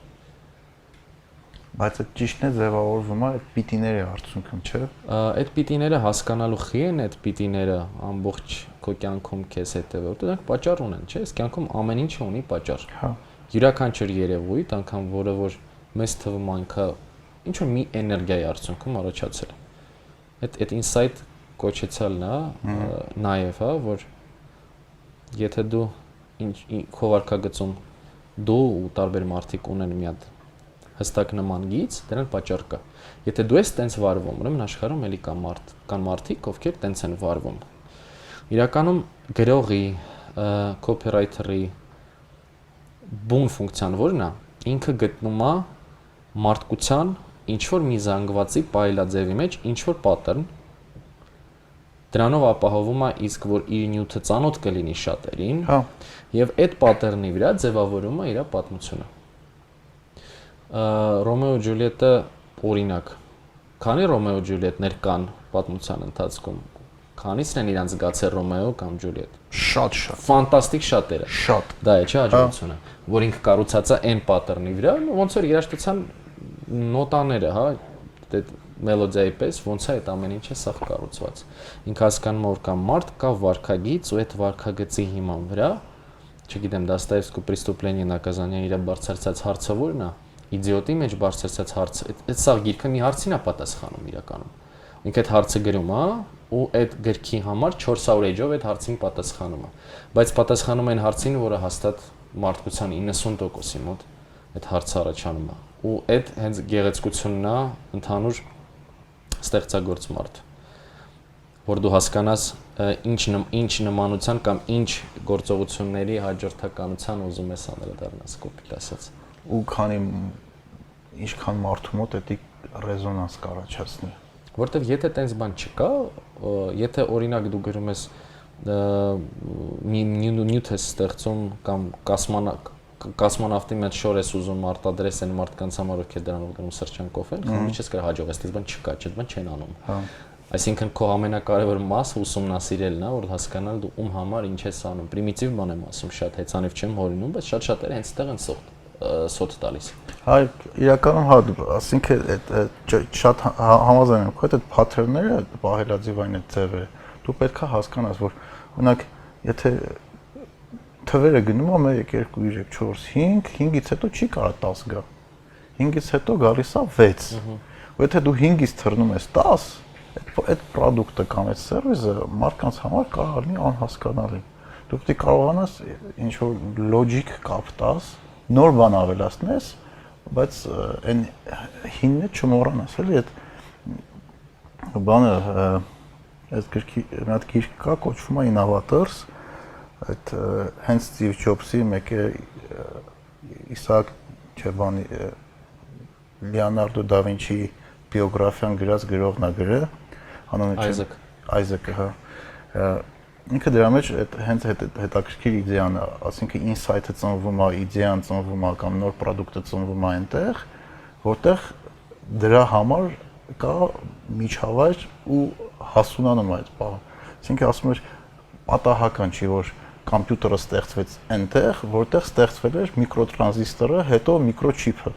Բայց այդ ճիշտն է ձևավորվում է այդ պիտիների արդյունքում, չէ՞։ Այդ պիտիները հասկանալու խի են այդ պիտիները ամբողջ քո կյանքում քեզ հետևը, որտեղ դրանք պատճառ ունեն, չէ՞։ Այս կյանքում ամեն ինչ ունի պատճառ։ Հա։ Յուրաքանչյուր երևույթ, անգամ որը որ մեզ թվում անքա ինչ որ մի էներգիայի արդյունքում առաջացել է։ Այդ ինսայթ կոչեցալն է նաև, հա, որ եթե դու քո վարքագծում դու ու տարբեր մարդիկ ունեն մի հատ հստակ նման գիծ, դրան պատճառ կա։ Եթե դու ես տենց վարվում, ուրեմն աշխարհում էլի կան մարդիկ, ովքեր տենց են վարվում։ Իրականում գրողի, copywriter-ի բուն ֆունկցիան որն է, ինքը գտնում է մարդկության ինչ որ մի զանգվածի պայլաձևի մեջ ինչ որ pattern, դրանով ապահովում է իսկ որ իր նյութը ծանոթ կլինի շատերին, հա, եւ այդ pattern-ի վրա ձևավորում է իր պատմությունը։ Ռոմեո Ջուլիետը օրինակ, քանի Ռոմեո Ջուլիետներ կան պատմության ընթացքում, քանիսն են իրանց զգացել Ռոմեո կամ Ջուլիետ։ Շատ, ֆանտաստիկ շատերը։ Շատ։ Դա է, չէ, հաջողությունը, որ ինքը կառուցած է այն pattern-ի վրա, ոնց որ երաժշտության նոտաները, հա, այդ մելոդիայի պես ոնց է այդ ամեն ինչը սաղ կառուցված։ Ինքը հասկանում որ կա մարդ, կա վարքագիծ ու այդ վարքագծի հիման վրա, չգիտեմ, Դոստոևսկու «Преступление и наказание» իր բարձրացած հարցը որն է, իդիոտի մեջ բարձրացած հարցը, այդ սաղ գիրքը մի հարցին է պատասխանում իրականում։ Ինքը այդ հարցը գրում է ու այդ գրքի համար 400 էջով այդ հարցին պատասխանում է։ Բայց պատասխանում են հարցին, որը հաստատ մարդկության 90%-ի մոտ այդ հարցը առաջանում է։ Ու այդ հենց գեղեցկությունն է ընդհանուր ստեղծագործ մարդ, որ դու հասկանաս ինչ նմանության կամ ինչ գործողությունների հաջորդականության ուզում ես անդրադառնաս, կոպիտ ասած։ Ու ինչքան մարդու մոտ դա ռեզոնանս կառաջացնի։ Որտեվ եթե տենց բան չկա, եթե օրինակ դու գրում ես նյութ ես ստեղծում կամ կոսմոնավտի մեջ շոր ես ուզում արտադրես այն մարդկանց համար, ովքեր դրանով գրում սրճան կոֆեն, քանի չես կարող հաջողես, դες բան չկա, չէ, բան չեն անում։ Այսինքն քո ամենակարևոր մասը ուսումնասիրելն է, որ հասկանալ դու ում համար ինչ ես անում։ Պրիմիտիվ բան եմ ասում, շատ հեծանիվ չեմ հորինում, բայց շատ-շատերը հենց այդտեղ են սոթ տալիս։ Հա, իրականում հա, ասինքն այդ շատ համաձայն եմ, այդ pattern-ները, պահելաձևային այդ ձևերը, դու պետք է հասկանաս, որ օրինակ, եթե թվերը գնում է 1 2 3 4 5, 5-ից հետո չի կարող 10 գա։ 5-ից հետո գալիս է 6։ Ու եթե դու 5-ից թռնում ես 10, այդ product-ը կամ այդ service-ը մարդկանց համար կարող լինի անհասկանալի։ Դու պետք է կարողանաս ինչ որ logic կապ տաս, նոր բան ավելացնես, բայց այն հինը չմոռանաս, էլի այդ բանը այս գրքի մի հատ գիրք կա, կոչվում է Innovators, այդ հենց Steve Jobs-ի մեկը Իսահակ Չեբանի Լեոնարդո դա Վինչիի բիոգրաֆիան գրած գրողն է գրել, անունը Isaac-ը, հա։ Ինքը դրա մեջ հենց հետաքրքիր իդեան է, ասինքն ինսայթը ծնվում է, իդեան ծնվում է կամ նոր product-ը ծնվում է այնտեղ, որտեղ դրա համար կա միջավայր ու հասունանում է այդ բանը։ Այսինքն ասում էր պատահական չի, որ կոմպյուտերը ստեղծվեց այնտեղ, որտեղ ստեղծվել էր միկրոտրանզիստորը, հետո միկրոչիփը։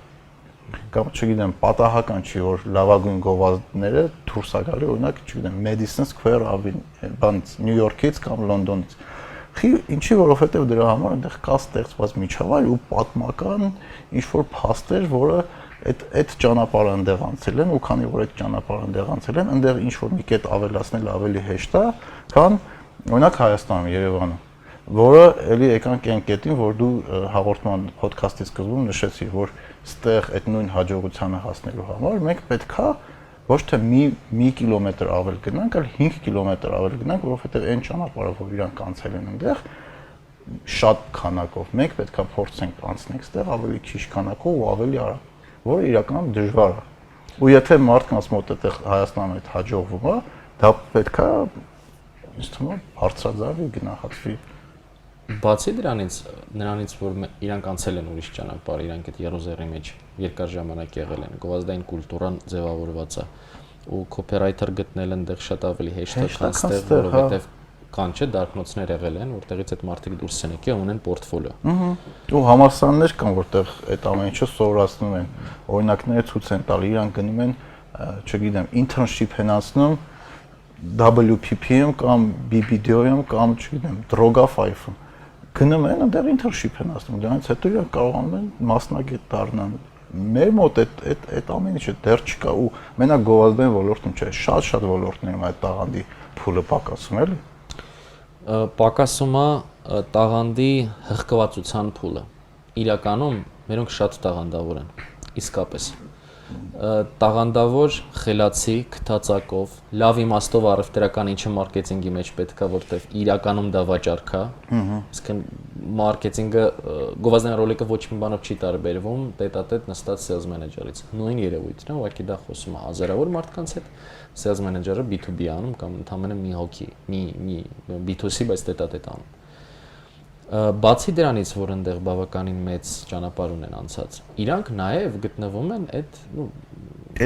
Կամ չգիտեմ, պատահական չի, որ լավագույն գովազդները դուրս է գալի, օրինակ, չգիտեմ, Madison Square Avenue, բանից Նյու Յորքից կամ Լոնդոնից։ Ինչի, որովհետև դրա համար այնտեղ կա ստեղծված միջավայր ու պատմական ինչ-որ փաստեր, որը այդ ճանապարհը ընդեղ անցել են, ու քանի որ այդ ճանապարհը ընդեղ անցել են, այնտեղ ինչ-որ մի կետ ավելացնել ավելի հեշտ է, քան Օրինակ Հայաստանում, Երևանում, որը էլի եկանք այն կետին, որ դու հաղորդման ոդքասթի սկզբում նշեցիր, որ ստեղ այդ նույն հաջողությանը հասնելու համար մենք պետքա ոչ թե մի կիլոմետր ավել գնանք, այլ 5 կիլոմետր ավել գնանք, որովհետև այն ճանապարհը, որ իրանք անցել են այնտեղ, շատ քանակով մենք պետքա փորձենք անցնել այստեղ ավելի քիչ քանակով ու ավելի արագ, որը իրականում դժվար է։ Ու եթե մարդկանց մոտ այդտեղ Հայաստանում այդ հաջողվում է, դա պետքա ինձ թվում է բարձրաձայնի գնահատվի։ Բացի նրանից, որ իրանք անցել են ուրիշ ճանապարհ, իրանք այդ երոզերի մեջ երկար ժամանակ եղել են, գովազդային կուլտուրան ձևավորված է, ու կոպիրայթեր գտնել այնտեղ շատ ավելի հեշտ է, քան ստեղ, որովհետև կան չէ դարբնոցներ եղել են, որտեղից այդ մարդիկ դուրս են եկել, ունեն պորտֆոլիո։ Ու համալսարաններ կան, որտեղ այդ ամեն ինչը սովորացնում են, օրինակները ցույց են տալի, իրանք գնում են, չգիտեմ, internship են անցնում WPP-ում կամ BBDO-ում կամ չգիտեմ, Drogafy-ում գնում են, այնտեղ internship են ասում, դրանից հետո իրանք կարողանում են մասնագետ դառնալ։ Մեր մոտ այդ ամեն ինչը դեռ չկա ու մենակ գովազդային ոլորտում չէ, շատ ոլորտներում այդ տաղանդի փուլը պակասում էլի։ Պակասում է տաղանդի հղկվածության փուլը։ Իրականում մերոնք շատ տաղանդավոր են, իսկապես։ Տաղանդավոր, խելացի, քթածակով, լավ իմաստով առևտրական ինչը մարքեթինգի մեջ պետքա, որտեղ իրականում դա վաճառք է։ Իսկ մարքեթինգը գովազդային ռոլիկը ոչ մի բանով չի տարբերվում տետատետ նստած sales manager-ից։ Նույն երևույթն է, ուղղակի դա խոսում է հազարավոր մարդկանց հետ, sales manager-ը B2B անում կամ ընդհանրապես մի հոգի, մի B2C, բայց տետատետ անում։ Բացի դրանից, որ այնտեղ բավականին մեծ ճանապարհ ունեն անցած, իրանք նաև գտնվում են այդ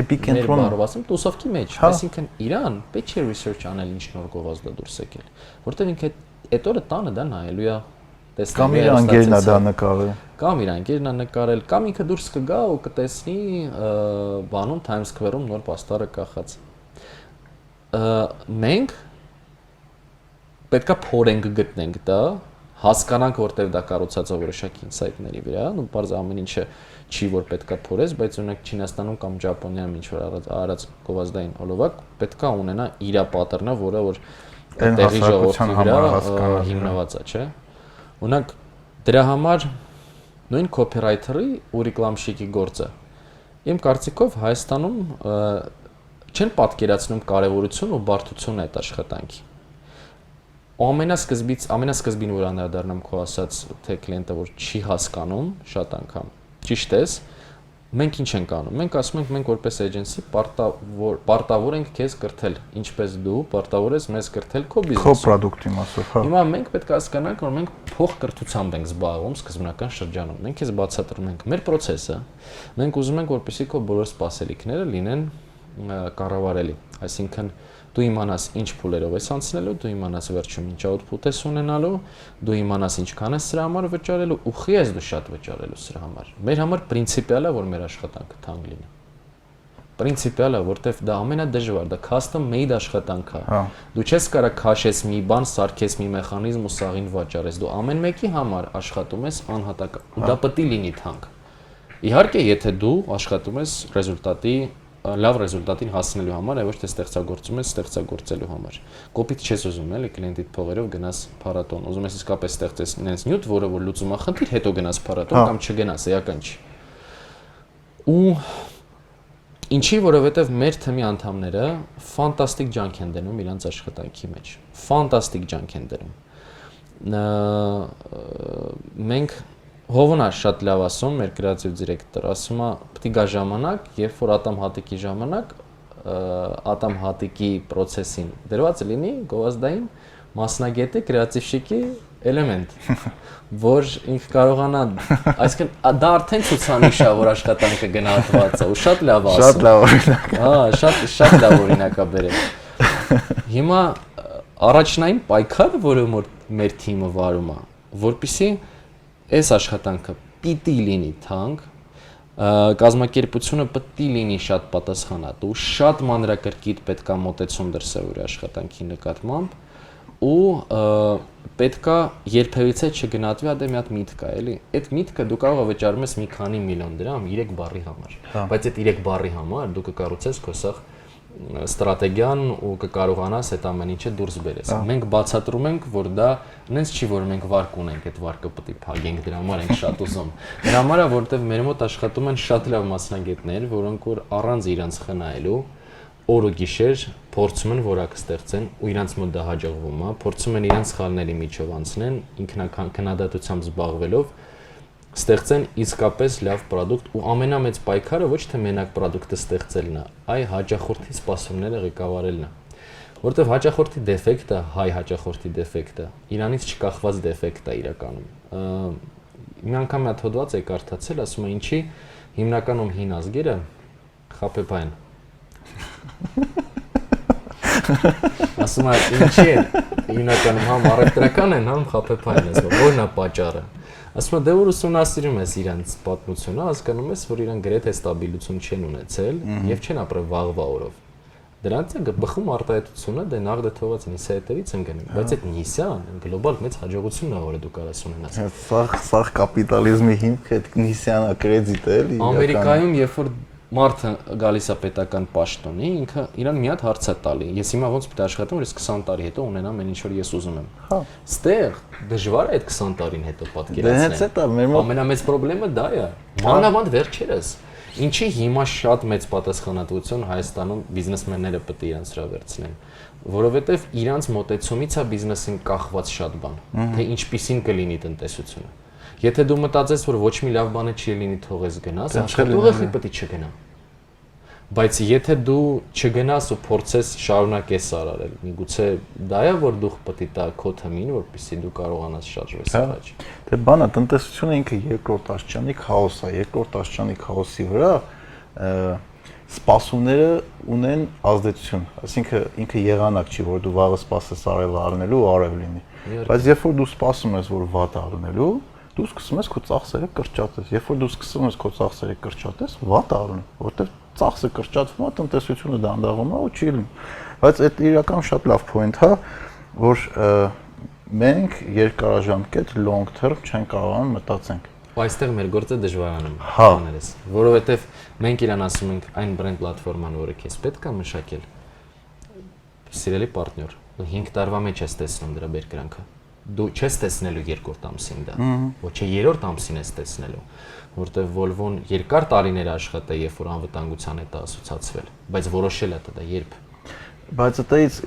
էպիկենտրոնում, մեր ասեմ, տուսովքի մեջ, այսինքն իրան պետք է research անել ինչ նոր գովազդ է դուրս եկել, որտեղ ինքը այդ օրը տանը դա նայելու է, կամ իր անգերն է դա նկարել, կամ իր անգերն է նկարել, կամ ինքը դուրս կգա ու կտեսնի բանում Times Square-ում նոր պաստառը կախած։ Մենք պետքա փորենք գտնենք դա, հասկանանք, որտեղ դա կառուցած է որոշակի ինսայթների վրա, ու բարձր ամեն ինչը չի որ պետքա փորես, բայց օրինակ Չինաստանում կամ Ճապոնիայում ինչ որ արած գովազդային հոլովակ պետքա ունենա իր պատեռնը, որը որ տեղի ժողովրդի վրա հիմնված է, չէ՞։ Օրինակ դրա համար նույն կոպիրայթերի ու ռեկլամշիկի գործը իմ կարծիքով Հայաստանում չեն պատկերացնում կարևորություն ու բարդություն այդ աշխատանքի։ Ամենասկզբին որ անդրադառնամ քո ասած թե կլիենտը որ չի հասկանում շատ անգամ ճիշտ ես մենք ինչ ենք անում մենք ասում ենք մենք որպես agency պարտավոր ենք քեզ կրթել ինչպես դու պարտավոր ես մեզ կրթել քո բիզնեսը քո պրոդուկտի մասով հա հիմա մենք պետք է հասկանանք որ մենք փոխկրթությամբ ենք զբաղվում սկզբնական շրջանում մենք քեզ բացատրում ենք մեր process-ը մենք ուզում ենք որպեսզի քո բոլոր սպասելիքները լինեն կառավարելի այսինքն դու իմանաս ինչ փուլերով ես անցնելու, դու իմանաս վերջում ինչ output ես ունենալու, դու իմանաս ինչքան ես սրա համար վճարելու, ուխի ես դու շատ վճարելու սրա համար։ Մեր համար պրինցիպիալ է, որ մեր աշխատանքը թանկ լինի։ Պրինցիպիալ է, որտեվ դա ամենադժվար, դա custom made աշխատանք է։ Դու չես կարող քաշես մի բան, սարքես մի մեխանիզմ ու սաղին վաճառես։ Դու ամեն մեկի համար աշխատում ես անհատական, ու դա պետք է լինի թանկ։ Իհարկե, եթե դու աշխատում ես ռեզուլտատի լավ ռեզուլտատին հասնելու համար, այլ ոչ թե ստեղծագործում ես ստեղծագործելու համար։ Կոպիտ չես ուզում էլի կլիենտիդ փողերով գնաս փառատոն։ Ուզում ես իսկապես ստեղծես նենց նյութ, որը որ լուծում է խնդիր, հետո գնաս փառատոն կամ չգնաս, էական չի։ Ու ինչի, որովհետև մեր թիմի անդամները ֆանտաստիկ ջանք են դնում իրենց աշխատանքի մեջ։ Ֆանտաստիկ ջանք են դնում։ Մենք Հովնա շատ լավ ասում, մեր կրեատիվ դիրեկտոր ասում է, պետք է գա ժամանակ, երբ որ ատամ հատիկի ժամանակ, ատամ հատիկի process-ին դրված լինի գովազդային մասնագետի կրեատիվշիկի էլեմենտ, որ ինքը կարողանա, այսինքն դա արդեն ցուցանիշ է, որ աշխատանքը գնահատված է, ու շատ լավ ասում։ Շատ լավ օրինակ։ Հա, շատ լավ օրինակ է բերել։ Հիմա առաջնային պայքարը, որը մեր թիմը վարում է, որպեսզի այս աշխատանքը պիտի լինի թանկ, կազմակերպությունը պետք է լինի շատ պատասխանատու, շատ մանրակրկիտ պետք է մոտեցում դրսևորի աշխատանքի նկատմամբ ու պետք է երբևիցե չգնահատվի, դա մի հատ միտք է, էլի։ Այդ միտքը դու կարող ես վճարում ես մի քանի միլիոն դրամ 3 բառի համար, բայց այդ 3 բառի համար դու կկառուցես քո սախ ստրատեգիան ու կկարողանաս այդ ամեն ինչը դուրս բերես։ Մենք բացատրում ենք, որ դա նենց չի, որ մենք վարկ ունենք, այդ վարկը պետք է փակենք, դրա համար ենք շատ ուզում։ Դրա համար է, որովհետև մեր մոտ աշխատում են շատ լավ մասնագետներ, որոնք որ առանց իրանց խնայելու օր ու գիշեր փորձում են որակ ստեղծեն ու իրանց մոտ դա հաջողվում է, փորձում են իրանց սխալների միջով անցնեն, ինքնակնդատությամբ զբաղվելով ստեղծեն իսկապես լավ պրոդուկտ ու ամենամեծ պայքարը ոչ թե մենակ պրոդուկտը ստեղծելն է, այլ հաճախորդի սպասումները ղեկավարելն է։ Որտեվ հաճախորդի դեֆեկտը, հայ հաճախորդի դեֆեկտը, իրանից չկախված դեֆեկտ է իրականում։ Մի անգամ մի հատ հոդված է կարդացել, ասում է ինչի հիմնականում հին ազգերը խաբեբա են։ Ասում է ինչի են հիմնականում համ առևտրական են, համ խաբեբա են, ասում է որն է պատճառը։ Ասում է դե որ ուսումնասիրում ես իրանց պատմությունը, հասկանում ես, որ իրան գրեթե ստաբիլություն չեն ունեցել եւ չեն ապրել վաղվա օրով։ Դրանց է բխում արտահայտությունը, դե նախ դե թողած նիսա հետևից են գնում, բայց այդ նիսան գլոբալ մեծ հաջողությունն է, որը դու կարաս ունենաս։ Սաղ կապիտալիզմի հիմքը այդ նիսյանը կրեդիտ է, էլի։ Ամերիկայում երբ որ մարդը գալիս է պետական պաշտոնի, ինքը իրան մի հատ հարց է տալի։ Ես հիմա ոնց պետք է աշխատեմ, որ ես 20 տարի հետո ունենամ այն ինչ որ ես ուզում եմ։ Հա։ Ստեղ դժվար է այդ 20 տարին հետո Դե պատկերացնել։ հենց այդ է, մեր մոտ Ամենամեծ խնդրեմը դա է։ Մանավանդ վերջերս։ Ինչի հիմա շատ մեծ պատասխանատվություն Հայաստանում բիզնեսմենները պետք է իրանց վրա վերցնեն, որովհետև իրանց մոտեցումից է բիզնեսին կախված շատ բան, թե ինչպիսին կլինի տնտեսությունը։ Եթե դու մտածես, որ ոչ մի լավ բան չի լինի, թողես գնաս, աշխատողը պետք է չգնա։ Բայց եթե դու չգնաս ու փորձես շարունակես արարել, միգուցե դա է, որ դու պետք է տա քո թմին, որպեսզի դու կարողանաս շարժվես առաջ։ Դե բանը տնտեսությունը ինքը երկրորդ աշճանի քաոս է, երկրորդ աշճանի քաոսի վրա սպասումները ունեն ազդեցություն, այսինքն ինքը եղանակ չի, որ դու վաղը սպասես արևը առնելու ու արև լինի։ Բայց երբ որ դու սպասում ես, որ վատ առնելու, դու սկսում ես քո ծախսերը կրճատես։ Երբ որ դու սկսում ես քո ծախսերը կրճատես, վատ առնում, որովհետև ծախսը կրճատվում է, տնտեսությունը դանդաղում է ու չի լինում։ Բայց այդ իրական շատ լավ point է, որ մենք երկարաժամկետ long term չեն կարողանում մտածենք։ Ու այստեղ մեր գործը դժվարանում է, Հա։ որովհետև մենք իրան ասում ենք այն բրենդ պլատֆորման, որը քեզ պետք է մշակել։ Սիրելի պարտներ, 5 տարվա մեջ ես տեսնում դրա բերկրանքը։ Դու չես տեսնելու երկրորդ ամսին դա, ոչ թե երրորդ ամսին ես տեսնելու, որտեղ Volvo-ն երկար տարիներ աշխատել, երբ որ անվտանգության հետ ասոցացվել, բայց որոշել է դա երբ։ Բայց այդից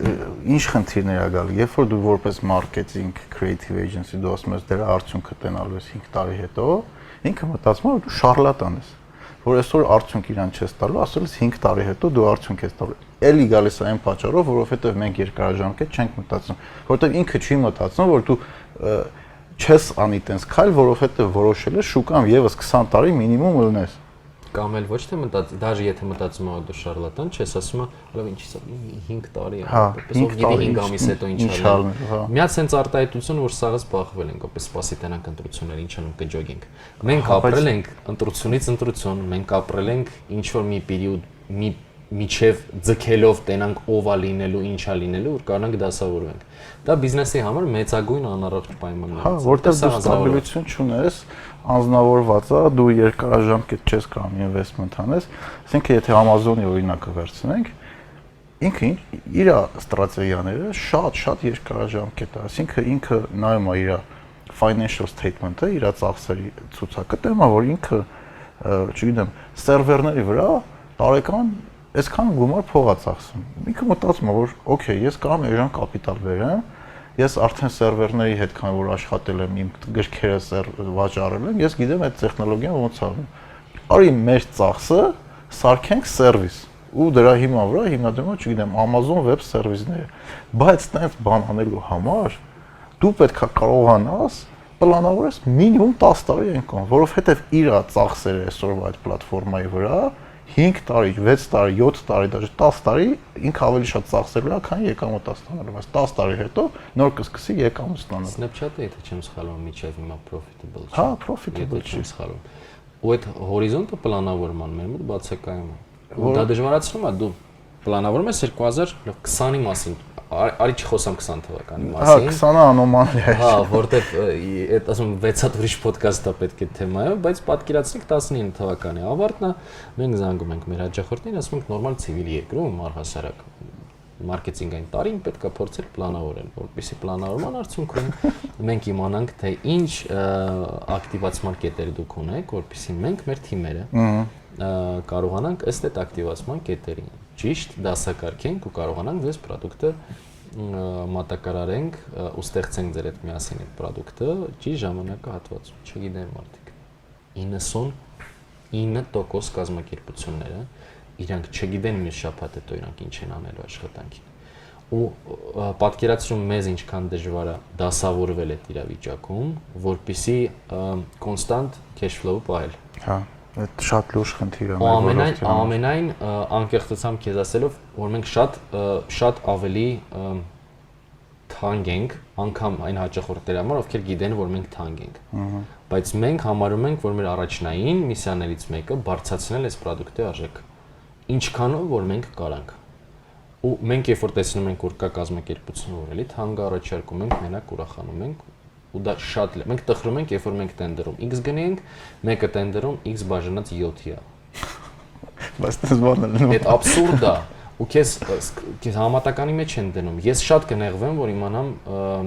ինչ խնդիրներ ա գալի, երբ որ դու որպես marketing creative agency դու ասում ես դրա արդյունքը տենալու ես 5 տարի հետո, ինքը մտածում է որ դու շարլատան ես, որ այսօր արդյունք իրան չես տալու, ասել ես 5 տարի հետո դու արդյունք ես տալու։ Էլի գալիս է այն պատճառով, որովհետև մենք երկարաժամկետ չենք մտածում, որովհետև ինքը չի մտածում, որ դու չես անի տենց քայլ, որովհետև որոշել ես շուկան եւս 20 տարի մինիմում լնես։ Կամ էլ ոչ թե մտածի, դաժե եթե մտածում ես դու շարլատան չես, ասում ես, լավ ինչի՞ է 5 տարի է, ով գիտի 5 ամիս հետո ինչ ալու։ Մի հատ sense արտահայտություն, որ սաղը զբաղվել ենք, ապես սպասի տենանք ընտրություններ, ինչ անում կջոգենք։ Մենք ապրել ենք ընտրությունից ընտրություն, մենք ապրել ենք ինչ որ մի պերիոդ, մի միջև ձգելով տենանք ով է լինելու, ինչ է լինելու, որ կարողանանք դասավորվենք։ Դա բիզնեսի համար մեծագույն անառողջ պայմաններ է։ Հա, որտեղ դու ստաբիլություն չունես, անձնավորված է, դու երկարաժամկետ չես կարող ինվեստմենտ անես, ասենք եթե Amazon-ի օրինակը վերցնենք, ինքը իր ստրատեգիաները շատ երկարաժամկետ է, ասենք ինքը նայում է իր financial statement-ը, իր ծախսերի ցուցակը, դեմ է որ ինքը, չգիտեմ, սերվերների վրա տարեկան այսքան գումար փող է ծախսում։ Ինքը մտածում է, որ օքեյ, ես կարող եմ այժմ կապիտալ բերեմ, ես արդեն սերվերների հետ քանի որ աշխատել եմ, իմ գրքերը վաճառել եմ, ես գիտեմ այդ տեխնոլոգիան ոնց անում։ Արի մեր ծախսը սարքենք սերվիս ու դրա հիման վրա հիմնադրումը, չգիտեմ, Amazon Web Service-ները։ Բայց տենց բան անելու համար դու պետք է կարողանաս պլանավորես մինիմում 10 տարի անկամ, որովհետև իր ծախսերը այսօրվա այդ պլատֆորմայի վրա 5 տարի, 6 տարի, 7 տարի, դաժե 10 տարի ինքը ավելի շատ ծախսելու է, քան եկամուտ ստանալու, բայց 10 տարի հետո նոր կսկսի եկամուտ ստանալ։ Snapchat-ը, եթե չեմ սխալվում, միջև հիմա profitable չի։ Հա, profitable չի։ Չեմ սխալվում։ Ու այդ հորիզոնտը պլանավորման մեր մոտ բացակայում է։ Ու դա դժվարացնում է, դու պլանավորում ես 2020-ի մասին, արի չխոսամ 20 թվականի Հա, մասին։ 20-ը անոմալիա է։ Հա, որտեվ այդ ասում 6-ատ ուրիշ ոդկաստ է պետք է թեմայով, բայց պատկերացնենք 19 թվականի ավարտն է, մենք զանգում ենք մեր հաճախորդներին, ասում ենք նորմալ ցիվիլ երկրում առհասարակ մարքեթինգային տարին պետք է փորձել պլանավորել, որպեսզի պլանավորման արդյունքում մենք իմանանք թե ինչ ակտիվացման կետեր դուք ունեք, որպեսզի մենք մեր թիմերը կարողանանք ըստ այդ ակտիվացման կետերի ճիշտ դասակարգենք ու կարողանանք ձեզ պրոդուկտը մատակարարենք ու ստեղծենք ձեր այդ միասին այդ պրոդուկտը ճիշտ ժամանակահատվածում, չգիտեմ մարդիկ 99% կազմակերպությունները իրանք չգիտեն մյուս շաբաթ հետո իրանք ինչ են անելու աշխատանքին ու պատկերացրում մեզ ինչքան դժվար է դասավորվել այդ իրավիճակում, որպեսզի կոնստանտ cash flow պահել։ Հա, այդ շատ լուրջ խնդիր է մեր ամենայն անկեղծությամբ քեզ ասելով, որ մենք շատ ավելի թանկ ենք, անգամ այն հաճախորդների համար, ովքեր գիտեն, որ մենք թանկ ենք։ Բայց մենք համարում ենք, որ մեր առաջնային միսիաներից մեկը բարձրացնել այս պրոդուկտի արժեքը։ Ինչքանով որ մենք կարանք։ Ու մենք երբ որ տեսնում ենք, որ կա կազմակերպություն, որ էլի թանկ առաջարկում ենք, մենակ ուրախանում ենք ու դա շատ մենք տխրում ենք, երբ որ մենք տենդերում X գնի ենք, մեկը տենդերում X բաժանած 7-ի է։ Բայց դες բանը լինում։ Այդ абսուրդ է։ Ու քեզ համատականի մեջ են դնում։ Ես շատ կնեղվեմ, որ իմանամ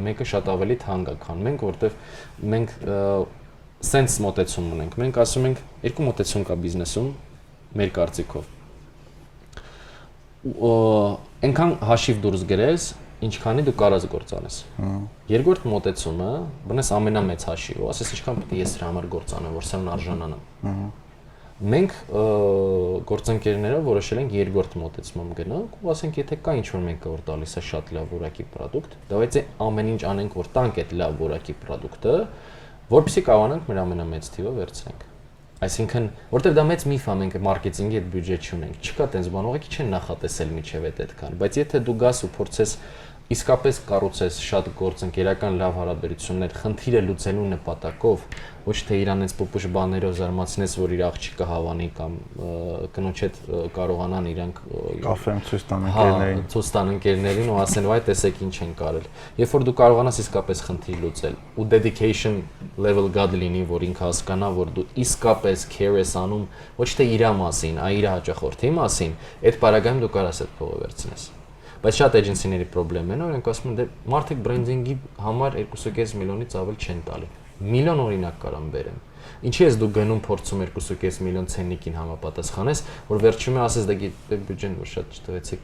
մեկը շատ ավելի թանկ է, քան մենք, որովհետև մենք sense մոտեցում ունենք։ Մենք ասում ենք, երկու մոտեցում կա բիզնեսում, մեր կարծիքով։ Այնքան հաշիվ դուրս գրես, ինչքանի դու կարաս գործ անես։ Երկրորդ մոտեցումը, բնես ամենամեծ հաշիվ, ու ասես ինչքան պետք է ես դրա համար գործ անեմ, որ սրանն արժանանամ։ Մենք գործընկերները որոշել ենք երկրորդ մոտեցմամբ գնանք ու ասենք եթե կա ինչ-որ մեկը որ տալիս է շատ լավ որակի պրոդուկտ, давайте ամեն ինչ անենք որ տանք այդ լավ որակի պրոդուկտը, որպեսզի կարողանանք մեր ամենամեծ թիվը վերցնենք։ Այսինքն, որտեվ դա մեծ միֆ է, մենք մարքեթինգի այդ բյուջե չունենք։ Չկա տենց բան, ուղղակի չեն նախատեսել միջև այդքան, բայց եթե դու գաս ու փորձես իսկապես կառուցես շատ գործընկերական լավ հարաբերություններ, խնդիրը լուծելու նպատակով, ոչ թե իրանից պուպուշ բաներով զարմացնես, որ իր աղջիկը հավանի կամ կնոջ հետ կարողանան իրանք կաֆեմ ցույց տան ընկերներին, ցույց տան ընկերներին ու ասեն, վայ, տեսեք ինչ են կարել։ Երբ որ դու կարողանաս իսկապես խնդիր լուծել ու dedication level գադ լինի, որ ինքը հասկանա, որ դու իսկապես care ես անում ոչ թե իր մասին, այլ իր հաճախորդի մասին, այդ պարագայում դու կարաս այդ փողը վերցնես։ Բայց շատ էջենսիների խնդիրն են, որ ասում են դե մարդիկ բրենդինգի համար 2.5 միլիոնից ավել չեն տալի։ Միլիոն օրինակ կարամ բերեմ։ Ինչի ես դու գնում փորձում 2.5 միլիոն ցեննիկին համապատասխանես, որ վերջում ասես դա բյուջեն որ շատ չտվեցիք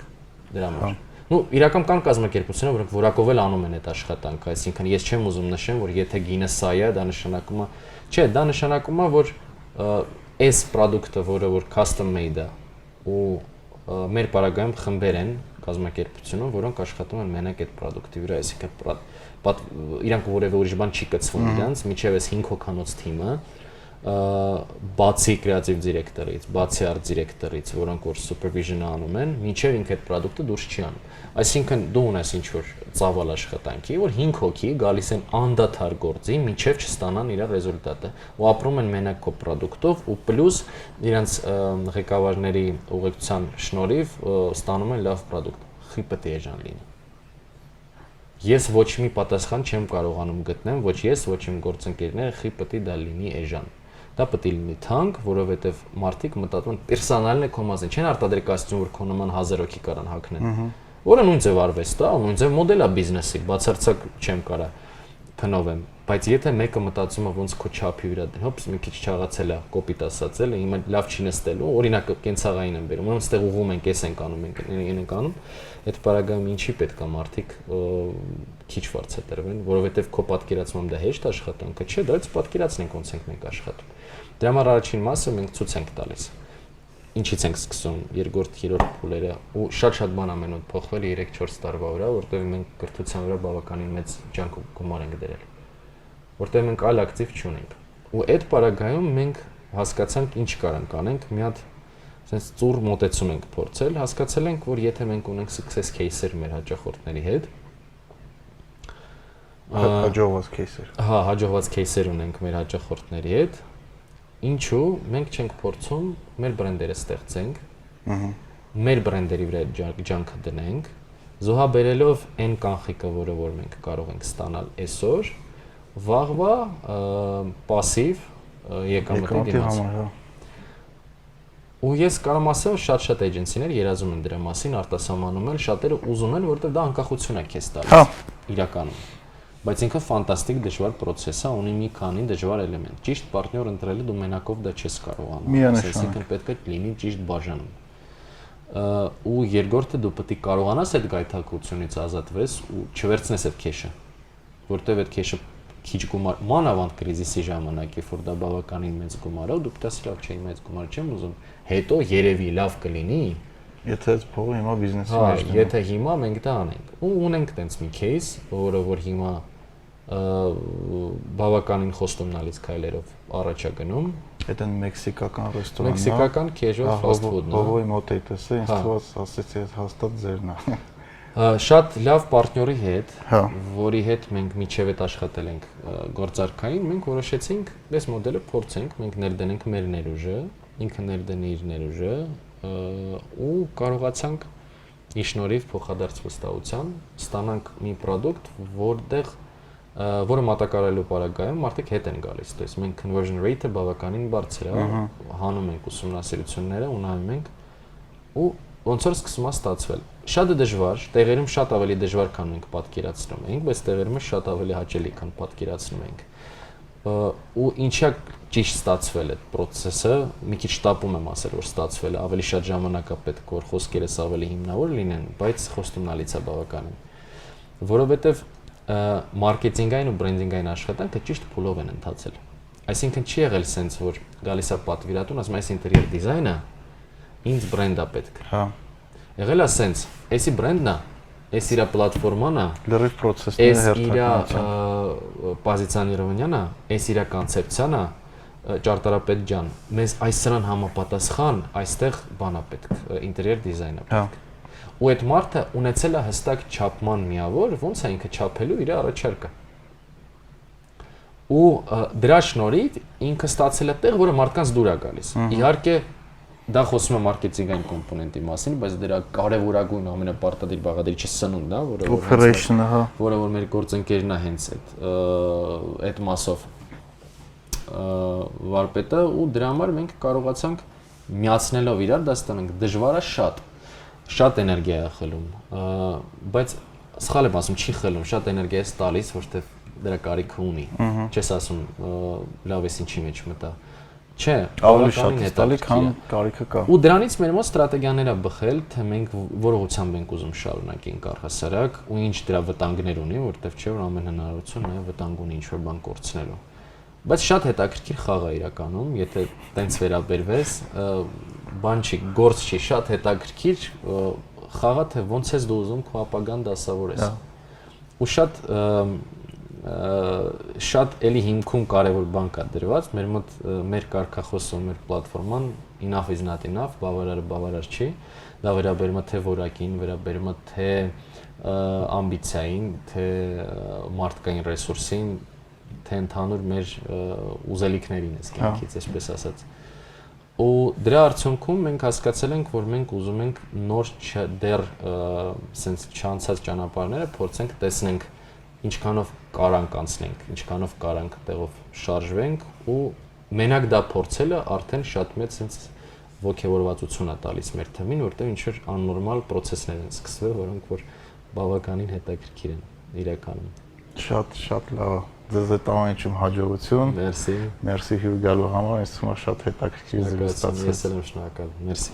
դրա համար։ Ну, իրական կան կազմակերպություններ, որոնք որակով էլ անում են այդ աշխատանքը, այսինքն ես չեմ ուզում նշեմ, որ եթե գինը սա է, դա նշանակում է, չէ, դա նշանակում է, որ այս product-ը, որը որ custom made է, ու մեր պարագայում խմբեր են կազմակերպությունում, որոնք աշխատում են մենակ այդ product-ի վրա, այսինքն իրանք որևէ ուրիշ բան չի կցվում իրանց, միջև այս 5 հոգանոց թիմը, բացի կրեատիվ դիրեկտորից, բացի արտ դիրեկտորից, որոնք որ supervision-ը անում են, մինչև ինքը այդ product-ը դուրս չի անում։ Այսինքն դու ունես ինչ-որ ծավալ աշխատանքի, որ 5 հոգի գալիս են անդադար գործի, մինչև չստանան իր ռեզուլտատը, ու ապրում են մենակ քո product-ով, ու պլյուս իրանց ղեկավարների ուղեկցության շնորհիվ ստանում են լավ product։ Խի պետք է էժան լինի։ Ես ոչ մի պատասխան չեմ կարողանում գտնեմ, ոչ ես, ոչ իմ գործընկերները, խի պետք է դա լինի էժան։ Դա պետք է լինի թանկ, որովհետև մարդիկ մտածում են պերսոնալն է քո մասին, չեն արտադրικացություն, որ քո նման 1000 հոգի կարան հագնեն։ Որը նույն ձև արվեստ է, նույն ձև մոդել է բիզնեսի, բացարձակ չեմ կարա փնովեմ, բայց եթե մեկը մտածում է ոնց քո չափի վրա դեն, հոպս մի քիչ չաղացել է, կոպիտ ասացել է, հիմա լավ չի նստելու, օրինակ կենցաղային են բերում, ոնց այդտեղ ուղում ենք, էս ենք անում, ենք անում, այդ պարագայում ինչի պետք է մարդիկ քիչ վարձատրվեն, որովհետև քո պատկերացմամբ դա հեշտ աշխատանքը չէ, դրանից պատկերացնենք ոնց ենք մենք աշխատում։ Դրա համար առաջին մասը մենք ցույց ենք տալիս։ Ինչից ենք սկսում երկրորդ, երրորդ փուլերը ու շատ բան ամեն օր փոխվել 3-4 տարվա վրա, որտեղ մենք կրթության վրա բավականին մեծ ջանք ու գումար ենք դրել։ Որտեղ մենք այլ ակտիվ չունենք։ Ու այդ պարագայում մենք հասկացանք ինչ կարանք անենք, մի հատ sense ծուր մոտեցում ենք փորձել, հասկացել ենք, որ եթե մենք ունենք success case-եր մեր հաճախորդների հետ, հաջողված case-եր։ Հա, հաջողված case-եր ունենք մեր հաճախորդների հետ։ Ինչու մենք չենք փորձում մեր բրենդերը ստեղծենք, մեր բրենդերի վրա ջանքը դնենք զոհաբերելով այն կանխիկը, որը որ մենք կարող ենք ստանալ այսօր, վաղվա пассив եկամտի դիմաց։ Ու ես կարող ասեմ, շատ էջենսիներ երազում են դրա մասին, արտասահմանում են, շատերը ուզում են, որովհետև դա անկախություն է քեզ տալիս իրականում։ Բայց ինքը ֆանտաստիկ դժվար process է, ունի մի քանի դժվար էլեմենտ։ Ճիշտ պարտներ ընտրելը դու մենակով դա չես կարողանում։ Այսինքն պետք է լինի ճիշտ բաժանում։ Ու երկրորդը դու պետք է կարողանաս այդ գայթակղությունից ազատվես ու չվերցնես այդ քեշը, որտեղ այդ քեշը քիչ գումար, մանավանդ կրիզիսի ժամանակ, երբ որ դա բավականին մեծ գումար է, դու պետք է լավ չէ, մեծ գումար չեմ ուզում, հետո երևի լավ կլինի, եթե այս փողը հիմա բիզնեսի մեջ է։ Եթե հիմա մենք դա անենք։ Ու ունենք տենց մի кейս, որը որ հիմա բավականին խոստումնալից քայլերով առաջ է գնում։ Այդ են մեքսիկական ռեստորանն է։ Մեքսիկական casual fast food-ն է։ Հովոյի մոտ է տեսա, ինձ թվաց ասեցի այս հաստատ ձերն է։ Շատ լավ պարտների հետ, որի հետ մենք միջև այդ աշխատել ենք գործարքային, մենք որոշեցինք այս մոդելը փորձենք, մենք ներդնենք մեր ներուժը, ինքը ներդնի իր ներուժը ու կարողացանք ի շնորհիվ փոխադարձ վստահության ստանանք մի product, որը մատակարարելու պարագայում մարդիկ հետ են գալիս, то есть մենք conversion rate-ը բավականին բարձր է, հանում ենք ուսումնասիրությունները ու նայում ենք ու ոնց որ սկսում է ստացվել։ Շատ է դժվար, տեղերում շատ ավելի դժվար, քան մենք պատկերացնում ենք, բայց տեղերում շատ ավելի հաճելի, քան պատկերացնում ենք։ Ու ինչա ճիշտ ստացվել այդ process-ը, մի քիչ շտապում եմ ասել, որ ստացվել է, ավելի շատ ժամանակ է պետք, որ խոսքերս ավելի հիմնավոր լինեն, բայց խոստումնալից է բավականին։ Որովհետև մարքեթինգային ու բրենդինգային աշխատանքը ճիշտ փուլով են ընթացել։ Այսինքն չի եղել sense, որ գալիս է պատվիրատուն, ասում է, այս ինտերիեր դիզայնը ինձ բրենդա պետք։ Հա։ Եղել է sense, էսի բրենդն է, էս իրա պլատֆորման է, լրիվ process-ն է հերթականության։ Էս իրա պոզիցիոնիրованիան է, էս իրա կոնցեպցիան է, ճարտարապետ ջան, մեզ այս սրան համապատասխան այստեղ բան է պետք, ինտերիեր դիզայն է պետք։ Ու այդ մարդը ունեցել է հստակ չափման միավոր, ոնց է ինքը չափելու իր առաջարկը։ Ու դրա շնորհիվ ինքը ստացել է տեղ, որը մարդկանց դուր է գալիս։ Իհարկե դա խոսում է մարքեթինգային կոմպոնենտի մասին, բայց դրա կարևորագույն ամենապարտադիր բաղադրիչը սնունդն է, operation-ը, հա, որը որ մեր գործընկերն է հենց այդ մասով վարպետը ու դրա համար մենք կարողացանք միացնելով իրար դա ստանանք դժվար է շատ էներգիա է խլում, բայց սխալ եմ ասում, չի խլում, շատ էներգիա է տալիս, որտեղ դրա կարիքը ունի։ Չես ասում լավ էս ինչի մեջ մտա։ Չէ, ավելի շատ է տալի, քան կարիքը կա։ Ու դրանից մեր մոտ ստրատեգիաներ է բխել, թե մենք որ ուղղությամբ ենք ուզում շարունակենք առհասարակ ու ինչ դրա վտանգներ ունի, որտեղ չէ որ ամեն հնարավորություն է վտանգ ունի ինչ-որ բան կորցնելու։ Բայց շատ հետաքրքիր խաղ է իրականում, եթե տենց վերաբերվես, բան չի, գործ չի, շատ հետաքրքիր խաղա, թե ոնց ես դու ուզում քո ապագան դասավորես։ Ու շատ էլի հիմքում կարևոր բան կա դրված, մեր մոտ մեր կարգախոսը, մեր պլատֆորման enough is not enough, բավարարը բավարար չի, դա վերաբերում է թե որակին, վերաբերում է թե ամբիցիային, թե մարդկային ռեսուրսին, թե ընդհանուր մեր ուզելիքներին ես կյանքից, այսպես ասած։ Ու դրա արդյունքում մենք հասկացել ենք, որ մենք ուզում ենք նոր դեռ sense չանցած ճանապարհները փորձենք տեսնենք ինչքանով կարանք անցնենք, ինչքանով կարանք տեղով շարժվենք ու մենակ դա փորձելը արդեն շատ մեծ sense ոգևորվածություն է տալիս մեր թիմին, որտեղ ինչ որ աննորմալ process-ներ են սկսվել, որոնք որ բավականին հետաքրքիր են իրականում։ Շատ լավ։ Ձեզ այդ ամենիչում հաջողություն։ Մերսի։ Մերսի հյուր գալու համար, ինձ թվում է շատ հետաքրքիր զրույց ստացվեց։ Ես էլ եմ շնորհակալ։ Մերսի։